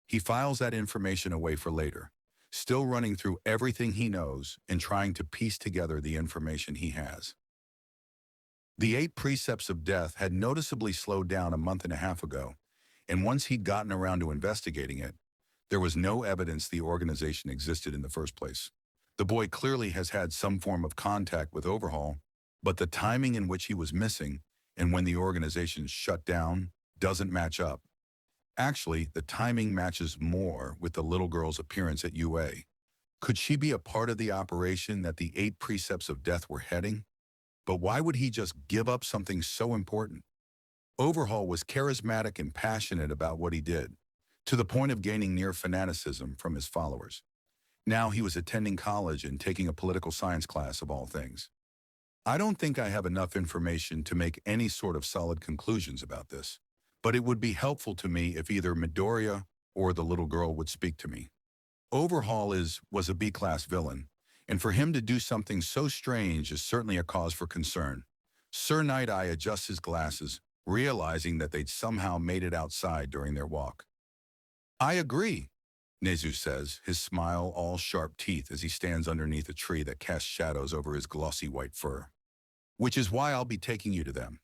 He files that information away for later, still running through everything he knows and trying to piece together the information he has. The 8 precepts of death had noticeably slowed down a month and a half ago, and once he'd gotten around to investigating it, there was no evidence the organization existed in the first place. The boy clearly has had some form of contact with Overhaul, but the timing in which he was missing and when the organization shut down doesn't match up. Actually, the timing matches more with the little girl's appearance at UA. Could she be a part of the operation that the 8 precepts of death were heading? But why would he just give up something so important? Overhaul was charismatic and passionate about what he did, to the point of gaining near fanaticism from his followers. Now he was attending college and taking a political science class of all things. I don't think I have enough information to make any sort of solid conclusions about this, but it would be helpful to me if either Midoriya or the little girl would speak to me. Overhaul was a B-class villain, and for him to do something so strange is certainly a cause for concern. Sir Night Eye adjusts his glasses, realizing that they'd somehow made it outside during their walk. I agree, Nezu says, his smile all sharp teeth as he stands underneath a tree that casts shadows over his glossy white fur. Which is why I'll be taking you to them.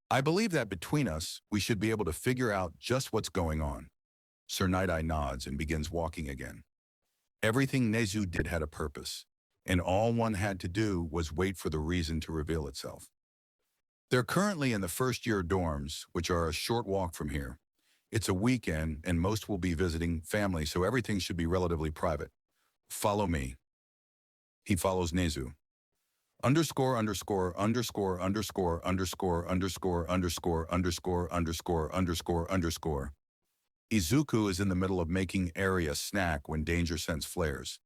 I believe that between us, we should be able to figure out just what's going on. Sir Night Eye nods and begins walking again. Everything Nezu did had a purpose, and all one had to do was wait for the reason to reveal itself. They're currently in the first-year dorms, which are a short walk from here. It's a weekend, and most will be visiting family, so everything should be relatively private. Follow me. He follows Nezu. Underscore, underscore, underscore, underscore, underscore, underscore, underscore, underscore, underscore, underscore, underscore. Izuku is in the middle of making Eri a snack when danger sense flares,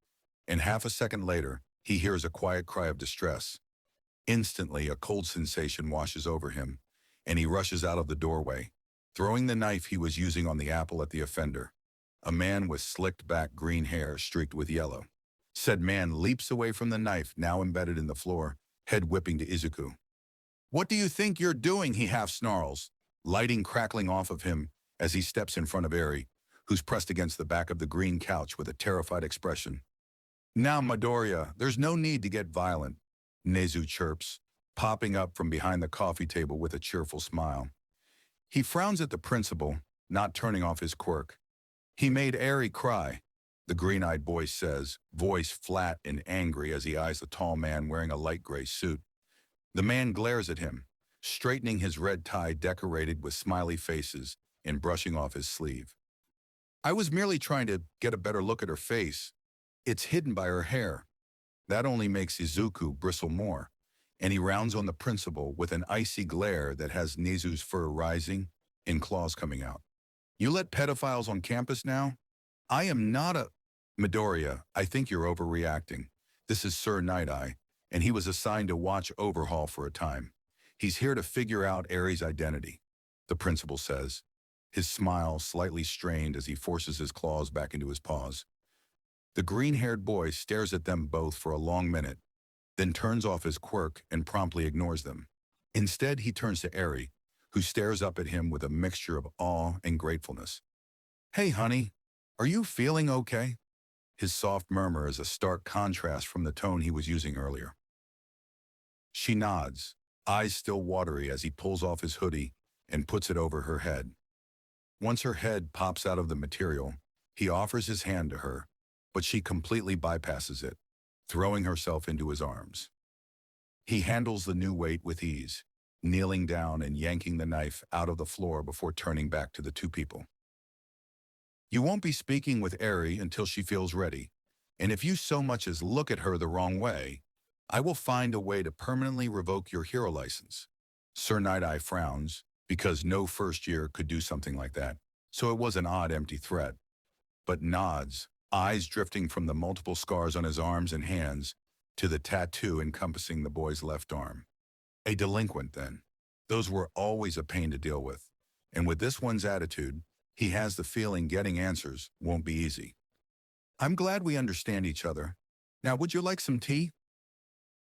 and half a second later, he hears a quiet cry of distress. Instantly, a cold sensation washes over him, and he rushes out of the doorway, throwing the knife he was using on the apple at the offender. A man with slicked back green hair streaked with yellow. Said man leaps away from the knife now embedded in the floor, head whipping to Izuku. What do you think you're doing? He half snarls, lighting crackling off of him as he steps in front of Eri, who's pressed against the back of the green couch with a terrified expression. Now, Midoriya, there's no need to get violent, Nezu chirps, popping up from behind the coffee table with a cheerful smile. He frowns at the principal, not turning off his quirk. He made Eri cry, the green-eyed boy says, voice flat and angry as he eyes the tall man wearing a light gray suit. The man glares at him, straightening his red tie decorated with smiley faces and brushing off his sleeve. I was merely trying to get a better look at her face. It's hidden by her hair. That only makes Izuku bristle more, and he rounds on the principal with an icy glare that has Nezu's fur rising and claws coming out. You let pedophiles on campus now? I am not a... Midoriya, I think you're overreacting. This is Sir Night Eye, and he was assigned to watch Overhaul for a time. He's here to figure out Eri's identity, the principal says, his smile slightly strained as he forces his claws back into his paws. The green-haired boy stares at them both for a long minute, then turns off his quirk and promptly ignores them. Instead, he turns to Eri, who stares up at him with a mixture of awe and gratefulness. Hey, honey, are you feeling okay? His soft murmur is a stark contrast from the tone he was using earlier. She nods, eyes still watery as he pulls off his hoodie and puts it over her head. Once her head pops out of the material, he offers his hand to her, but she completely bypasses it, throwing herself into his arms. He handles the new weight with ease, kneeling down and yanking the knife out of the floor before turning back to the two people. You won't be speaking with Eri until she feels ready, and if you so much as look at her the wrong way, I will find a way to permanently revoke your hero license. Sir Night-Eye frowns, because no first year could do something like that, so it was an odd empty threat, but nods, eyes drifting from the multiple scars on his arms and hands to the tattoo encompassing the boy's left arm. A delinquent, then. Those were always a pain to deal with, and with this one's attitude, he has the feeling getting answers won't be easy. I'm glad we understand each other. Now, would you like some tea?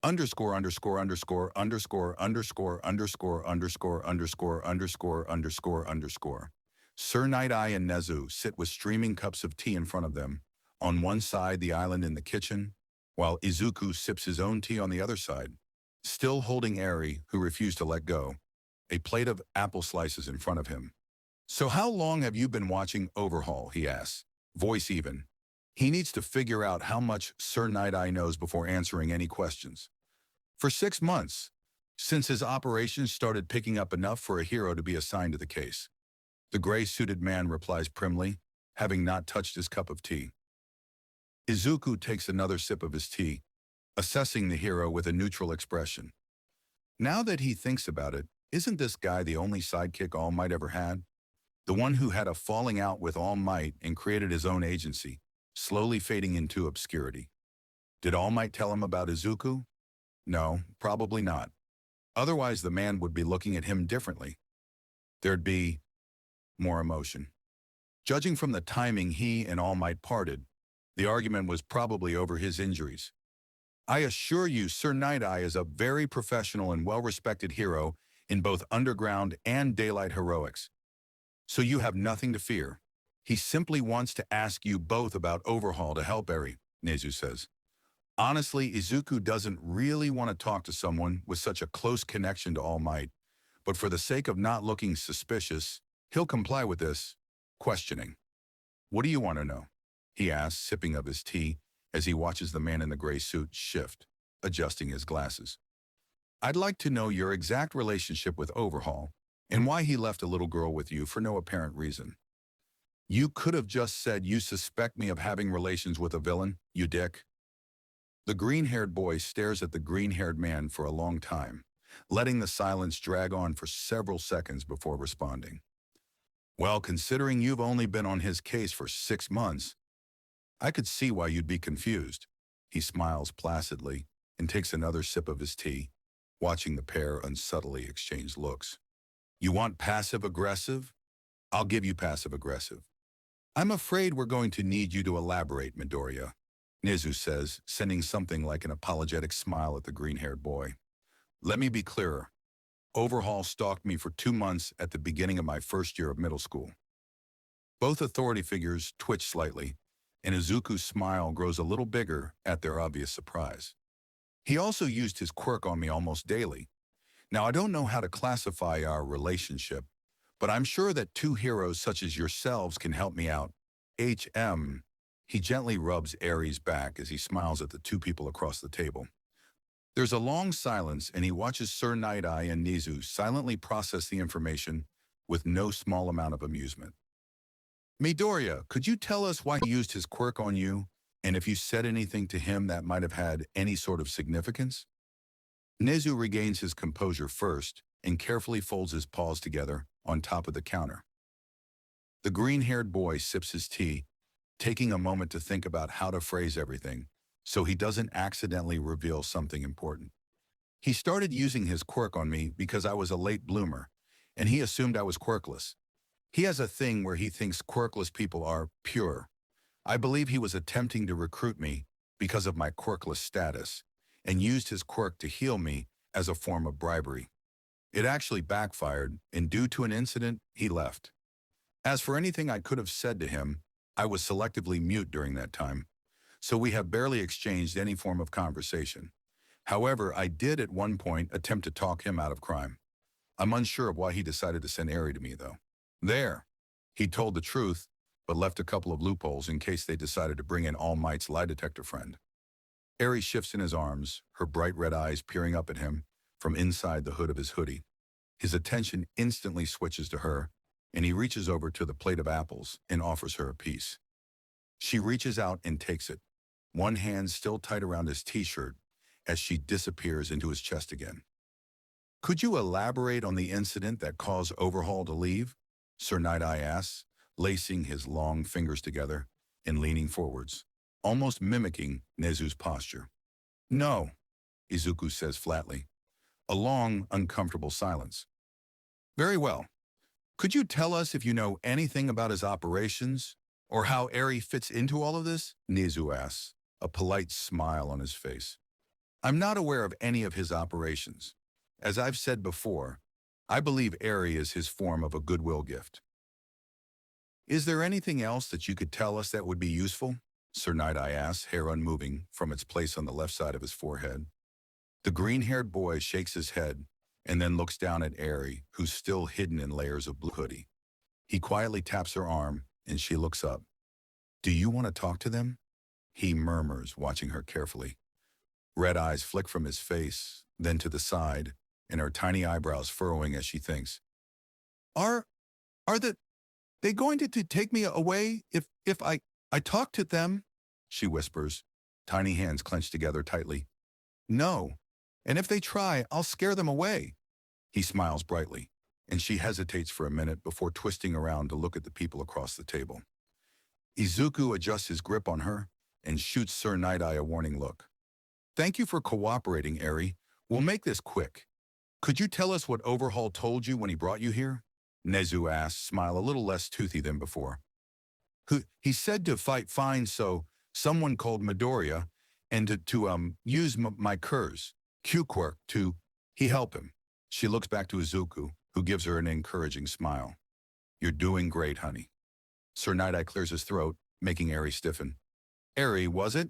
Underscore, underscore, underscore, underscore, underscore, underscore, underscore, underscore, underscore, underscore, underscore. Sir Night-Eye and Nezu sit with streaming cups of tea in front of them, on one side the island in the kitchen, while Izuku sips his own tea on the other side, still holding Eri, who refused to let go, a plate of apple slices in front of him. So how long have you been watching Overhaul, he asks, voice even. He needs to figure out how much Sir Night-Eye knows before answering any questions. For 6 months, since his operations started picking up enough for a hero to be assigned to the case. The gray-suited man replies primly, having not touched his cup of tea. Izuku takes another sip of his tea, assessing the hero with a neutral expression. Now that he thinks about it, isn't this guy the only sidekick All Might ever had? The one who had a falling out with All Might and created his own agency, slowly fading into obscurity. Did All Might tell him about Izuku? No, probably not. Otherwise, the man would be looking at him differently. There'd be more emotion. Judging from the timing he and All Might parted, the argument was probably over his injuries. I assure you, Sir Night-Eye is a very professional and well-respected hero in both underground and daylight heroics. So you have nothing to fear. He simply wants to ask you both about Overhaul to help Eri, Nezu says. Honestly, Izuku doesn't really want to talk to someone with such a close connection to All Might, but for the sake of not looking suspicious, he'll comply with this, questioning. What do you want to know? He asks, sipping of his tea, as he watches the man in the gray suit shift, adjusting his glasses. I'd like to know your exact relationship with Overhaul, and why he left a little girl with you for no apparent reason. You could have just said you suspect me of having relations with a villain, you dick. The green-haired boy stares at the green-haired man for a long time, letting the silence drag on for several seconds before responding. Well, considering you've only been on his case for 6 months, I could see why you'd be confused. He smiles placidly and takes another sip of his tea, watching the pair unsubtly exchange looks. You want passive-aggressive? I'll give you passive-aggressive. I'm afraid we're going to need you to elaborate, Midoriya, Nezu says, sending something like an apologetic smile at the green-haired boy. Let me be clearer. Overhaul stalked me for 2 months at the beginning of my first year of middle school. Both authority figures twitch slightly, and Izuku's smile grows a little bigger at their obvious surprise. He also used his quirk on me almost daily. Now, I don't know how to classify our relationship, but I'm sure that 2 heroes such as yourselves can help me out. He gently rubs Eri's back as he smiles at the 2 people across the table. There's a long silence, and he watches Sir Night-Eye and Nezu silently process the information with no small amount of amusement. Midoriya, could you tell us why he used his quirk on you, and if you said anything to him that might have had any sort of significance? Nezu regains his composure first and carefully folds his paws together on top of the counter. The green-haired boy sips his tea, taking a moment to think about how to phrase everything so he doesn't accidentally reveal something important. He started using his quirk on me because I was a late bloomer, and he assumed I was quirkless. He has a thing where he thinks quirkless people are pure. I believe he was attempting to recruit me because of my quirkless status, and used his quirk to heal me as a form of bribery. It actually backfired, and due to an incident, he left. As for anything I could have said to him, I was selectively mute during that time, so we have barely exchanged any form of conversation. However, I did at one point attempt to talk him out of crime. I'm unsure of why he decided to send Eri to me, though. There, he told the truth, but left a couple of loopholes in case they decided to bring in All Might's lie detector friend. Eri shifts in his arms, her bright red eyes peering up at him from inside the hood of his hoodie. His attention instantly switches to her, and he reaches over to the plate of apples and offers her a piece. She reaches out and takes it, one hand still tight around his t-shirt as she disappears into his chest again. Could you elaborate on the incident that caused Overhaul to leave? Sir Night-Eye asks, lacing his long fingers together and leaning forwards, almost mimicking Nezu's posture. No, Izuku says flatly. A long, uncomfortable silence. Very well. Could you tell us if you know anything about his operations, or how Eri fits into all of this? Nezu asks, a polite smile on his face. I'm not aware of any of his operations. As I've said before, I believe Eri is his form of a goodwill gift. Is there anything else that you could tell us that would be useful? Sir Night-Eye asks, hair unmoving from its place on the left side of his forehead. The green-haired boy shakes his head and then looks down at Eri, who's still hidden in layers of blue hoodie. He quietly taps her arm, and she looks up. Do you want to talk to them? He murmurs, watching her carefully. Red eyes flick from his face, then to the side, and her tiny eyebrows furrowing as she thinks. Are they going to take me away if I talk to them? She whispers, tiny hands clenched together tightly. No, and if they try, I'll scare them away. He smiles brightly, and she hesitates for a minute before twisting around to look at the people across the table. Izuku adjusts his grip on her and shoots Sir Night-Eye a warning look. Thank you for cooperating, Eri. We'll make this quick. Could you tell us what Overhaul told you when he brought you here? Nezu asks, smile a little less toothy than before. He said to fight fine, so someone called Midoriya, and to use my curs, Q-Quirk, to he help him. She looks back to Izuku, who gives her an encouraging smile. You're doing great, honey. Sir Night-Eye clears his throat, making Eri stiffen. Eri, was it?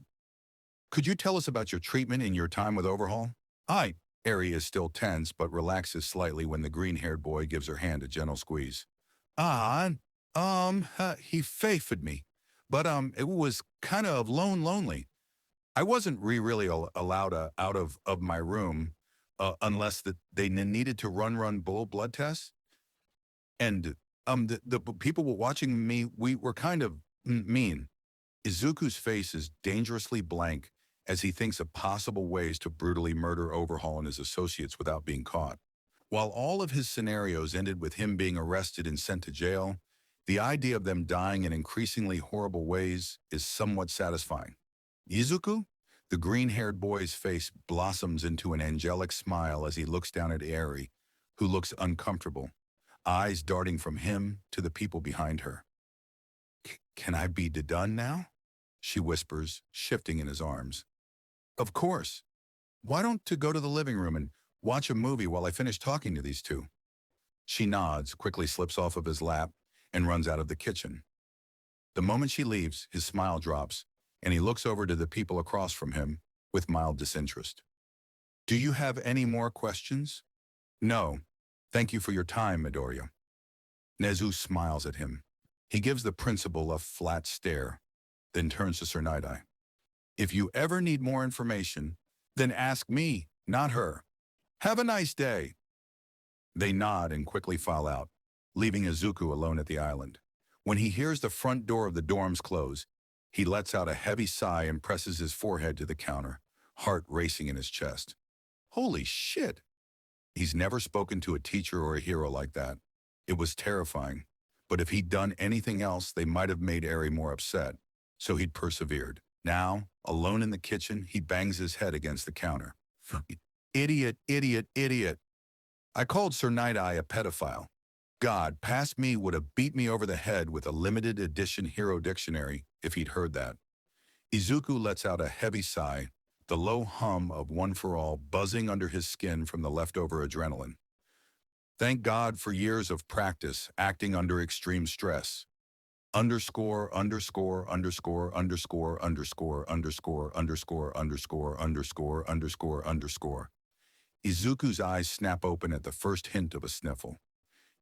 Could you tell us about your treatment in your time with Overhaul? Eri is still tense, but relaxes slightly when the green-haired boy gives her hand a gentle squeeze. He favored me, but it was kind of lonely. I wasn't really allowed out of my room unless that they needed to run blood tests. And the people were watching me, we were kind of mean. Izuku's face is dangerously blank as he thinks of possible ways to brutally murder Overhaul and his associates without being caught. While all of his scenarios ended with him being arrested and sent to jail, the idea of them dying in increasingly horrible ways is somewhat satisfying. Izuku? The green-haired boy's face blossoms into an angelic smile as he looks down at Eri, who looks uncomfortable, eyes darting from him to the people behind her. Can I be done now? She whispers, shifting in his arms. Of course. Why don't you go to the living room and watch a movie while I finish talking to these two? She nods, quickly slips off of his lap, and runs out of the kitchen. The moment she leaves, his smile drops, and he looks over to the people across from him with mild disinterest. Do you have any more questions? No. Thank you for your time, Midoriya. Nezu smiles at him. He gives the principal a flat stare, then turns to Sir Night-Eye. If you ever need more information, then ask me, not her. Have a nice day. They nod and quickly file out, leaving Izuku alone at the island. When he hears the front door of the dorms close, he lets out a heavy sigh and presses his forehead to the counter, heart racing in his chest. Holy shit! He's never spoken to a teacher or a hero like that. It was terrifying, but if he'd done anything else, they might have made Eri more upset, so he'd persevered. Now, alone in the kitchen, he bangs his head against the counter. Idiot, idiot, idiot. I called Sir Night-Eye a pedophile. God, past me would have beat me over the head with a limited edition hero dictionary if he'd heard that. Izuku lets out a heavy sigh, the low hum of One for All buzzing under his skin from the leftover adrenaline. Thank God for years of practice acting under extreme stress. Underscore, underscore, underscore, underscore, underscore, underscore, underscore, underscore, underscore, underscore, underscore. Izuku's eyes snap open at the first hint of a sniffle.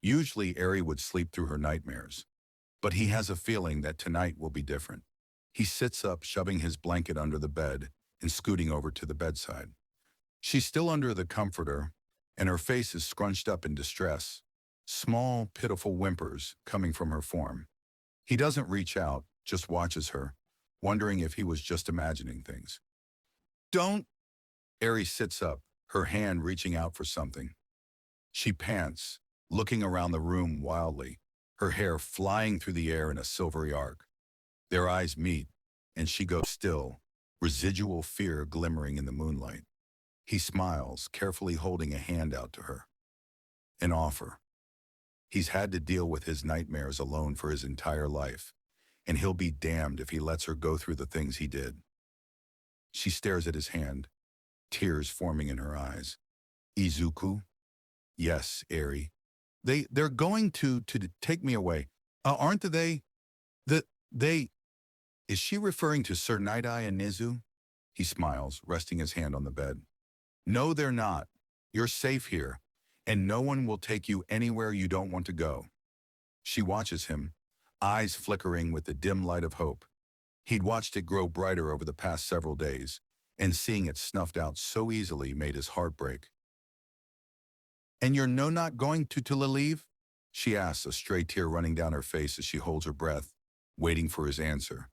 Usually, Eri would sleep through her nightmares, but he has a feeling that tonight will be different. He sits up, shoving his blanket under the bed, and scooting over to the bedside. She's still under the comforter, and her face is scrunched up in distress, small, pitiful whimpers coming from her form. He doesn't reach out, just watches her, wondering if he was just imagining things. Don't! Eri sits up, her hand reaching out for something. She pants, looking around the room wildly, her hair flying through the air in a silvery arc. Their eyes meet, and she goes still, residual fear glimmering in the moonlight. He smiles, carefully holding a hand out to her. An offer. He's had to deal with his nightmares alone for his entire life, and he'll be damned if he lets her go through the things he did. She stares at his hand, tears forming in her eyes. Izuku? Yes, Eri. They're going to take me away. Aren't they? They... Is she referring to Sir Night-Eye and Nizu? He smiles, resting his hand on the bed. No, they're not. You're safe here, and no one will take you anywhere you don't want to go. She watches him, eyes flickering with the dim light of hope. He'd watched it grow brighter over the past several days, and seeing it snuffed out so easily made his heart break. And you're not going to leave? She asks, a stray tear running down her face as she holds her breath, waiting for his answer.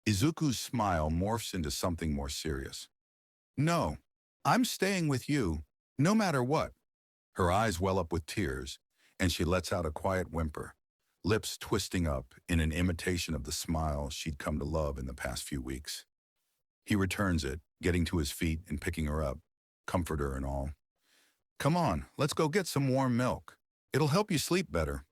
Izuku's smile morphs into something more serious. No, I'm staying with you, no matter what. Her eyes well up with tears, and she lets out a quiet whimper, lips twisting up in an imitation of the smile she'd come to love in the past few weeks. He returns it, getting to his feet and picking her up, comforter and all. Come on, let's go get some warm milk. It'll help you sleep better.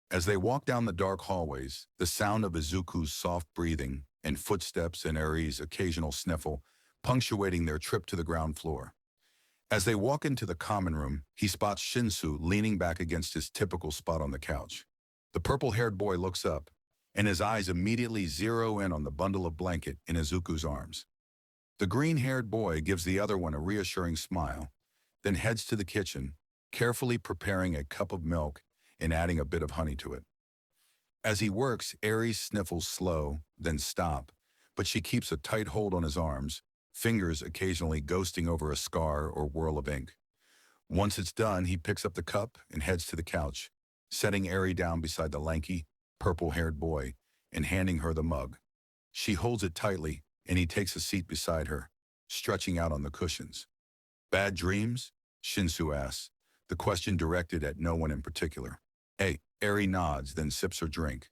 As they walk down the dark hallways, the sound of Izuku's soft breathing and footsteps and Eri's occasional sniffle punctuating their trip to the ground floor. As they walk into the common room, he spots Shinsu leaning back against his typical spot on the couch. The purple-haired boy looks up, and his eyes immediately zero in on the bundle of blanket in Izuku's arms. The green-haired boy gives the other one a reassuring smile, then heads to the kitchen, carefully preparing a cup of milk and adding a bit of honey to it. As he works, Eri sniffles slow, then stop, but she keeps a tight hold on his arms, fingers occasionally ghosting over a scar or whirl of ink. Once it's done, he picks up the cup and heads to the couch, setting Eri down beside the lanky, purple-haired boy and handing her the mug. She holds it tightly, and he takes a seat beside her, stretching out on the cushions. Bad dreams? Shinsu asks, the question directed at no one in particular. Hey, Eri nods, then sips her drink.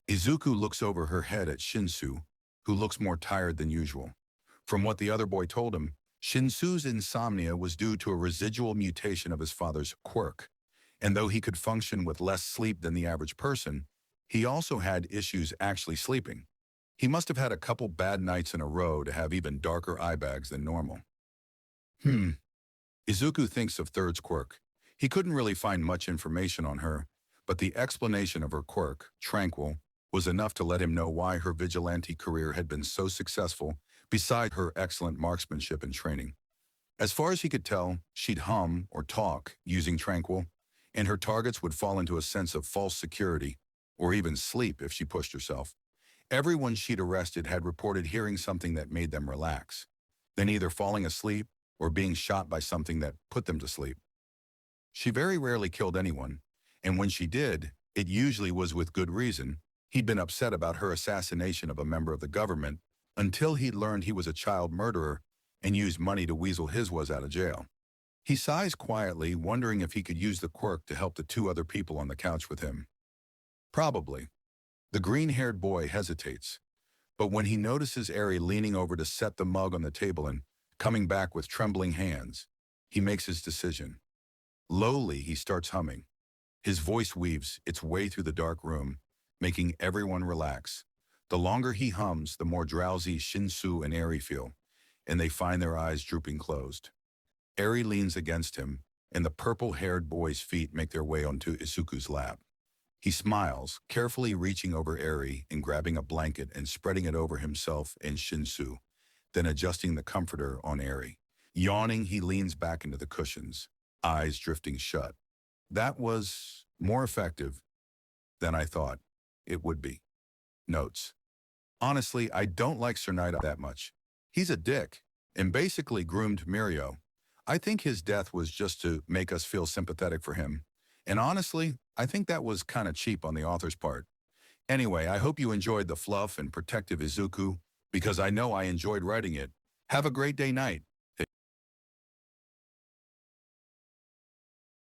Izuku looks over her head at Shinsu, who looks more tired than usual. From what the other boy told him, Shinsu's insomnia was due to a residual mutation of his father's quirk, and though he could function with less sleep than the average person, he also had issues actually sleeping. He must have had a couple bad nights in a row to have even darker eye bags than normal. Izuku thinks of Third's quirk. He couldn't really find much information on her, but the explanation of her quirk, Tranquil, was enough to let him know why her vigilante career had been so successful, beside her excellent marksmanship and training. As far as he could tell, she'd hum or talk using Tranquil, and her targets would fall into a sense of false security, or even sleep if she pushed herself. Everyone she'd arrested had reported hearing something that made them relax, then either falling asleep or being shot by something that put them to sleep. She very rarely killed anyone, and when she did, it usually was with good reason. He'd been upset about her assassination of a member of the government until he'd learned he was a child murderer and used money to weasel his was out of jail. He sighs quietly, wondering if he could use the quirk to help the two other people on the couch with him. Probably. The green-haired boy hesitates, but when he notices Eri leaning over to set the mug on the table and coming back with trembling hands, he makes his decision. Lowly, he starts humming. His voice weaves its way through the dark room, making everyone relax. The longer he hums, the more drowsy Shinsu and Eri feel, and they find their eyes drooping closed. Eri leans against him, and the purple-haired boy's feet make their way onto Izuku's lap. He smiles, carefully reaching over Eri and grabbing a blanket and spreading it over himself and Shinsu, then adjusting the comforter on Eri. Yawning, he leans back into the cushions, eyes drifting shut. That was more effective than I thought it would be. Notes. Honestly, I don't like Sir Night that much. He's a dick, and basically groomed Mirio. I think his death was just to make us feel sympathetic for him. And honestly, I think that was kind of cheap on the author's part. Anyway, I hope you enjoyed the fluff and protective Izuku, because I know I enjoyed writing it. Have a great day night.